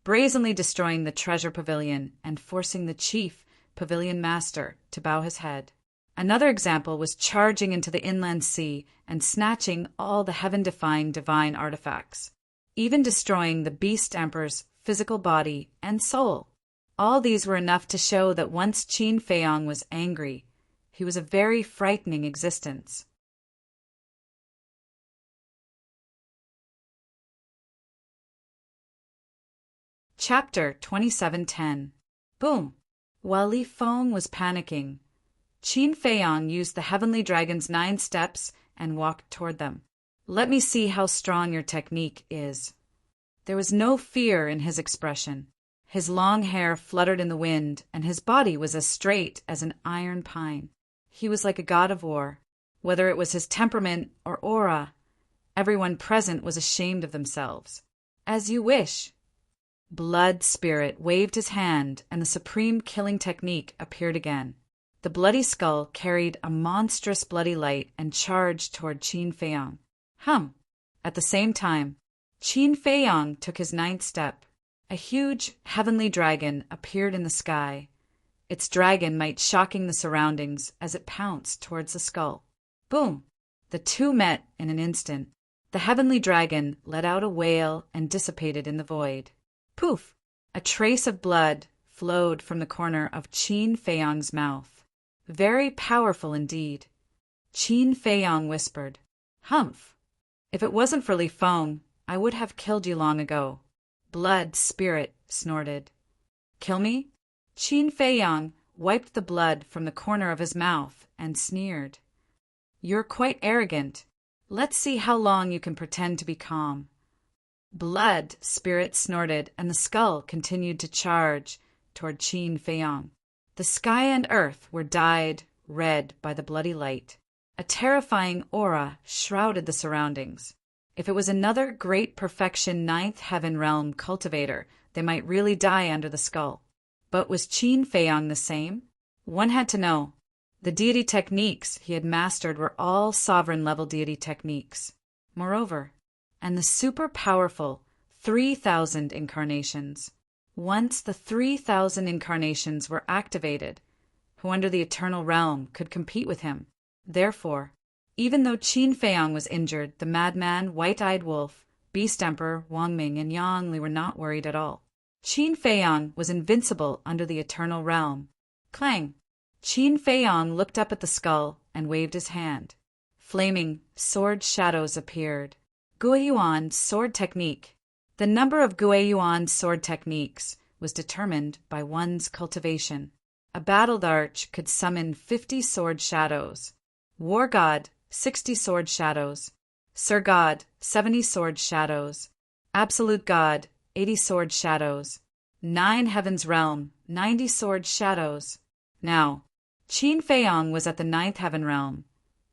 brazenly destroying the treasure pavilion and forcing the chief pavilion master to bow his head. Another example was charging into the inland sea and snatching all the heaven-defying divine artifacts, even destroying the Beast Emperor's physical body and soul. All these were enough to show that once Qin Feiyang was angry, he was a very frightening existence. Chapter 2710. Boom! While Li Feng was panicking, Qin Feiyang used the Heavenly Dragon's 9 steps and walked toward them. Let me see how strong your technique is. There was no fear in his expression. His long hair fluttered in the wind, and his body was as straight as an iron pine. He was like a god of war. Whether it was his temperament or aura, everyone present was ashamed of themselves. As you wish. Blood Spirit waved his hand, and the supreme killing technique appeared again. The bloody skull carried a monstrous bloody light and charged toward Qin Feiyang. At the same time, Qin Feiyang took his ninth step. A huge heavenly dragon appeared in the sky, its dragon might shocking the surroundings as it pounced towards the skull. Boom! The two met in an instant. The heavenly dragon let out a wail and dissipated in the void. Poof! A trace of blood flowed from the corner of Qin Feiyang's mouth. Very powerful indeed. Qin Feiyang whispered, "Humph! If it wasn't for Li Feng, I would have killed you long ago." Blood Spirit snorted. "Kill me?" Qin Feiyang wiped the blood from the corner of his mouth and sneered. "You're quite arrogant. Let's see how long you can pretend to be calm." Blood Spirit snorted, and the skull continued to charge toward Qin Feiyang. The sky and earth were dyed red by the bloody light. A terrifying aura shrouded the surroundings. If it was another great perfection ninth heaven realm cultivator, they might really die under the skull. But was Qin Feiyang the same? One had to know. The deity techniques he had mastered were all sovereign-level deity techniques. Moreover, and the super-powerful 3,000 incarnations. Once the 3,000 incarnations were activated, who under the eternal realm could compete with him? Therefore, even though Qin Feiyang was injured, the madman, white-eyed wolf, Beast Emperor, Wang Ming, and Yang Li were not worried at all. Qin Feiyang was invincible under the eternal realm. Clang! Qin Feiyang looked up at the skull and waved his hand. Flaming sword shadows appeared. Guiyuan sword technique. The number of Guiyuan sword techniques was determined by one's cultivation. A battle arch could summon 50 sword shadows. War God, 60 sword shadows. Sir God, 70 sword shadows. Absolute God, 80 sword shadows. 9 Heaven's Realm, 90 sword shadows. Now, Qin Feiyang was at the 9th Heaven Realm,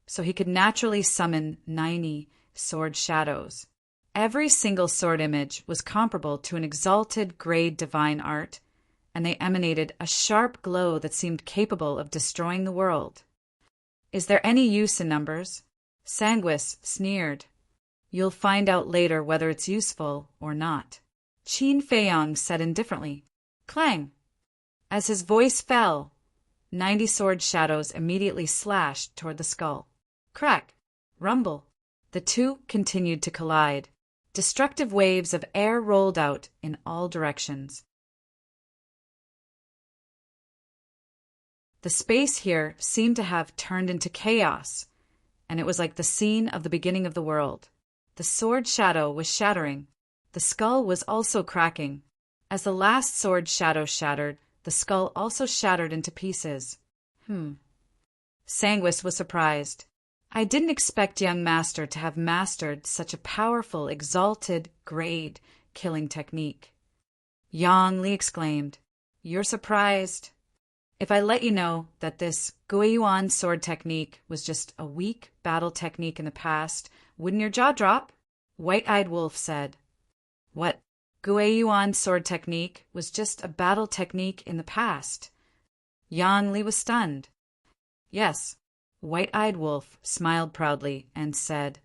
so he could naturally summon 90 sword shadows. Every single sword image was comparable to an exalted grade divine art, and they emanated a sharp glow that seemed capable of destroying the world. Is there any use in numbers? Sanguis sneered. You'll find out later whether it's useful or not. Qin Feiyang said indifferently. Clang! As his voice fell, 90 sword shadows immediately slashed toward the skull. Crack! Rumble! The two continued to collide. Destructive waves of air rolled out in all directions. The space here seemed to have turned into chaos, and it was like the scene of the beginning of the world. The sword shadow was shattering. The skull was also cracking. As the last sword shadow shattered, the skull also shattered into pieces. Sanguis was surprised. I didn't expect young master to have mastered such a powerful, exalted, grade killing technique. Yang Li exclaimed, You're surprised? If I let you know that this Guiyuan sword technique was just a weak battle technique in the past, wouldn't your jaw drop? White-eyed Wolf said. What? Guiyuan sword technique was just a battle technique in the past. Yang Li was stunned. Yes. White-eyed Wolf smiled proudly and said,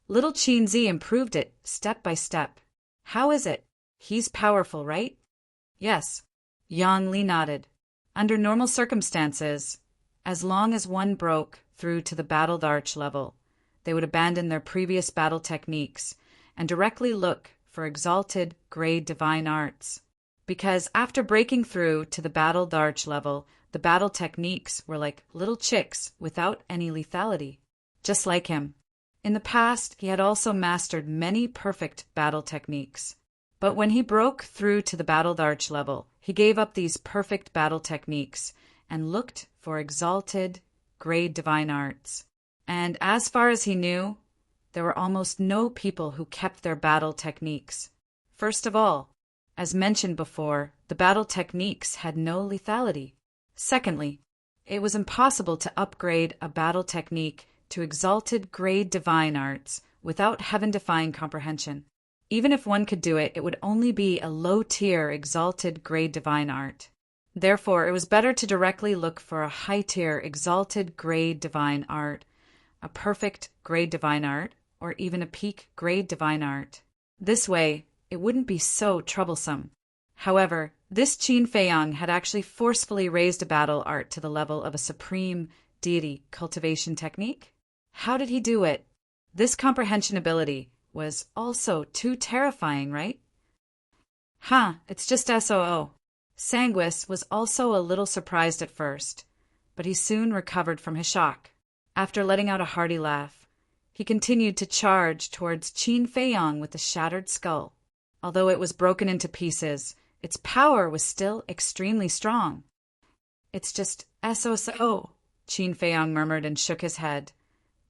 Little Qin Zi improved it step by step. How is it? He's powerful, right? Yes. Yang Li nodded. Under normal circumstances, as long as one broke through to the battled arch level, they would abandon their previous battle techniques and directly look for exalted grade divine arts. Because after breaking through to the battled arch level, the battle techniques were like little chicks without any lethality. Just like him. In the past, he had also mastered many perfect battle techniques. But when he broke through to the battled arch level, he gave up these perfect battle techniques and looked for exalted grade divine arts. And as far as he knew, there were almost no people who kept their battle techniques. First of all, as mentioned before, the battle techniques had no lethality. Secondly, it was impossible to upgrade a battle technique to exalted grade divine arts without heaven-defying comprehension. Even if one could do it, it would only be a low-tier exalted grade divine art. Therefore, it was better to directly look for a high-tier exalted grade divine art, a perfect grade divine art, or even a peak grade divine art. This way, it wouldn't be so troublesome. However, this Qin Feiyang had actually forcefully raised a battle art to the level of a supreme deity cultivation technique. How did he do it? This comprehension ability was also too terrifying, right? It's just SOO. Sanguis was also a little surprised at first, but he soon recovered from his shock. After letting out a hearty laugh, he continued to charge towards Qin Feiyang with the shattered skull. Although it was broken into pieces, its power was still extremely strong. It's just SOO, Qin Feiyang murmured and shook his head.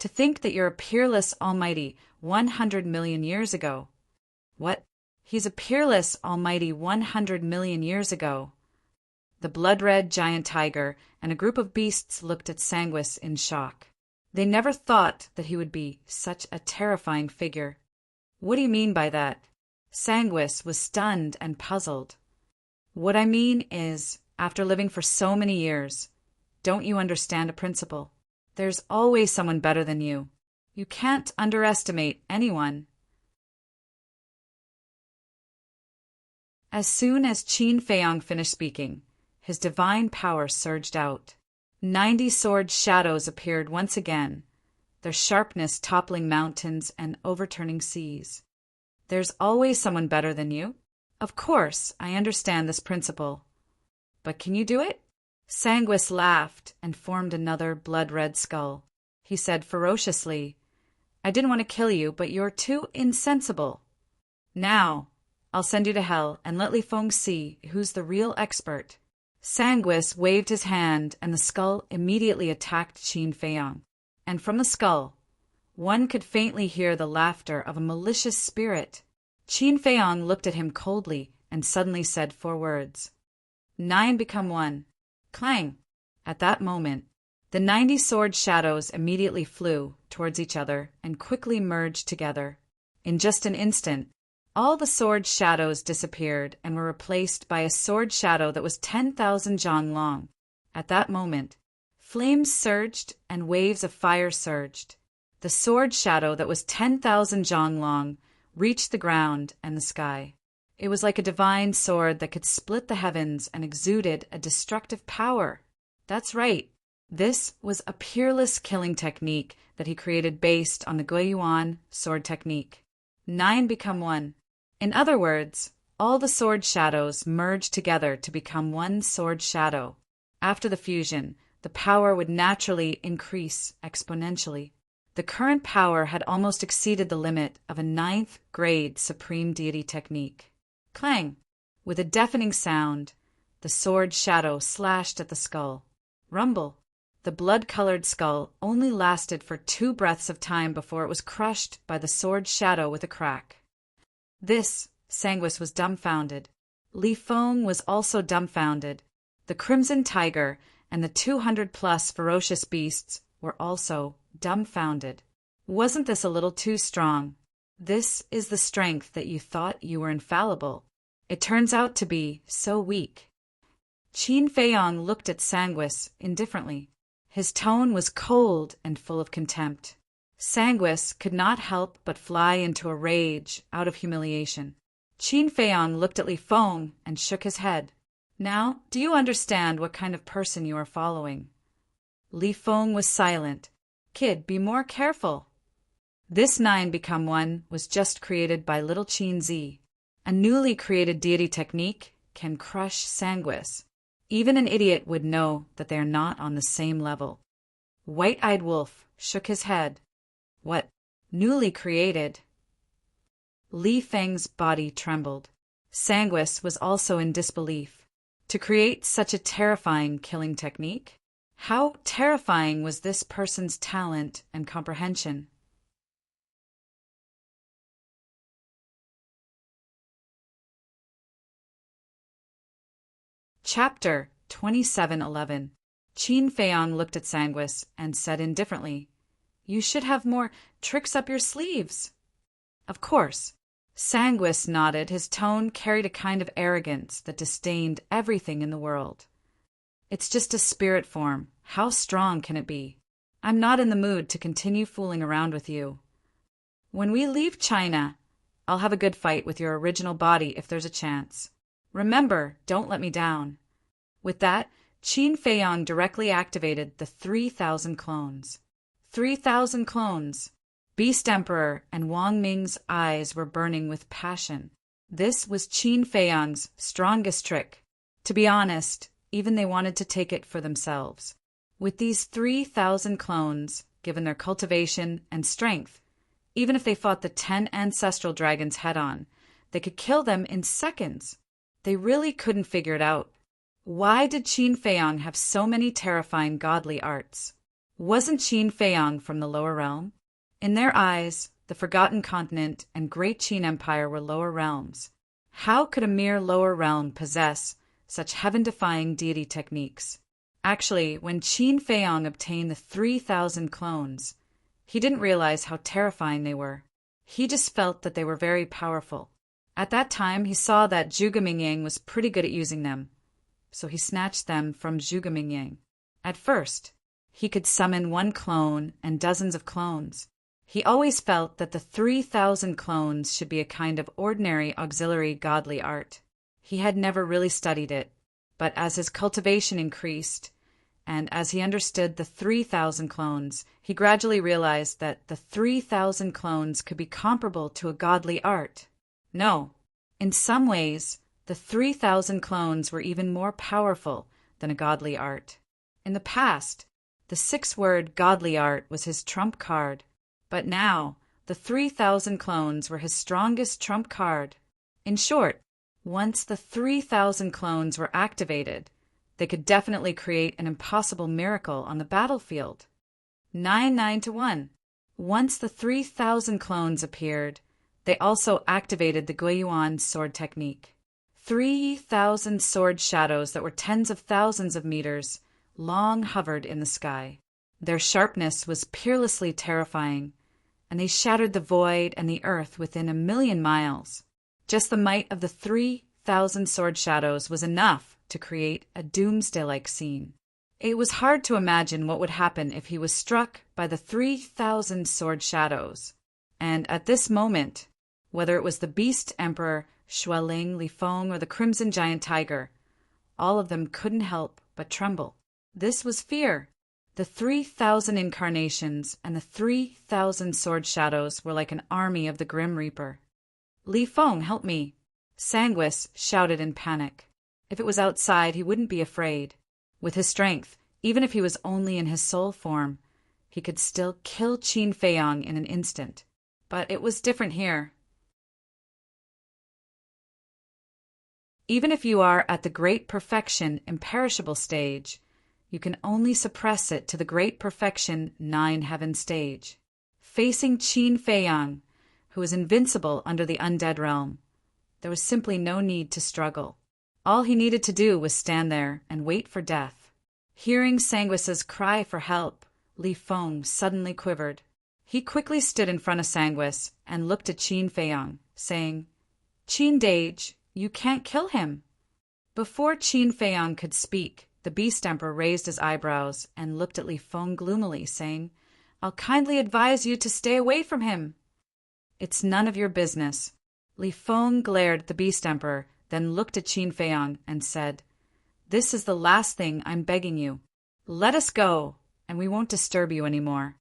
To think that you're a peerless almighty 100 million years ago. What? He's a peerless almighty 100 million years ago. The blood-red giant tiger and a group of beasts looked at Sanguis in shock. They never thought that he would be such a terrifying figure. What do you mean by that? Sanguis was stunned and puzzled. What I mean is, after living for so many years, don't you understand a principle? There's always someone better than you. You can't underestimate anyone. As soon as Qin Feiyang finished speaking, his divine power surged out. 90 sword shadows appeared once again, their sharpness toppling mountains and overturning seas. There's always someone better than you? Of course, I understand this principle. But can you do it? Sanguis laughed and formed another blood-red skull. He said ferociously, I didn't want to kill you, but you're too insensible. Now, I'll send you to hell and let Li Feng see who's the real expert. Sanguis waved his hand and the skull immediately attacked Qin Feiyang. And from the skull, one could faintly hear the laughter of a malicious spirit. Qin Feiyang looked at him coldly and suddenly said 4 words. 9 become 1. Clang! At that moment, the 90 sword shadows immediately flew towards each other and quickly merged together. In just an instant, all the sword shadows disappeared and were replaced by a sword shadow that was 10,000 zhang long. At that moment, flames surged and waves of fire surged. The sword shadow that was 10,000 zhang long reached the ground and the sky. It was like a divine sword that could split the heavens and exuded a destructive power. That's right. This was a peerless killing technique that he created based on the Guiyuan sword technique. 9 become 1. In other words, all the sword shadows merged together to become one sword shadow. After the fusion, the power would naturally increase exponentially. The current power had almost exceeded the limit of a 9th grade supreme deity technique. Clang! With a deafening sound, the sword shadow slashed at the skull. Rumble! The blood-colored skull only lasted for 2 breaths of time before it was crushed by the sword shadow with a crack. Sanguis was dumbfounded. Li Feng was also dumbfounded. The crimson tiger and the 200-plus ferocious beasts were also dumbfounded. Wasn't this a little too strong? This is the strength that you thought you were infallible. It turns out to be so weak. Qin Feiyang looked at Sanguis indifferently. His tone was cold and full of contempt. Sanguis could not help but fly into a rage out of humiliation. Qin Feiyang looked at Li Feng and shook his head. Now, do you understand what kind of person you are following? Li Feng was silent. Kid, be more careful. This 9 become 1 was just created by little Qin Zi. A newly created deity technique can crush Sanguis. Even an idiot would know that they are not on the same level. White-eyed Wolf shook his head. What? Newly created? Li Feng's body trembled. Sanguis was also in disbelief. To create such a terrifying killing technique? How terrifying was this person's talent and comprehension? Chapter 2711. Qin Feiyang looked at Sanguis and said indifferently, "You should have more tricks up your sleeves." "Of course." Sanguis nodded. His tone carried a kind of arrogance that disdained everything in the world. "It's just a spirit form. How strong can it be? I'm not in the mood to continue fooling around with you. When we leave China, I'll have a good fight with your original body if there's a chance. Remember, don't let me down." With that, Qin Feiyang directly activated the 3,000 clones. 3,000 clones! Beast Emperor and Wang Ming's eyes were burning with passion. This was Qin Feiyang's strongest trick. To be honest, even they wanted to take it for themselves. With these 3,000 clones, given their cultivation and strength, even if they fought the 10 ancestral dragons head-on, they could kill them in seconds. They really couldn't figure it out. Why did Qin Feiyang have so many terrifying godly arts? Wasn't Qin Feiyang from the lower realm? In their eyes, the Forgotten Continent and Great Qin Empire were lower realms. How could a mere lower realm possess such heaven-defying deity techniques? Actually, when Qin Feiyang obtained the 3,000 clones, he didn't realize how terrifying they were. He just felt that they were very powerful. At that time, he saw that Zhuge Mingyang was pretty good at using them, so he snatched them from Zhuge Mingyang. At first, he could summon one clone and dozens of clones. He always felt that the 3,000 clones should be a kind of ordinary auxiliary godly art. He had never really studied it, but as his cultivation increased, and as he understood the 3,000 clones, he gradually realized that the 3,000 clones could be comparable to a godly art. No, in some ways, the 3,000 clones were even more powerful than a godly art. In the past, the 6-word godly art was his trump card, but now the 3,000 clones were his strongest trump card. In short, once the 3,000 clones were activated, they could definitely create an impossible miracle on the battlefield. 9-9-1. Once the 3,000 clones appeared, they also activated the Guiyuan sword technique. 3,000 sword shadows that were tens of thousands of meters long hovered in the sky. Their sharpness was peerlessly terrifying, and they shattered the void and the earth within 1,000,000 miles. Just the might of the 3,000 sword shadows was enough to create a doomsday-like scene. It was hard to imagine what would happen if he was struck by the 3,000 sword shadows. And at this moment, whether it was the Beast Emperor, Xueling, Li Feng, or the Crimson Giant Tiger, all of them couldn't help but tremble. This was fear. The 3,000 incarnations and the 3,000 sword shadows were like an army of the Grim Reaper. "Li Feng, help me!" Sanguis shouted in panic. If it was outside, he wouldn't be afraid. With his strength, even if he was only in his soul form, he could still kill Qin Feiyang in an instant. But it was different here. Even if you are at the great perfection imperishable stage, you can only suppress it to the great perfection 9-heaven stage. Facing Qin Feiyang, who was invincible under the undead realm, there was simply no need to struggle. All he needed to do was stand there and wait for death. Hearing Sanguis's cry for help, Li Feng suddenly quivered. He quickly stood in front of Sanguis and looked at Qin Feiyang, saying, "Qin Dage, you can't kill him." Before Qin Feiyang could speak, the Beast Emperor raised his eyebrows and looked at Li Feng gloomily, saying, "I'll kindly advise you to stay away from him." "It's none of your business." Li Feng glared at the Beast Emperor, then looked at Qin Feiyang and said, "This is the last thing I'm begging you. Let us go, and we won't disturb you any more."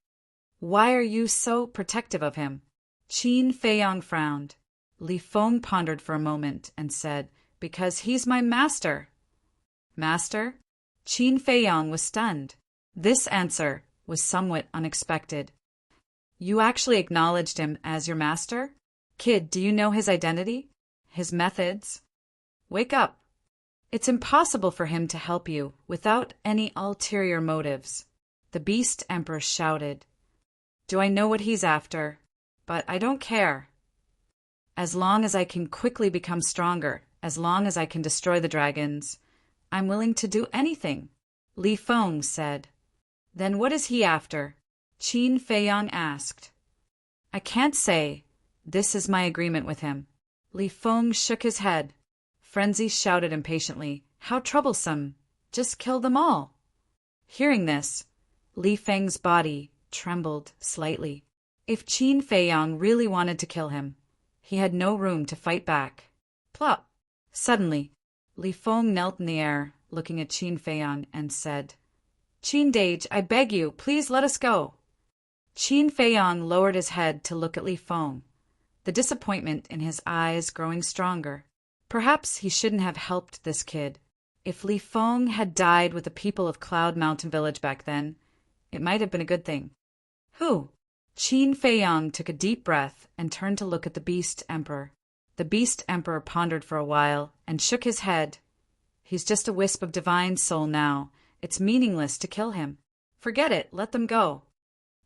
"Why are you so protective of him?" Qin Feiyang frowned. Li Feng pondered for a moment and said, "Because he's my master." "Master?" Qin Feiyang was stunned. This answer was somewhat unexpected. "You actually acknowledged him as your master? Kid, do you know his identity? His methods? Wake up. It's impossible for him to help you without any ulterior motives." The Beast Emperor shouted, "Do I know what he's after? But I don't care. As long as I can quickly become stronger, as long as I can destroy the dragons, I'm willing to do anything, Li Feng said. Then what is he after? Qin Feiyang asked. I can't say. This is my agreement with him. Li Feng shook his head. Frenzy shouted impatiently, How troublesome! Just kill them all. Hearing this, Li Feng's body trembled slightly. If Qin Feiyang really wanted to kill him, he had no room to fight back. Plop! Suddenly, Li Feng knelt in the air, looking at Qin Feiyang, and said, Qin Dage, I beg you, please let us go. Qin Feiyang lowered his head to look at Li Feng, the disappointment in his eyes growing stronger. Perhaps he shouldn't have helped this kid. If Li Feng had died with the people of Cloud Mountain Village back then, it might have been a good thing. Who? Qin Feiyang took a deep breath and turned to look at the Beast Emperor. The Beast Emperor pondered for a while and shook his head. He's just a wisp of divine soul now. It's meaningless to kill him. Forget it, let them go.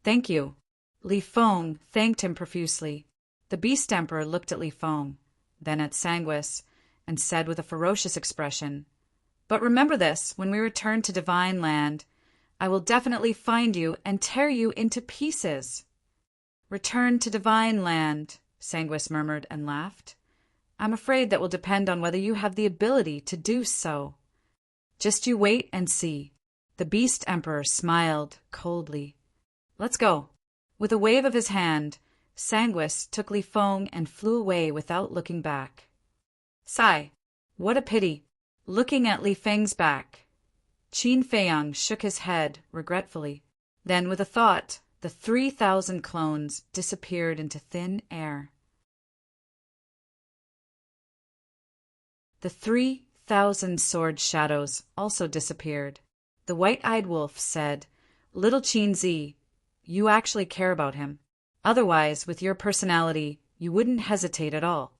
Thank you. Li Feng thanked him profusely. The Beast Emperor looked at Li Feng, then at Sanguis, and said with a ferocious expression, But remember this, when we return to Divine Land, I will definitely find you and tear you into pieces. Return to Divine Land, Sanguis murmured and laughed. I'm afraid that will depend on whether you have the ability to do so. Just you wait and see. The Beast Emperor smiled coldly. Let's go. With a wave of his hand, Sanguis took Li Feng and flew away without looking back. Sigh. What a pity. Looking at Li Feng's back, Qin Feiyang shook his head regretfully. Then, with a thought, the 3,000 clones disappeared into thin air. The 3,000 sword shadows also disappeared. The white-eyed wolf said, Little Qin Zi, you actually care about him. Otherwise, with your personality, you wouldn't hesitate at all.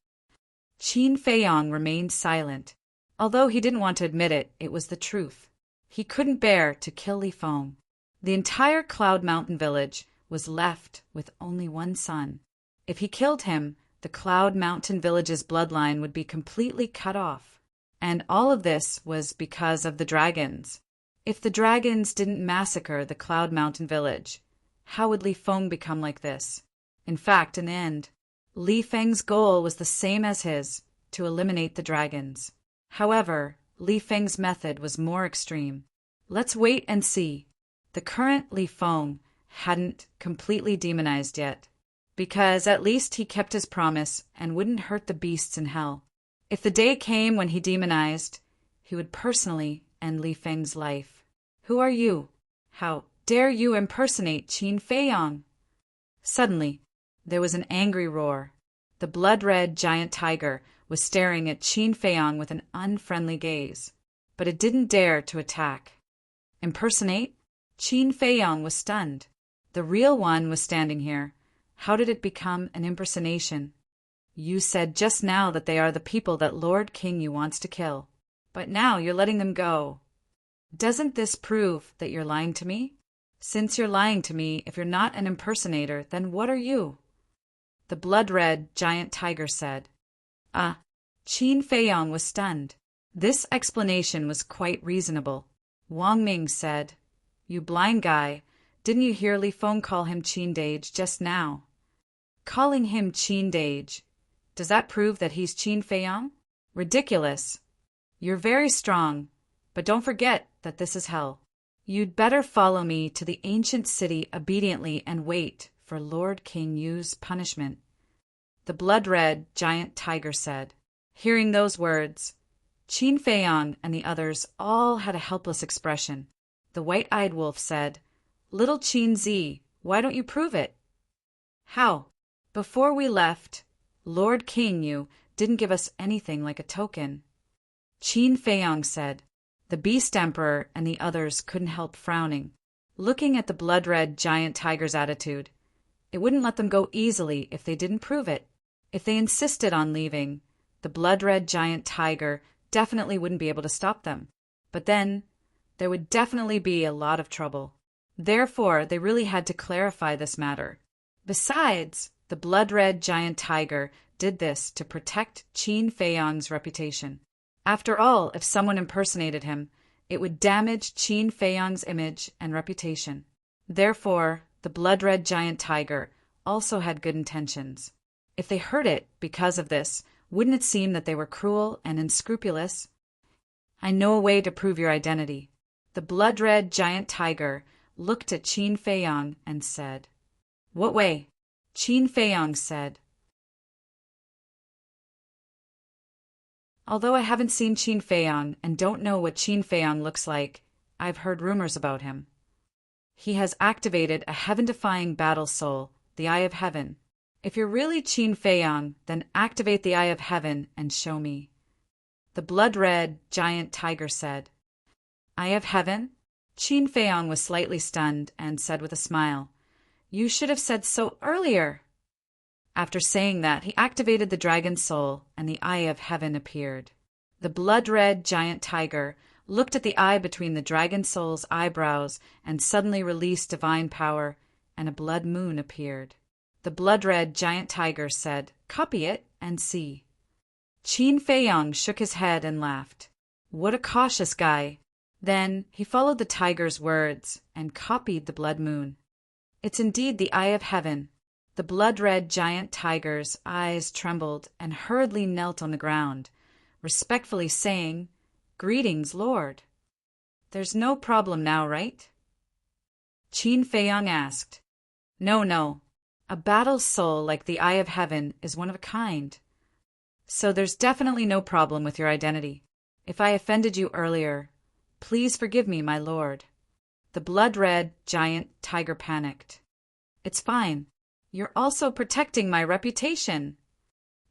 Qin Feiyang remained silent. Although he didn't want to admit it, it was the truth. He couldn't bear to kill Li Feng. The entire Cloud Mountain village was left with only one son. If he killed him, the Cloud Mountain village's bloodline would be completely cut off. And all of this was because of the dragons. If the dragons didn't massacre the Cloud Mountain village, how would Li Feng become like this? In fact, in the end, Li Feng's goal was the same as his, to eliminate the dragons. However, Li Feng's method was more extreme. Let's wait and see. The current Li Feng hadn't completely demonized yet, because at least he kept his promise and wouldn't hurt the beasts in hell. If the day came when he demonized, he would personally end Li Feng's life. Who are you? How dare you impersonate Qin Feiyang? Suddenly, there was an angry roar. The blood-red giant tiger was staring at Qin Feiyang with an unfriendly gaze, but it didn't dare to attack. Impersonate? Qin Feiyang was stunned. The real one was standing here. How did it become an impersonation? You said just now that they are the people that Lord King Yu wants to kill, but now you're letting them go. Doesn't this prove that you're lying to me? Since you're lying to me, if you're not an impersonator, then what are you? The blood-red giant tiger said. Qin Feiyang was stunned. This explanation was quite reasonable. Wang Ming said, You blind guy, didn't you hear Li Feng call him Qin Dage just now? Calling him Qin Dage, does that prove that he's Qin Feiyang? Ridiculous. You're very strong, but don't forget that this is hell. You'd better follow me to the ancient city obediently and wait for Lord King Yu's punishment. The blood-red giant tiger said. Hearing those words, Qin Feiyang and the others all had a helpless expression. The white-eyed wolf said, Little Qin Zi, why don't you prove it? How? Before we left, Lord King Yu didn't give us anything like a token. Qin Feiyang said. The Beast Emperor and the others couldn't help frowning. Looking at the blood-red giant tiger's attitude, it wouldn't let them go easily if they didn't prove it. If they insisted on leaving, the blood-red giant tiger definitely wouldn't be able to stop them. But then, there would definitely be a lot of trouble. Therefore, they really had to clarify this matter. Besides, the blood-red giant tiger did this to protect Qin Feiyang's reputation. After all, if someone impersonated him, it would damage Qin Feiyang's image and reputation. Therefore, the blood-red giant tiger also had good intentions. If they hurt it because of this, wouldn't it seem that they were cruel and unscrupulous? I know a way to prove your identity. The blood-red giant tiger looked at Qin Feiyang and said. What way? Qin Feiyang said. Although I haven't seen Qin Feiyang and don't know what Qin Feiyang looks like, I've heard rumors about him. He has activated a heaven-defying battle soul, the Eye of Heaven. If you're really Qin Feiyang, then activate the Eye of Heaven and show me. The blood-red giant tiger said. Eye of Heaven? Qin Feiyang was slightly stunned and said with a smile, You should have said so earlier. After saying that, he activated the dragon's soul, and the Eye of Heaven appeared. The blood-red giant tiger looked at the eye between the dragon soul's eyebrows and suddenly released divine power, and a blood moon appeared. The blood-red giant tiger said, Copy it and see. Qin Feiyang shook his head and laughed. What a cautious guy. Then he followed the tiger's words and copied the blood moon. It's indeed the Eye of Heaven. The blood-red giant tiger's eyes trembled and hurriedly knelt on the ground, respectfully saying, Greetings, Lord. There's no problem now, right? Qin Feiyang asked. No. A battle soul like the Eye of Heaven is one of a kind. So there's definitely no problem with your identity. If I offended you earlier, please forgive me, my lord. The blood-red giant tiger panicked. It's fine. You're also protecting my reputation.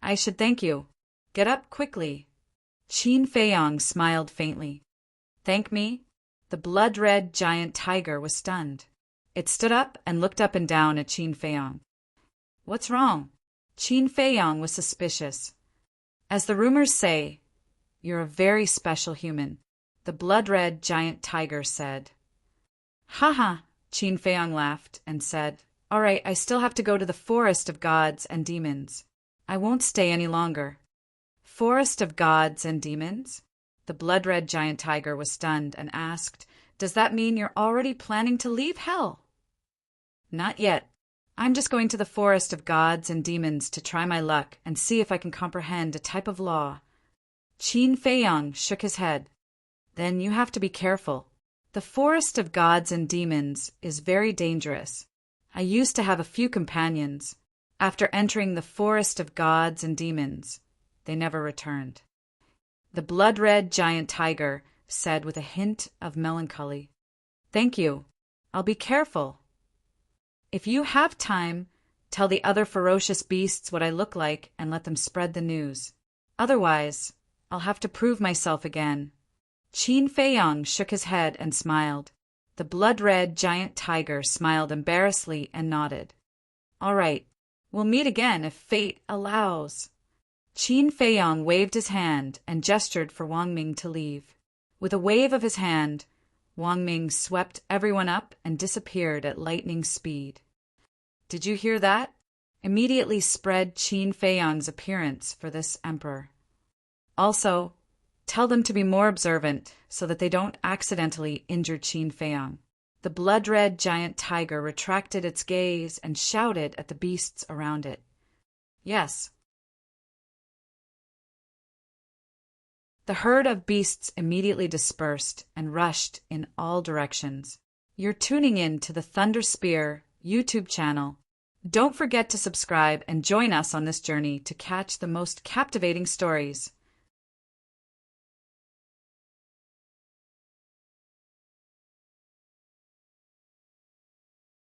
I should thank you. Get up quickly. Qin Feiyang smiled faintly. Thank me? The blood-red giant tiger was stunned. It stood up and looked up and down at Qin Feiyang. What's wrong? Qin Feiyang was suspicious. As the rumors say, you're a very special human, the blood-red giant tiger said. Ha! Qin Feiyang laughed and said, All right, I still have to go to the forest of gods and demons. I won't stay any longer. Forest of gods and demons? The blood-red giant tiger was stunned and asked, Does that mean you're already planning to leave hell? Not yet. I'm just going to the forest of gods and demons to try my luck and see if I can comprehend a type of law. Qin Feiyang shook his head. Then you have to be careful. The forest of gods and demons is very dangerous. I used to have a few companions. After entering the forest of gods and demons, they never returned. The blood-red giant tiger said with a hint of melancholy. Thank you. I'll be careful. If you have time, tell the other ferocious beasts what I look like and let them spread the news. Otherwise, I'll have to prove myself again. Qin Feiyang shook his head and smiled. The blood-red giant tiger smiled embarrassedly and nodded. All right, we'll meet again if fate allows. Qin Feiyang waved his hand and gestured for Wang Ming to leave. With a wave of his hand, Wang Ming swept everyone up and disappeared at lightning speed. Did you hear that? Immediately spread Qin Feiyang's appearance for this emperor. Also, tell them to be more observant so that they don't accidentally injure Qin Feiyang. The blood-red giant tiger retracted its gaze and shouted at the beasts around it. Yes. The herd of beasts immediately dispersed and rushed in all directions. You're tuning in to the Thunder Spear YouTube channel. Don't forget to subscribe and join us on this journey to catch the most captivating stories.